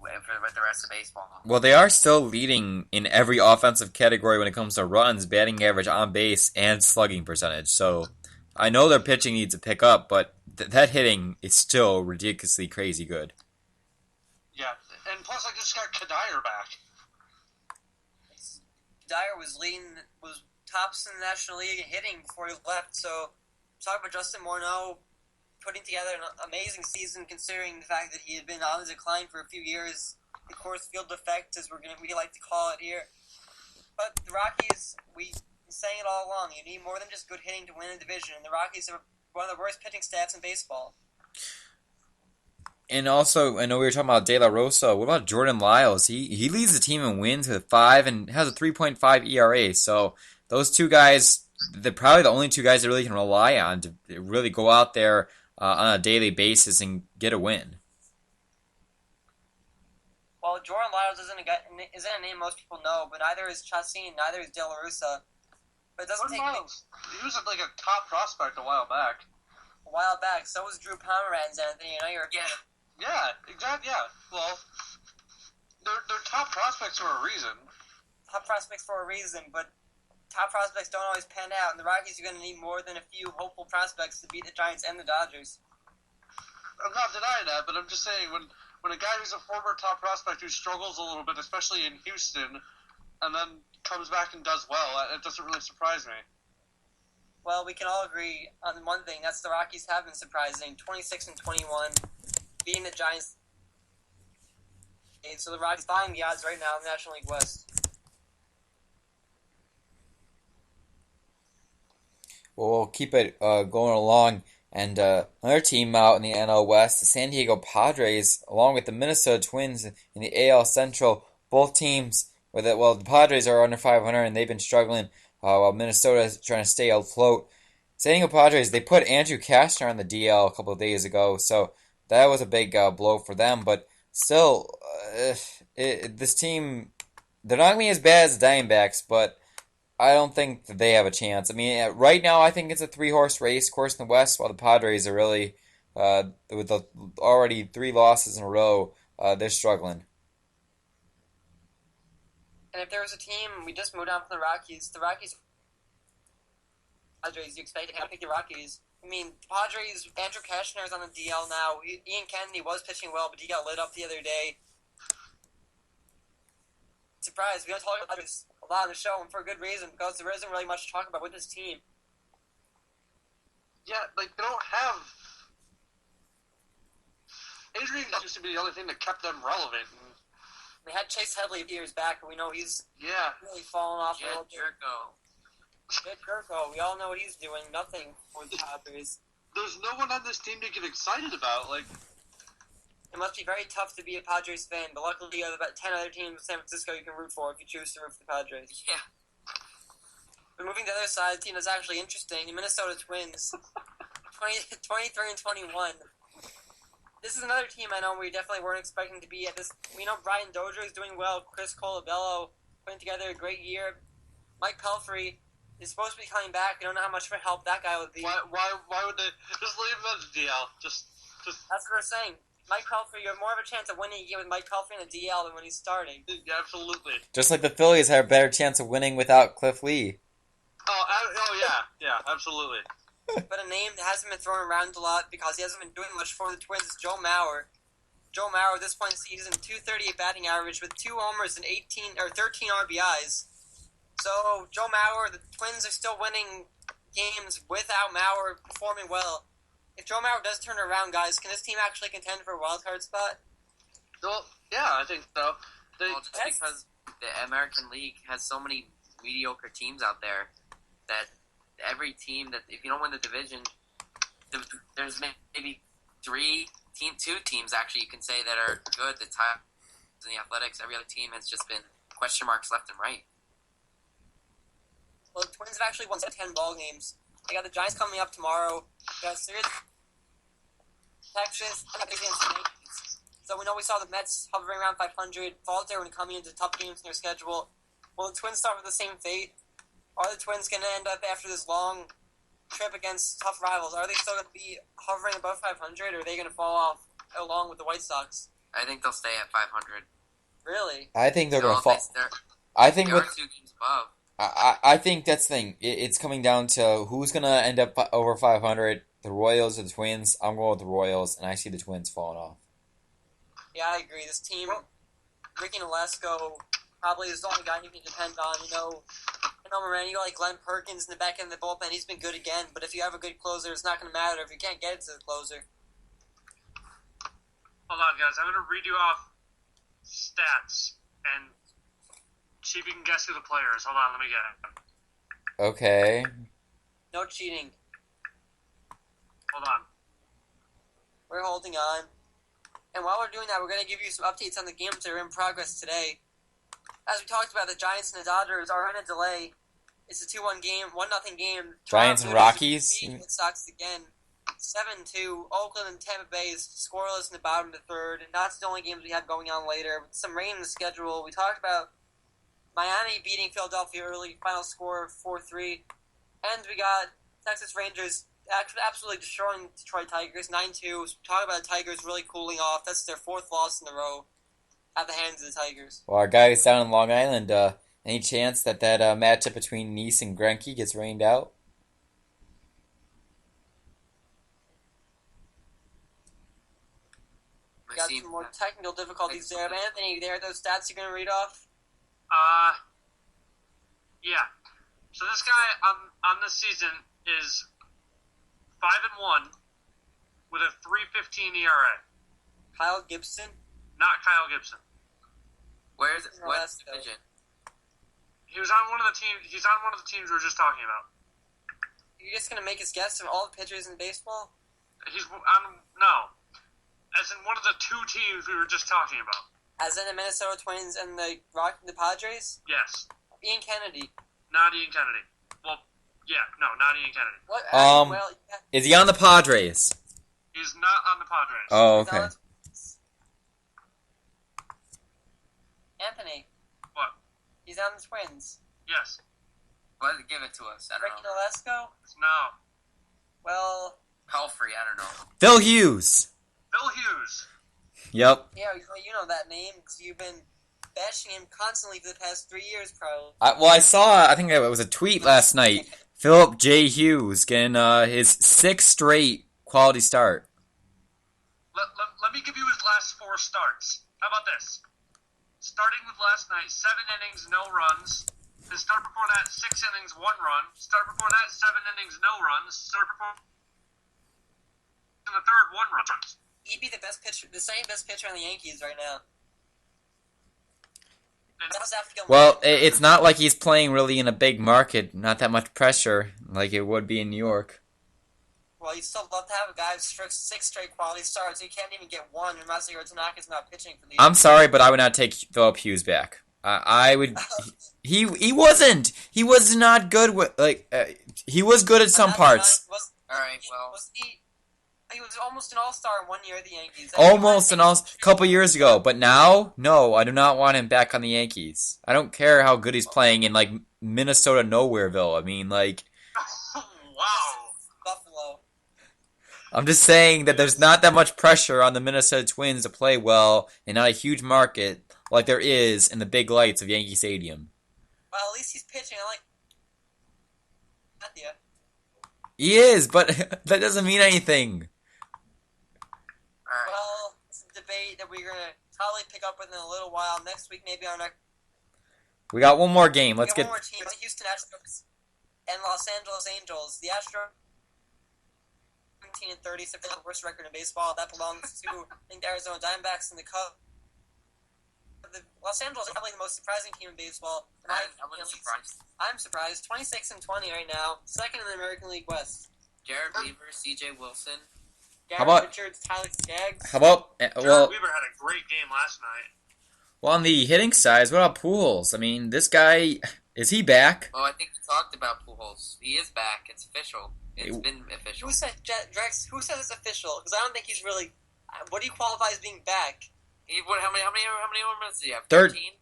with the rest of baseball. Well, they are still leading in every offensive category when it comes to runs, batting average, on base, and slugging percentage. So I know their pitching needs to pick up, but that hitting is still ridiculously crazy good. Yeah, and plus I just got Kadire back. Dyer was tops in the National League in hitting before he left. So, talk about Justin Morneau putting together an amazing season, considering the fact that he had been on the decline for a few years. The Coors Field effect, as we like to call it here. But the Rockies, we've been saying it all along. You need more than just good hitting to win a division, and the Rockies are one of the worst pitching staffs in baseball. And also, I know we were talking about De La Rosa. What about Jordan Lyles? He leads the team in wins with 5 and has a 3.5 ERA. So those two guys, they're probably the only two guys that really can rely on to really go out there on a daily basis and get a win. Well, Jordan Lyles isn't a name most people know, but neither is Chacín, neither is De La Rosa. But it doesn't take Lyles, he was like a top prospect a while back. So was Drew Pomeranz, Anthony. I know you're a fan. Yeah, exactly. Yeah. Well, they're top prospects for a reason. Top prospects for a reason, but top prospects don't always pan out, and the Rockies are going to need more than a few hopeful prospects to beat the Giants and the Dodgers. I'm not denying that, but I'm just saying when a guy who's a former top prospect who struggles a little bit, especially in Houston, and then comes back and does well, it doesn't really surprise me. Well, we can all agree on one thing. That's the Rockies have been surprising. 26-21, beating the Giants. So the Rockies buying the odds right now in the National League West. Well, we'll keep it going along. And another team out in the NL West, the San Diego Padres, along with the Minnesota Twins in the AL Central. Both teams, the Padres are under 500 and they've been struggling, while Minnesota is trying to stay afloat. San Diego Padres, they put Andrew Cashner on the DL a couple of days ago, so that was a big blow for them. But still, this team, they're not going to be as bad as the Diamondbacks, but I don't think that they have a chance. I mean, right now, I think it's a 3-horse race, of course, in the West, while the Padres are really, with already 3 losses in a row, they're struggling. And if there was a team, we just moved on from the Rockies, Padres, you expect to pick the Rockies. I mean, Padres, Andrew Cashner is on the DL now. Ian Kennedy was pitching well, but he got lit up the other day. Surprise, we don't talk about Padres a lot on the show, and for a good reason, because there isn't really much to talk about with this team. Yeah, they don't have... Adrian used to be the only thing that kept them relevant. They had Chase Headley a few years back, and we know he's really fallen off a little bit. Jed Gurko, we all know what he's doing. Nothing for the Padres. There's no one on this team to get excited about. It must be very tough to be a Padres fan, but luckily you have about 10 other teams in San Francisco you can root for if you choose to root for the Padres. Yeah. But moving to the other side, the team that's actually interesting, the Minnesota Twins. 23-21. This is another team I know we definitely weren't expecting to be at this. We know Brian Dozier is doing well. Chris Colabello putting together a great year. Mike Pelfrey is supposed to be coming back. I don't know how much help that guy would be. Why would they just leave him as a DL? Just That's what we're saying. Mike Pelfrey, you have more of a chance of winning a game with Mike Pelfrey in the DL than when he's starting. Yeah, absolutely. Just like the Phillies have a better chance of winning without Cliff Lee. Yeah, absolutely. But a name that hasn't been thrown around a lot because he hasn't been doing much for the Twins is Joe Mauer. Joe Mauer, at this point in the season, .238 batting average with 2 homers and 13 RBIs. So, Joe Mauer, the Twins are still winning games without Mauer performing well. If Joe Mauer does turn it around, guys, can this team actually contend for a wildcard spot? Well, yeah, I think so. Just because the American League has so many mediocre teams out there that every team that if you don't win the division, there's maybe two teams actually you can say that are good. The Tigers and the Athletics. Every other team has just been question marks left and right. Well, the Twins have actually won 10 ball games. They got the Giants coming up tomorrow. They got series Texas and the Yankees. So we know we saw the Mets hovering around 500, falter when coming into tough games in their schedule. Will the Twins start with the same fate? Are the Twins going to end up after this long trip against tough rivals? Are they still going to be hovering above 500, or are they going to fall off along with the White Sox? I think they'll stay at 500. Really? I think they're going to fall. They I think are 2 games above. I think that's the thing. It's coming down to who's going to end up over 500, the Royals or the Twins. I'm going with the Royals, and I see the Twins falling off. Yeah, I agree. This team, Ricky Nolasco, probably is the only guy you can depend on. I know Moran, you got like Glenn Perkins in the back end of the bullpen. He's been good again, but if you have a good closer, it's not going to matter if you can't get it to the closer. Hold on, guys. I'm going to read you off stats and see if you can guess who the player is. Hold on, let me get it. Okay. No cheating. Hold on. We're holding on. And while we're doing that, we're going to give you some updates on the games that are in progress today. As we talked about, the Giants and the Dodgers are on a delay. It's a 2-1 game, 1-0 game. Giants and Rockies? Red Sox again. 7-2. Oakland and Tampa Bay is scoreless in the bottom of the third. And that's the only games we have going on later. With some rain in the schedule. We talked about Miami beating Philadelphia early, final score 4-3. And we got Texas Rangers absolutely destroying Detroit Tigers, 9-2. So talk about the Tigers really cooling off. That's their 4th loss in a row at the hands of the Tigers. Well, our guys down in Long Island, any chance that matchup between Nice and Greinke gets rained out? We got some more technical difficulties there. But Anthony, there are those stats you're going to read off? Yeah. So this guy on this season is 5-1 with a 3.15 ERA. Kyle Gibson? Not Kyle Gibson. What division? He was on one of the teams. He's on one of the teams we were just talking about. You're just gonna make us guess of all the pitchers in baseball? He's on as in one of the 2 teams we were just talking about. As in the Minnesota Twins and the Padres? Yes. Ian Kennedy. Not Ian Kennedy. Well, yeah, no, not Ian Kennedy. What? Is he on the Padres? He's not on the Padres. Oh, okay. Anthony. What? He's on the Twins. Yes. Well, give it to us. I don't Ricky know. Nolasco? No. Well... Pelfrey, I don't know. Phil Hughes. Phil Hughes. Yep. Yeah, you know that name because you've been bashing him constantly for the past 3 years, probably. I saw, I think it was a tweet last night, Philip J. Hughes getting his 6th straight quality start. Let me give you his last 4 starts. How about this? Starting with last night, 7 innings, no runs. The start before that, 6 innings, 1 run. Start before that, 7 innings, no runs. Start before in the third, 1 run. He'd be the best pitcher, the second best pitcher on the Yankees right now. Well, it's not like he's playing really in a big market. Not that much pressure like it would be in New York. Well, you still love to have a guy who's 6 straight quality starts. You can't even get 1 unless Tanaka's not pitching for the I'm sorry, but I would not take Philip Hughes back. I would. He wasn't. He was not good with he was good at some parts. All right. Well, he was almost an all-star in 1 year at the Yankees. Almost a couple years ago, but now, no, I do not want him back on the Yankees. I don't care how good he's playing in Minnesota Nowhereville. I mean, Wow. Buffalo. I'm just saying that there's not that much pressure on the Minnesota Twins to play well and not a huge market like there is in the big lights of Yankee Stadium. Well, at least he's pitching. I like that. He is, but that doesn't mean anything. all right. Well, it's a debate that we're going to probably pick up with in a little while. Next week, maybe our next... We got one more game. Let's one get... more team. The Houston Astros and Los Angeles Angels. The Astros 17-30, so the worst record in baseball. That belongs to, I think, the Arizona Diamondbacks and the Cubs. Los Angeles is probably the most surprising team in baseball. I wasn't surprised. I'm surprised. 26-20 right now, second in the American League West. Jared Weaver, C.J. Wilson. Garrett about- Richards, Tyler Skaggs. How about Jared well? Weaver had a great game last night. Well, on the hitting side, what about Pujols? I mean, this guy, is he back? Well, I think we talked about Pujols. He is back. It's official. It's been official. Who said Drex? Who says it's official? Because I don't think he's really. What do you qualify as being back? How many home runs does he have?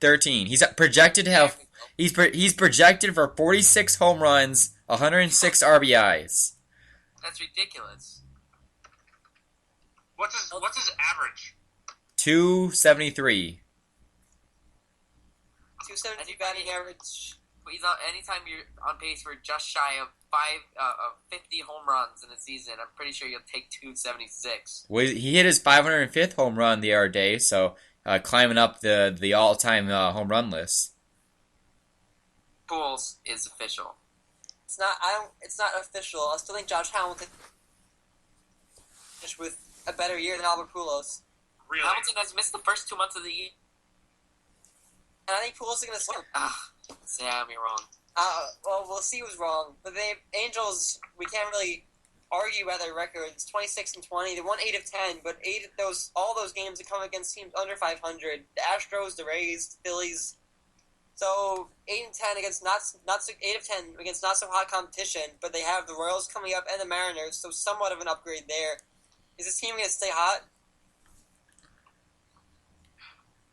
13. He's projected to have. He's projected for 46 home runs, 106 RBIs. That's ridiculous. What's his average? 273. 270 batting average. He's anytime you're on pace for just shy of 50 home runs in a season, I'm pretty sure you'll take 276. Well, he hit his 505th home run the other day, so climbing up the all-time home run list. Pujols is official. It's not. It's not official. I still think Josh Hamilton finished with a better year than Albert Pujols. Really? Hamilton has missed the first 2 months of the year. And I think Pujols is going to swim. Sam, you're wrong. Well, we'll see who's wrong. But the Angels, we can't really argue about their record. It's 26-20. They won 8 of 10, but all those games have come against teams under 500. The Astros, the Rays, the Phillies. So 8 and 10 against 8 of 10 against not so hot competition. But they have the Royals coming up and the Mariners, so somewhat of an upgrade there. Is this team going to stay hot?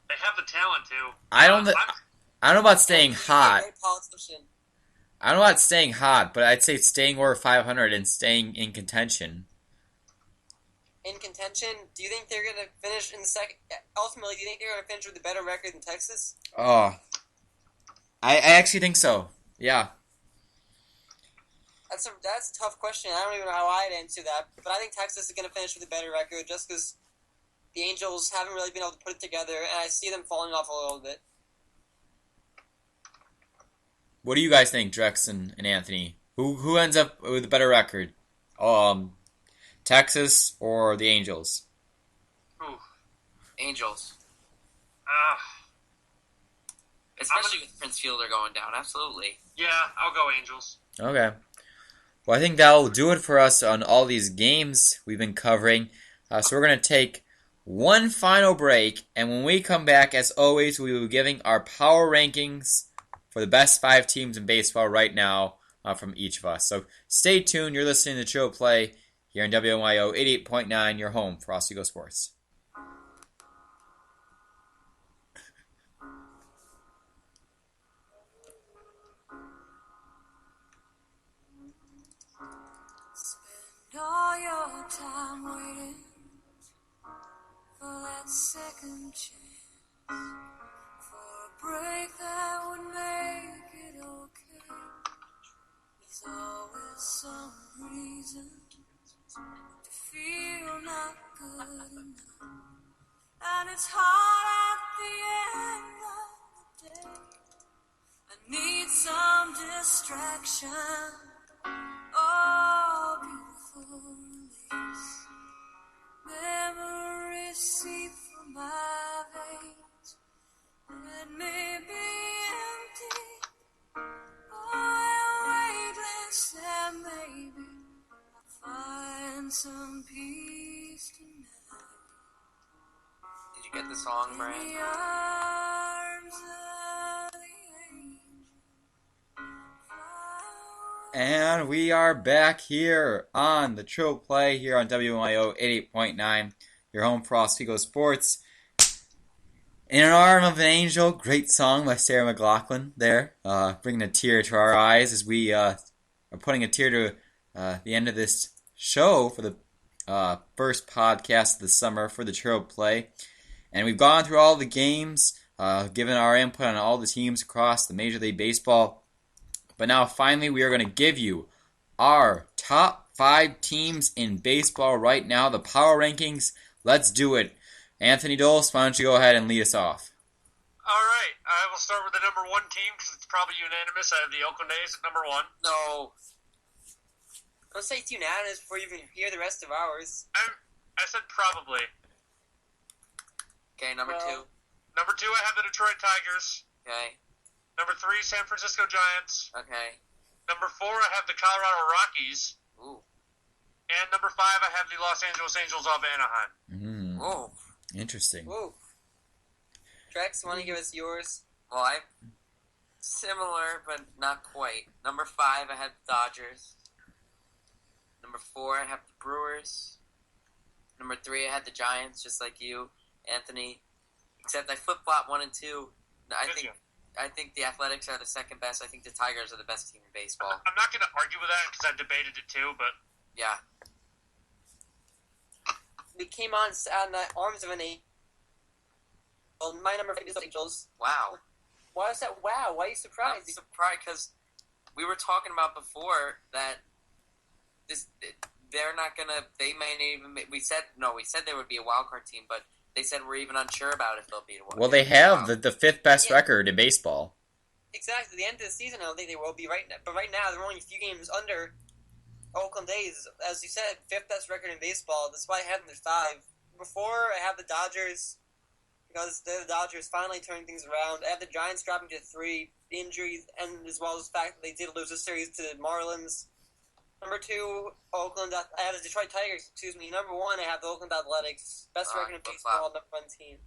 They have the talent to. I don't know about staying hot. Great politician. I don't know about staying hot, but I'd say staying over 500 and staying in contention. In contention, do you think they're going to finish in the second? Ultimately, do you think they're going to finish with a better record than Texas? Oh, I actually think so. Yeah. That's a tough question. I don't even know how I'd answer that. But I think Texas is going to finish with a better record just because the Angels haven't really been able to put it together, and I see them falling off a little bit. What do you guys think, Drex and Anthony? Who ends up with a better record? Texas or the Angels? Ooh. Angels. Uh, Especially with Prince Fielder going down. Absolutely. Yeah, I'll go Angels. Okay. Well, I think that'll do it for us on all these games we've been covering. So we're going to take one final break, and when we come back, as always, we will be giving our power rankings for the best 5 teams in baseball right now from each of us. So stay tuned. You're listening to Chill Play here on WNYO 88.9, your home for Oswego Sports. Spend all your time waiting for that second chance, for a break that would make it okay. There's always some reason to feel not good enough, and it's hard at the end of the day. I need some distraction. Oh, beautiful release. Memories seep from my veins. Let me be empty. Oh, weightless, and maybe I'll find some peace tonight. Did you get the song, In Moran? the arms of the angel. And we are back here on the Trill Play here on WNYO 88.9, your home for Oswego Sports. In an Arm of an Angel, great song by Sarah McLachlan there, bringing a tear to our eyes as we are putting a tear to the end of this show for the first podcast of the summer for the Trill Play. And we've gone through all the games, given our input on all the teams across the Major League Baseball. But now, finally, we are going to give you our top 5 teams in baseball right now, the power rankings. Let's do it. Anthony Dolce, why don't you go ahead and lead us off? All right, I will start with the number 1 team because it's probably unanimous. I have the Oakland A's at number 1. No. Don't say it's unanimous before you even hear the rest of ours. I said probably. Okay, number 2. Number 2, I have the Detroit Tigers. Okay. Number 3, San Francisco Giants. Okay. Number 4, I have the Colorado Rockies. Ooh. And number 5, I have the Los Angeles Angels of Anaheim. Ooh. Interesting. Ooh. Drex, want to give us yours? Well, I'm similar, but not quite. Number 5, I have the Dodgers. Number 4, I have the Brewers. Number 3, I had the Giants, just like you, Anthony. Except I flip-flop 1 and 2. I think the Athletics are the second best. I think the Tigers are the best team in baseball. I'm not going to argue with that because I debated it too, but... Yeah. We came on the arms of an eight. Well, my number 5 is the Angels. Wow. Why is that wow? Why are you surprised? I'm surprised because we were talking about before that they're not going to... They may not even... We said there would be a wild card team, but... They said we're even unsure about if they'll beat a wild. Well, they have the fifth best record in baseball. Exactly. At the end of the season, I don't think they will be right now. But right now, they're only a few games under Oakland A's. As you said, 5th best record in baseball. That's why I have them at 5. Before, I have the Dodgers, because the Dodgers finally turning things around. I have the Giants dropping to 3. Injuries, and as well as the fact that they did lose a series to the Marlins. Number 2, Oakland. I have the Detroit Tigers. Number 1, I have the Oakland Athletics. Best record in baseball, number 1 team.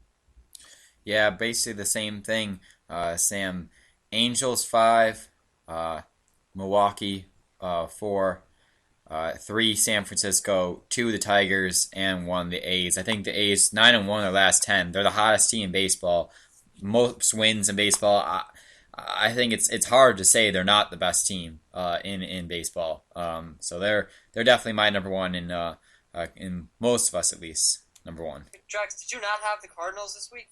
Yeah, basically the same thing, Sam. Angels 5, Milwaukee 4, 3 San Francisco, 2 the Tigers, and 1 the A's. I think the A's 9-1 their last 10. They're the hottest team in baseball. Most wins in baseball. I think it's hard to say they're not the best team in baseball. So they're definitely my number 1 in most of us at least. Number 1. Drax, did you not have the Cardinals this week?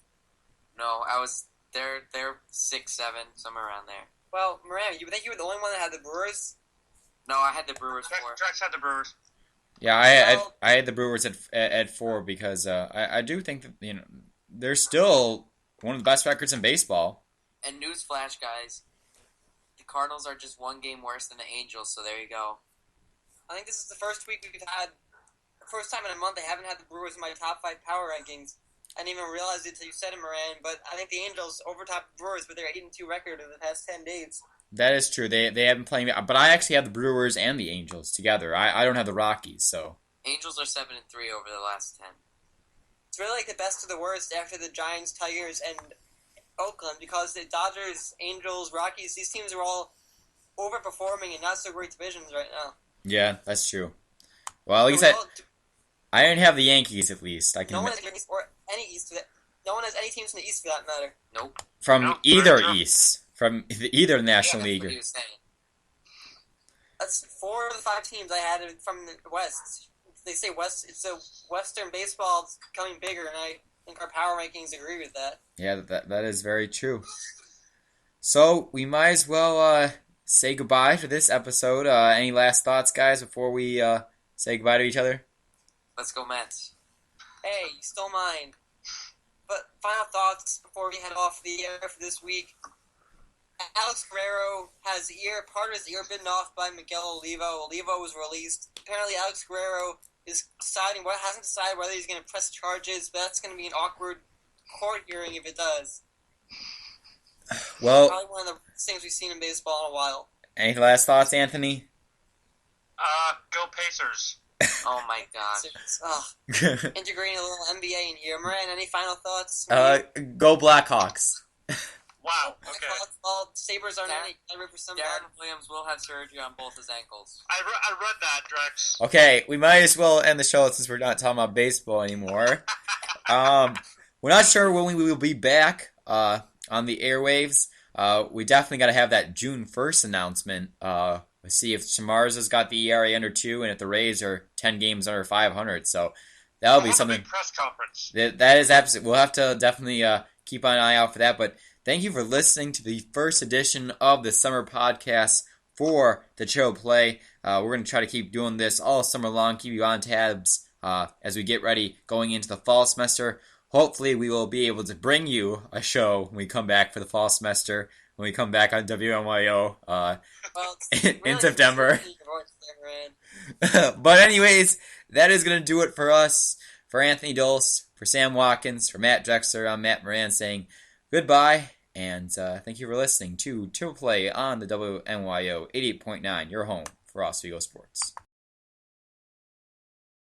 No, they're 6, 7, somewhere around there. Well, Moran, you think you were the only one that had the Brewers? No, I had the Brewers 4. Drax had the Brewers. Yeah, I had the Brewers at 4 because I do think that they're still one of the best records in baseball. And newsflash, guys, the Cardinals are just 1 game worse than the Angels, so there you go. I think this is the first week we've had, first time in a month I haven't had the Brewers in my top 5 power rankings. I didn't even realize it until you said it, Moran, but I think the Angels overtop the Brewers with their 8-2 record in the past 10 days. That is true. They have been playing, but I actually have the Brewers and the Angels together. I don't have the Rockies, so. Angels are 7-3 over the last 10. It's really like the best of the worst after the Giants, Tigers, and Oakland, because the Dodgers, Angels, Rockies, these teams are all overperforming in not so great divisions right now. Yeah, that's true. Well, at least I didn't have the Yankees. At least I can. No one has Yankees or any East. No one has any teams in the East for that matter. Nope. From either East, from either National League. What he was saying. That's 4 of the 5 teams I had from the West. They say West. It's a Western baseball is becoming bigger, and I think our power rankings agree with that. Yeah, that is very true. So we might as well say goodbye for this episode. Any last thoughts, guys, before we say goodbye to each other? Let's go Mets. Hey, you stole mine. But final thoughts before we head off the air for this week. Alex Guerrero has part of his ear bitten off by Miguel Olivo. Olivo was released. Apparently, Alex Guerrero is hasn't decided whether he's going to press charges, but that's going to be an awkward court hearing if it does. Well, probably one of the things we've seen in baseball in a while. Any last thoughts, Anthony? Go Pacers. Oh my gosh. Integrating a little NBA in here. Moran, any final thoughts? Go Blackhawks. Wow, okay. Well, Sabres aren't any better for somebody. Darren Williams will have surgery on both his ankles. I read that, Drex. Okay, we might as well end the show since we're not talking about baseball anymore. We're not sure when we will be back on the airwaves. We definitely got to have that June 1st announcement. Let's see if Shamarza's got the ERA under 2 and if the Rays are 10 games under 500. So that'll be something. A big press conference. That is absolutely. We'll have to definitely keep an eye out for that. But thank you for listening to the first edition of the summer podcast for the Chill Play. We're going to try to keep doing this all summer long, keep you on tabs as we get ready going into the fall semester. Hopefully, we will be able to bring you a show when we come back for the fall semester, when we come back on WNYO in September. But anyways, that is going to do it for us For Anthony Dolce, for Sam Watkins, for Matt Drexler, I'm Matt Moran saying goodbye, and thank you for listening to Triple Play on the WNYO 88.9, your home for Oswego Sports.